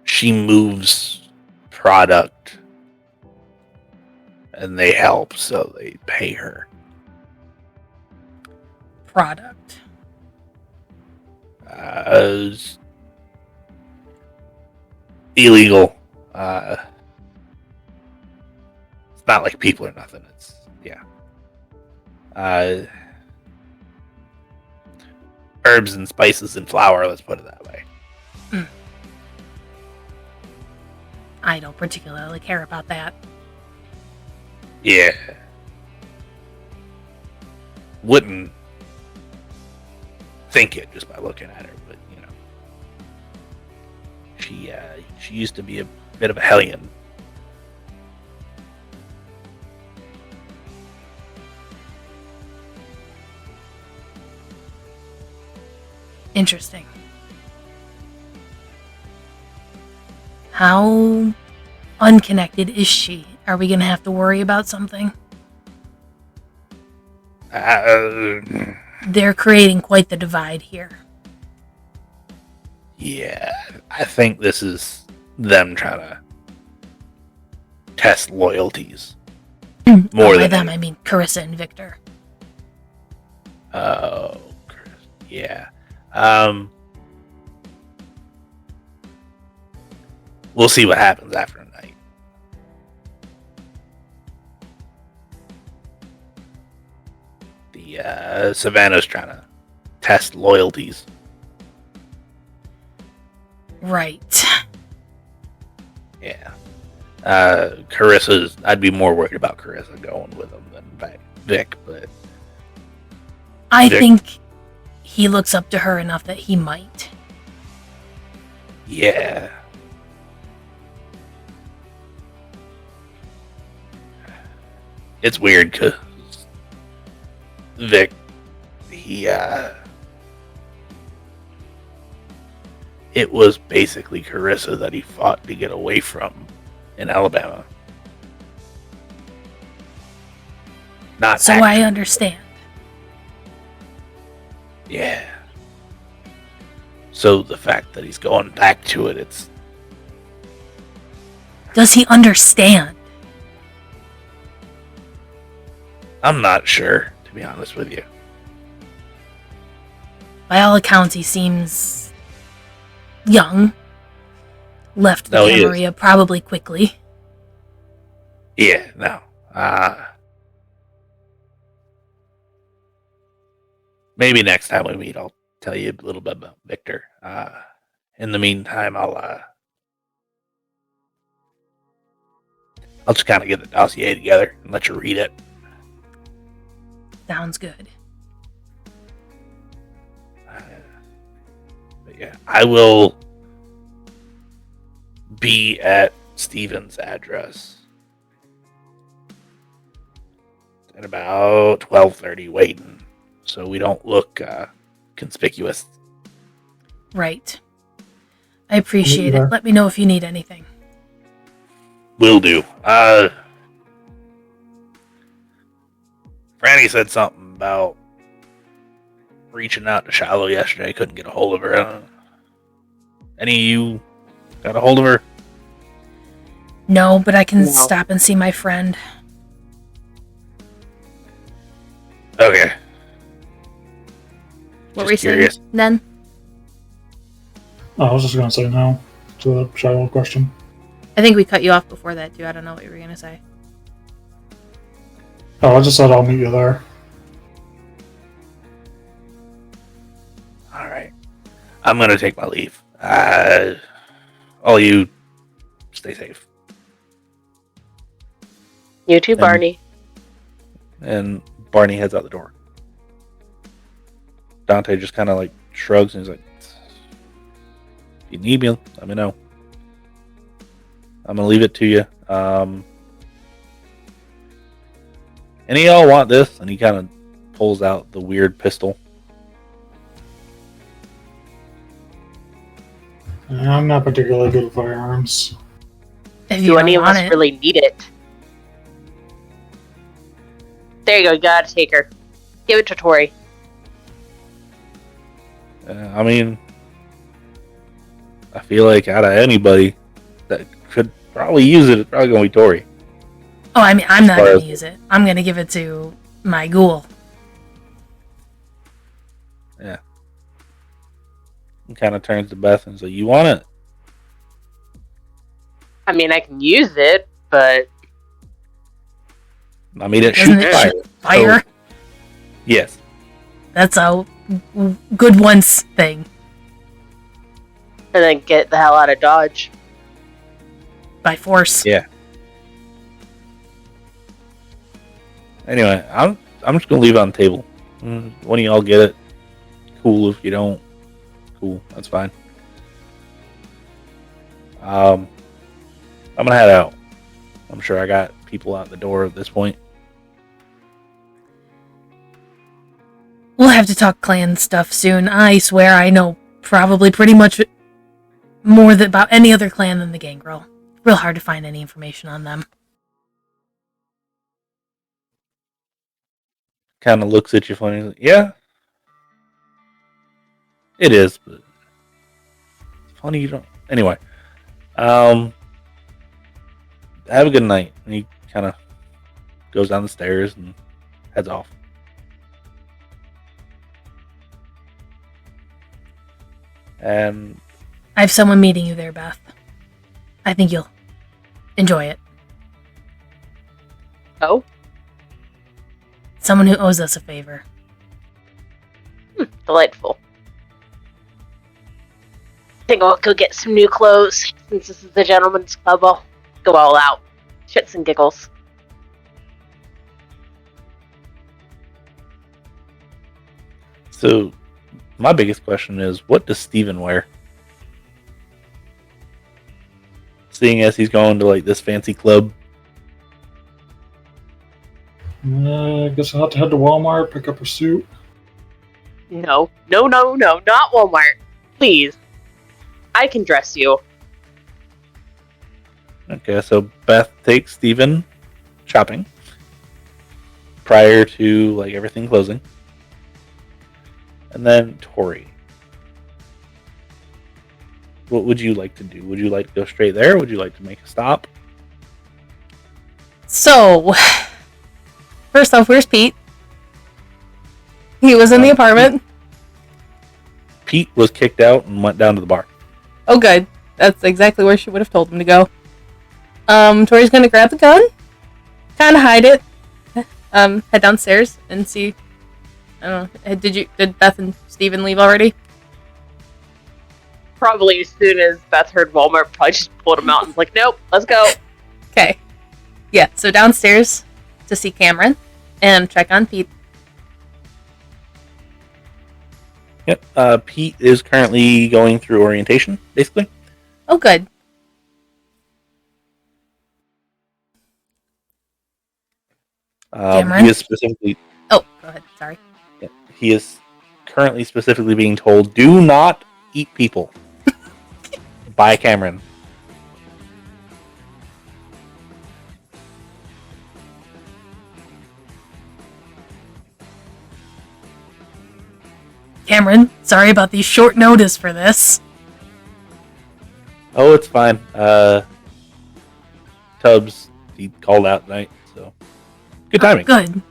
she moves product and they help, so they pay her. Product. It's illegal. It's not like people or nothing. It's herbs and spices and flour, let's put it that way. I don't particularly care about that. Yeah. Wouldn't think it just by looking at her, but you know. She used to be a bit of a hellion. Interesting. How unconnected is she? Are we gonna have to worry about something? They're creating quite the divide here. Yeah, I think this is them trying to test loyalties. More By than them, I mean Carissa and Victor. Oh, yeah. We'll see what happens after the night. The Savannah's trying to test loyalties. Right. Yeah. Carissa's. I'd be more worried about Carissa going with him than Vic, but I think he looks up to her enough that he might. yeah. It's weird because Vic, it was basically Carissa that he fought to get away from in Alabama. Not So I understand. Yeah. So the fact that he's going back to it, it's... Does he understand? I'm not sure, to be honest with you. By all accounts, he seems young. Left the No, he is. area probably quickly. Yeah, no. Maybe next time we meet, I'll tell you a little bit about Victor. In the meantime, I'll just kind of get the dossier together and let you read it. Sounds good. But yeah, I will be at Steven's address at about 12:30 waiting, so we don't look conspicuous. Right. I appreciate Yeah. it. Let me know if you need anything. Will do. Franny said something about reaching out to Shiloh yesterday. Couldn't get a hold of her. Any of you got a hold of her? No, but I can No. stop and see my friend. Okay. What Just were you saying curious. then? I was just going to say no to the Shiloh question. I think we cut you off before that too. I don't know what you were gonna say. Oh, I just said I'll meet you there. All right. I'm gonna take my leave. All you stay safe. You too, Barney. And Barney heads out the door. Dante just kind of like shrugs and he's like, "If you need me, let me know. I'm gonna leave it to you. Any of y'all want this?" And he kind of pulls out the weird pistol. I'm not particularly good at firearms. If Do you any don't of want us it. really need it? There you go. You gotta take her. Give it to Tory. I mean, I feel like out of anybody that could probably use it, it's probably gonna be Tory. Oh, I mean, I'm not As far going as- to use it. I'm going to give it to my ghoul. Yeah. He kind of turns to Beth and says, "You want it?" I mean, I can use it, but I mean, it Doesn't shoots it fire. shoot fire? So, yes. That's a good once thing. and then get the hell out of Dodge. By force. Yeah. Anyway, I'm just gonna leave it on the table. One of y'all get it. Cool. If you don't, cool. That's fine. I'm gonna head out. I'm sure I got people out the door at this point. We'll have to talk clan stuff soon. I swear I know probably pretty much more about any other clan than the Gangrel. Real hard to find any information on them. Kind of looks at you funny. Like, yeah, it is, but it's funny you don't. Anyway, have a good night. And he kind of goes down the stairs and heads off. And I have someone meeting you there, Beth. I think you'll enjoy it. Oh? Someone who owes us a favor. Delightful. I think I'll go get some new clothes. Since this is the gentleman's club, I'll go all out. Shits and giggles. so, my biggest question is, what does Steven wear? Seeing as he's going to like this fancy club. I guess I'll have to head to Walmart, pick up a suit. No, not Walmart. Please. I can dress you. Okay, so Beth takes Steven shopping prior to like everything closing. And then Tory. What would you like to do? Would you like to go straight there? Would you like to make a stop? So, first off, where's Pete? He was in the apartment. Pete was kicked out and went down to the bar. Oh, good. That's exactly where she would have told him to go. Tori's gonna grab the gun, kind of hide it, head downstairs and see. I don't know. Did Beth and Steven leave already? Probably as soon as Beth heard Walmart, probably just pulled him out and was like, nope, let's go. Okay. Yeah, so downstairs to see Cameron and check on Pete. Yep. Pete is currently going through orientation, basically. Oh, good. Cameron? He is specifically. Oh, go ahead. Sorry. He is currently specifically being told, "Do not eat people." By Cameron. Cameron, sorry about the short notice for this. Oh, it's fine. Tubbs, he called out tonight, so good timing. Good.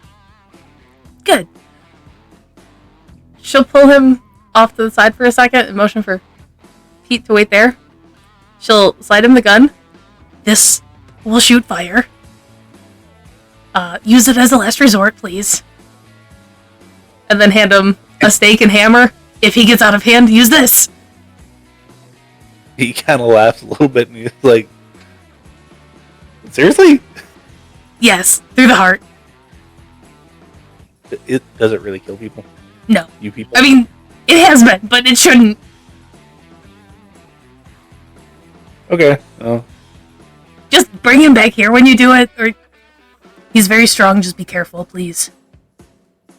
Good. She'll pull him off to the side for a second and motion for Pete to wait there. She'll slide him the gun. This will shoot fire. Use it as a last resort, please. And then hand him a stake and hammer. If he gets out of hand, use this. He kind of laughs a little bit, and he's like, "Seriously? Yes, through the heart. It doesn't really kill people. No. You people. I mean, it has been, but it shouldn't. Okay. Well, Just bring him back here when you do it, or... He's very strong, just be careful, please.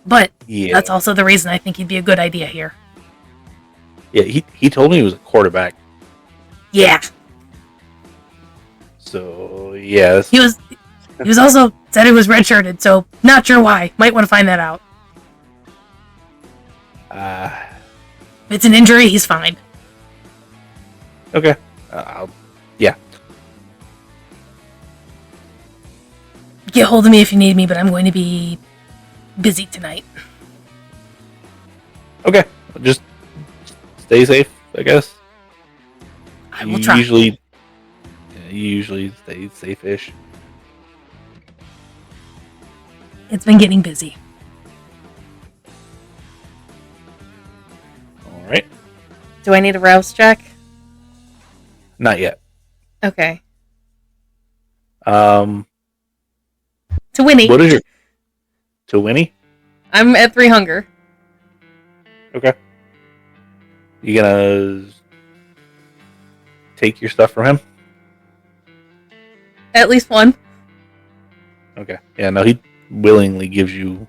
But yeah. that's also the reason I think he'd be a good idea here. Yeah, he told me he was a quarterback. Yeah. So, yes. He was also said it was redshirted, so not sure why. Might want to find that out. If it's an injury, he's fine. Okay. Yeah. Get hold of me if you need me, but I'm going to be busy tonight. Okay. Just stay safe, I guess. I will try. You usually stay safe-ish. It's been getting busy. All right. Do I need a rouse check? Not yet. Okay. To Winnie. What is your... To Winnie? I'm at 3 hunger. Okay. You gonna take your stuff from him? At least 1. Okay. Yeah, no, he willingly gives you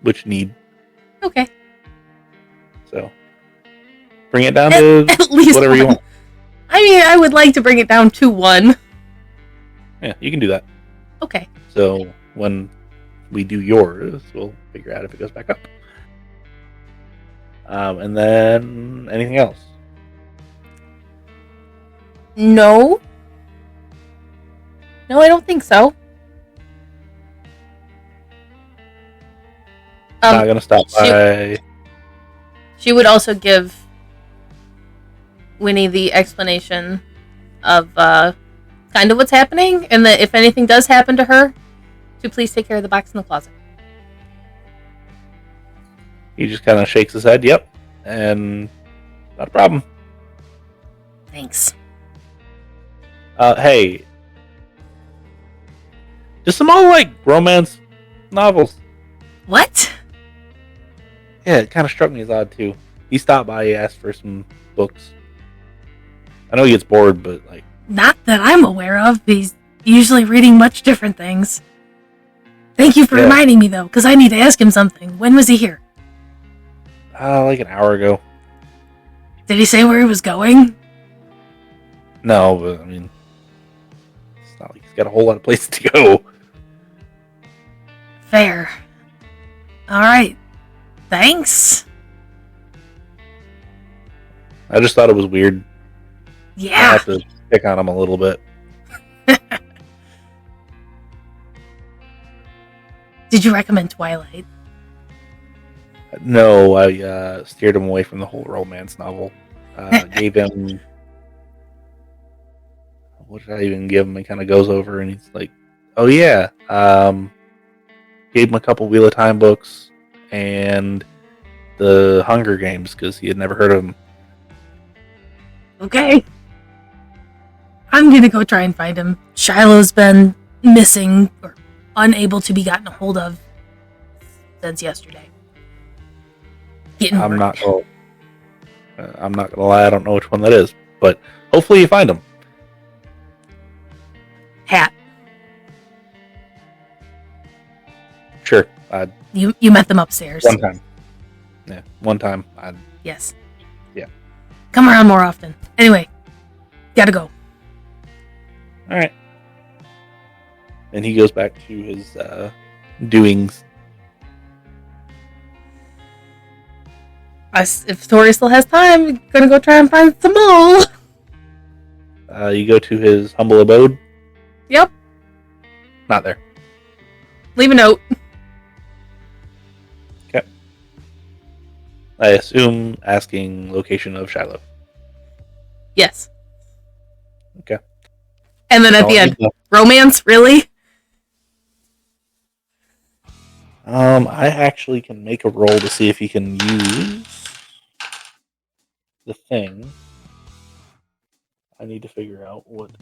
what you need. Okay. So, bring it down to At least whatever you one. want. I mean, I would like to bring it down to 1. Yeah, you can do that. Okay. So when we do yours, we'll figure out if it goes back up. And then anything else? No. No, I don't think so. Not gonna stop by. She would also give Winnie the explanation of kind of what's happening, and that if anything does happen to her, to please take care of the box in the closet. He just kind of shakes his head. Yep, and not a problem. Thanks. Hey, just some old like romance novels. What? Yeah, it kind of struck me as odd too. He stopped by. He asked for some books. I know he gets bored, but like. Not that I'm aware of. He's usually reading much different things. Thank you for reminding me, though, because I need to ask him something. When was he here? Like an hour ago. Did he say where he was going? No, but I mean, it's not like he's got a whole lot of places to go. Fair. Alright. Thanks. I just thought it was weird. I Yeah. have to pick on him a little bit. Did you recommend Twilight? No, I steered him away from the whole romance novel. Gave him... What did I even give him? He kind of goes over and he's like, oh yeah. Gave him a couple Wheel of Time books and the Hunger Games because he had never heard of them. Okay. I'm gonna go try and find him. Shiloh's been missing or unable to be gotten a hold of since yesterday. I'm not gonna lie, I don't know which one that is, but hopefully you find him. Hat. Sure. You met them upstairs. One time. Yeah, one time. Yes. Yeah. Come around more often. Anyway, gotta go. All right. And he goes back to his doings. If Tory still has time, we're gonna go try and find some more. You go to his humble abode. Yep. Not there. Leave a note. Okay. I assume asking location of Shiloh. Yes. Okay. And then at the end, romance, really? I actually can make a roll to see if he can use the thing. I need to figure out what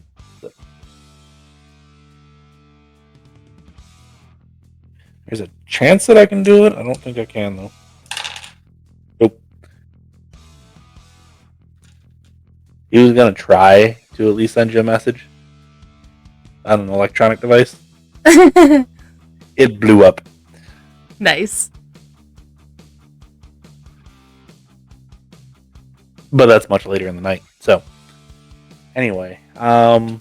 There's a chance that I can do it. I don't think I can though. Nope. He was gonna try to at least send you a message on an electronic device. It blew up. Nice. But that's much later in the night. So, anyway, as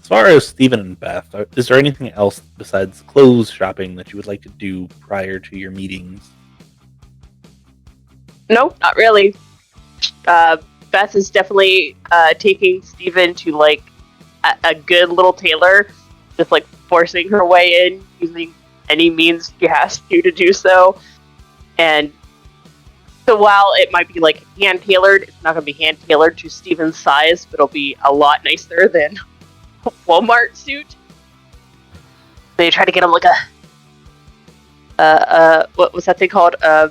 far as Stephen and Beth, is there anything else besides clothes shopping that you would like to do prior to your meetings? No, not really. Beth is definitely taking Stephen to like a good little tailor, just like forcing her way in using any means she has to do so. And so while it might be like hand tailored, it's not going to be hand tailored to Stephen's size, but it'll be a lot nicer than a Walmart suit. They try to get him like a what was that thing called? I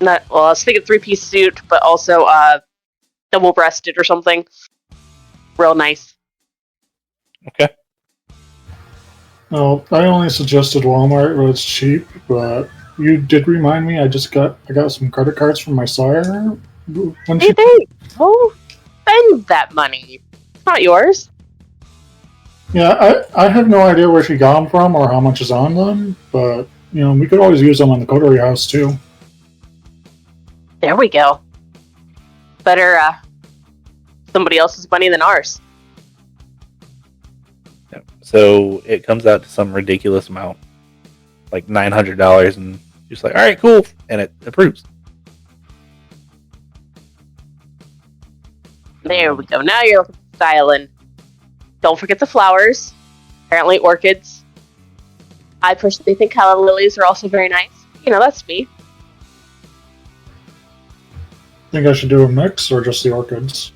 was thinking 3-piece suit, but also double-breasted or something. Real nice. Okay. Well, I only suggested Walmart, but it's cheap. But you did remind me. I got some credit cards from my sire. Hey, don't spend that money. It's not yours. Yeah, I have no idea where she got them from or how much is on them. But we could always use them on the Coterie house too. There we go. Better somebody else's money than ours. Yeah. So it comes out to some ridiculous amount, like $900, and just like, all right, cool, and it approves. There we go. Now you're looking for styling. Don't forget the flowers. Apparently orchids. I personally think calla lilies are also very nice. You know, that's me. Think I should do a mix or just the orchids?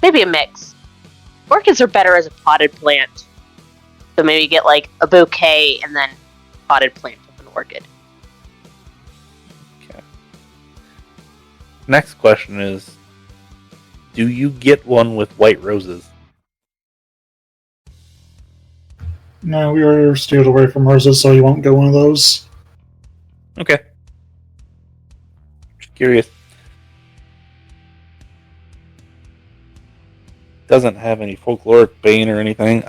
Maybe a mix. Orchids are better as a potted plant. So maybe get like a bouquet and then potted plant with an orchid. Okay. Next question is, do you get one with white roses? No, we were steered away from roses, so you won't get one of those. Okay. Just curious. Doesn't have any folkloric bane or anything.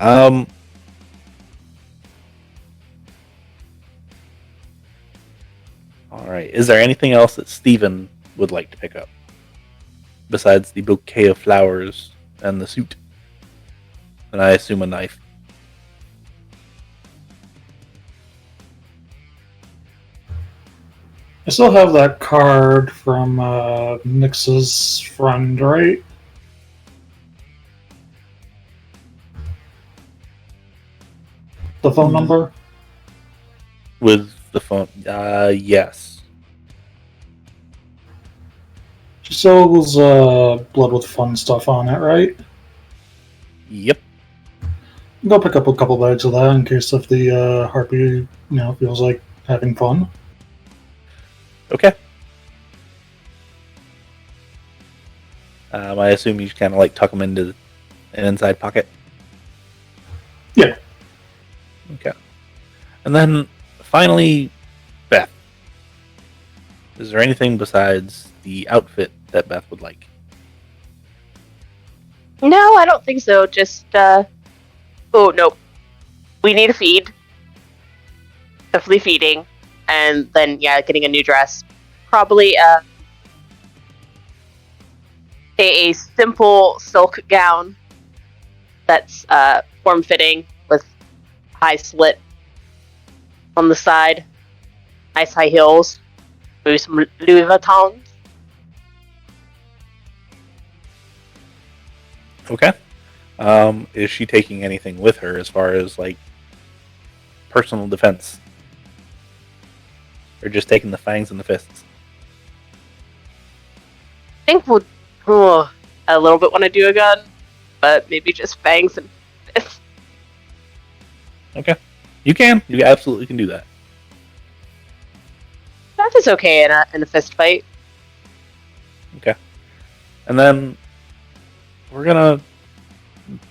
Alright, is there anything else that Steven would like to pick up? Besides the bouquet of flowers and the suit? And I assume a knife. I still have that card from Nix's friend, right? The phone number? With the phone. Yes. She sells blood with fun stuff on it, right? Yep. Go pick up a couple bags of that in case if the harpy, feels like having fun. Okay. I assume you just kind of like tuck them into an inside pocket. Yeah. Okay. And then finally, Beth. Is there anything besides the outfit that Beth would like? No, I don't think so. Just, oh, no. We need a feed. Definitely feeding. And then, yeah, getting a new dress. Probably a simple silk gown that's form-fitting with high slit on the side. Nice high heels. Maybe some Louis Vuittons. Okay. Is she taking anything with her as far as like personal defense? Or just taking the fangs and the fists? I think we'll a little bit want to do a gun, but maybe just fangs and fists. Okay. You can. You absolutely can do that. That is okay in a fist fight. Okay. And then we're gonna,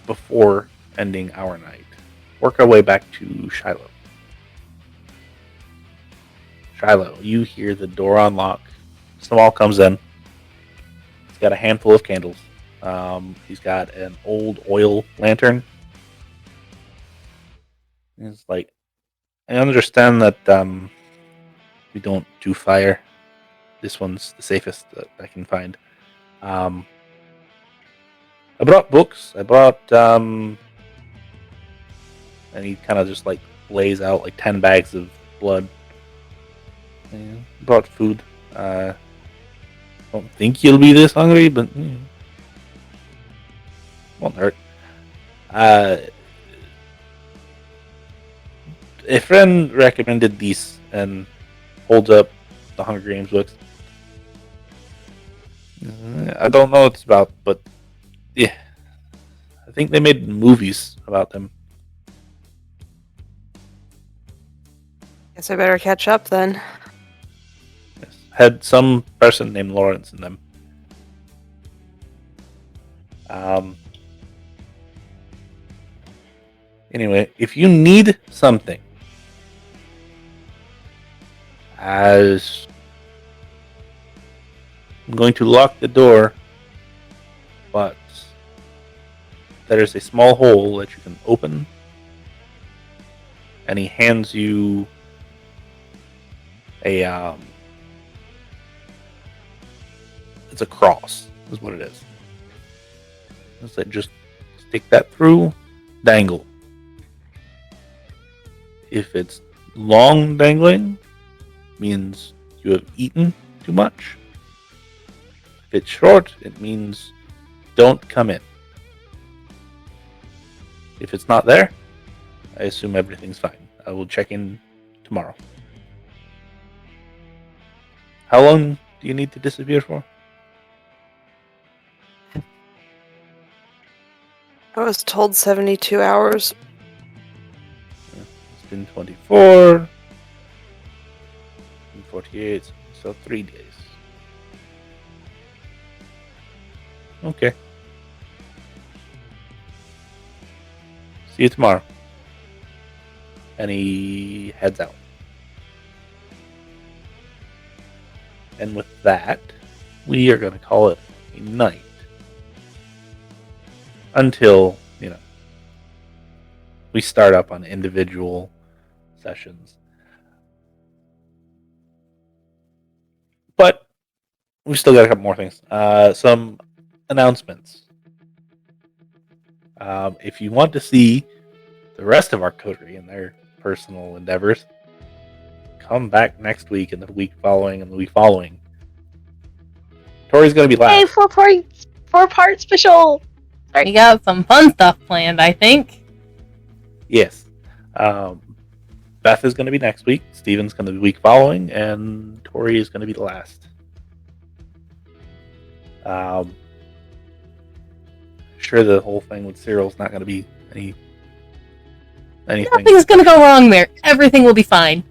before ending our night, work our way back to Shiloh. Shiloh, you hear the door unlock. Small comes in. He's got a handful of candles. He's got an old oil lantern. He's like, I understand that we don't do fire. This one's the safest that I can find. I brought books. I brought and he kind of just like lays out like 10 bags of blood. And brought food. Don't think you'll be this hungry, but won't hurt. A friend recommended these and holds up the Hunger Games books. I don't know what it's about, but yeah, I think they made movies about them. Guess I better catch up then. Yes. Had some person named Lawrence in them. Anyway, if you need something, as I'm going to lock the door, but there is a small hole that you can open, and he hands you it's a cross, is what it is. So just stick that through, dangle. If it's long dangling, means you have eaten too much. If it's short, it means don't come in. If it's not there, I assume everything's fine. I will check in tomorrow. How long do you need to disappear for? I was told 72 hours. It's been 24 and 48, so 3 days. Okay. See you tomorrow. And he heads out. And with that, we are going to call it a night. Until, we start up on individual sessions. But we still got a couple more things. Some announcements. If you want to see the rest of our coterie and their personal endeavors, come back next week and the week following and the week following. Tori's going to be last. Hey, 4-part special! Sorry. We got some fun stuff planned, I think. Yes. Beth is going to be next week. Steven's going to be the week following. And Tory is going to be the last. Sure, the whole thing with Cyril's not going to be anything. Nothing's going to go wrong there. Everything will be fine.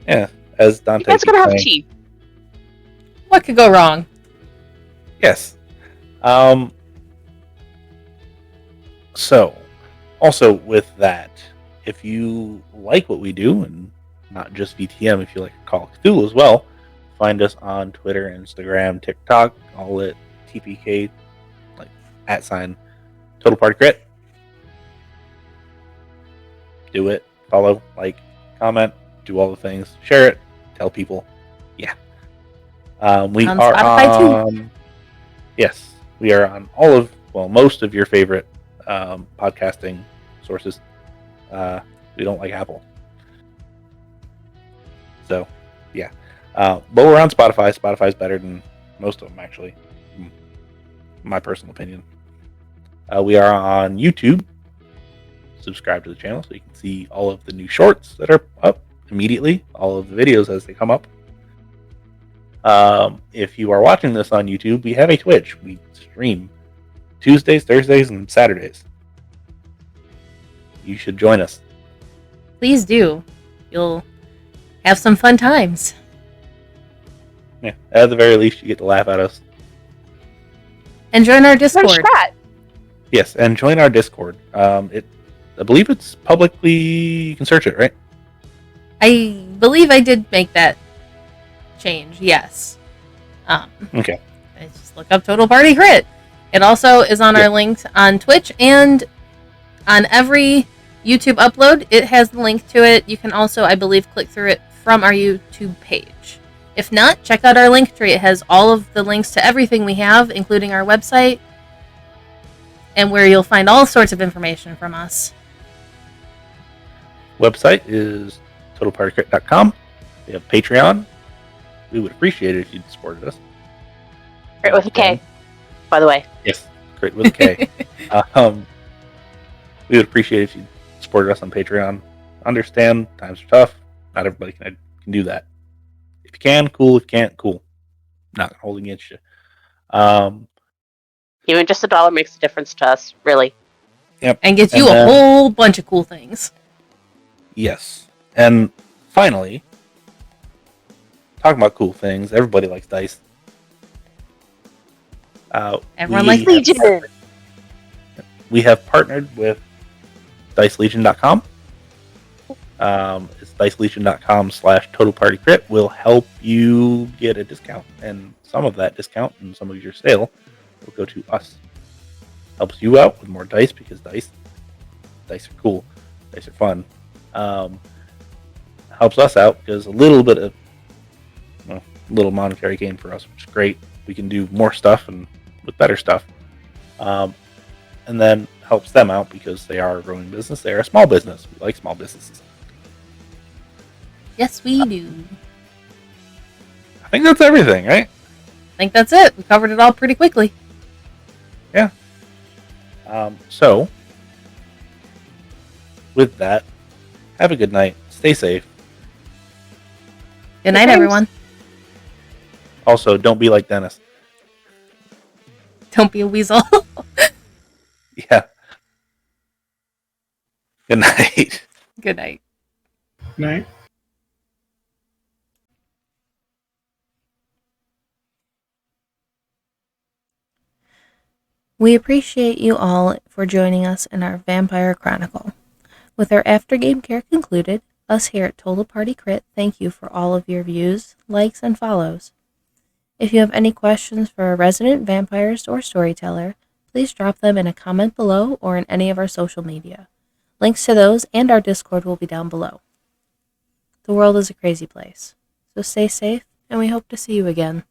Yeah, as Dante. You guys are going to have tea. What could go wrong? Yes. So, also with that, if you like what we do, and not just VTM, if you like Call of Cthulhu as well, find us on Twitter, Instagram, TikTok, all at TPK, like @ Total Party Krit. Do it, follow, like, comment, do all the things, share it, tell people. Yeah. We On are Spotify on. too. Yes, we are on most of your favorite podcasting sources. We don't like Apple, so yeah. But we're on Spotify. Spotify's better than most of them, actually. My personal opinion. We are on YouTube. Subscribe to the channel so you can see all of the new shorts that are up immediately. All of the videos as they come up. If you are watching this on YouTube, we have a Twitch. We stream Tuesdays, Thursdays, and Saturdays. You should join us. Please do. You'll have some fun times. Yeah, at the very least, you get to laugh at us. And join our Where's Discord. that? Yes, and join our Discord. I believe it's publicly. You can search it, right? I believe I did make that change, yes. Okay. Just look up Total Party Krit. It also is on our links on Twitch, and on every YouTube upload, it has the link to it. You can also, I believe, click through it from our YouTube page. If not, check out our link tree. It has all of the links to everything we have, including our website, and where you'll find all sorts of information from us. Website is totalpartykrit.com. We have Patreon. We would appreciate it if you'd supported us. Krit with a K, by the way. Yes, Krit with a K. We would appreciate it if you supported us on Patreon. Understand, times are tough. Not everybody can do that. If you can, cool. If you can't, cool. Not gonna hold it against you. Even just $1 makes a difference to us, really. Yep. And gets you a whole bunch of cool things. Yes. And finally, talking about cool things, everybody likes dice. Everyone likes Legion. We have partnered with DiceLegion.com. It's DiceLegion.com/TotalPartyKrit will help you get a discount, and some of that discount and some of your sale will go to us. Helps you out with more dice because dice are cool, dice are fun. Helps us out because a little bit of little monetary gain for us, which is great. we can do more stuff and with better stuff. And then helps them out because they are a growing business. They are a small business. We like small businesses. Yes, we do. I think that's everything, right? I think that's it. We covered it all pretty quickly. Yeah. So, with that, have a good night. Stay safe. Good night, Thanks. everyone. Also, don't be like Dennis. Don't be a weasel. Yeah. Good night. Good night. Night. We appreciate you all for joining us in our Vampire Chronicle. With our after-game care concluded, us here at Total Party Krit thank you for all of your views, likes, and follows. If you have any questions for a resident vampirist or storyteller, please drop them in a comment below or in any of our social media. Links to those and our Discord will be down below. The world is a crazy place, so stay safe, and we hope to see you again.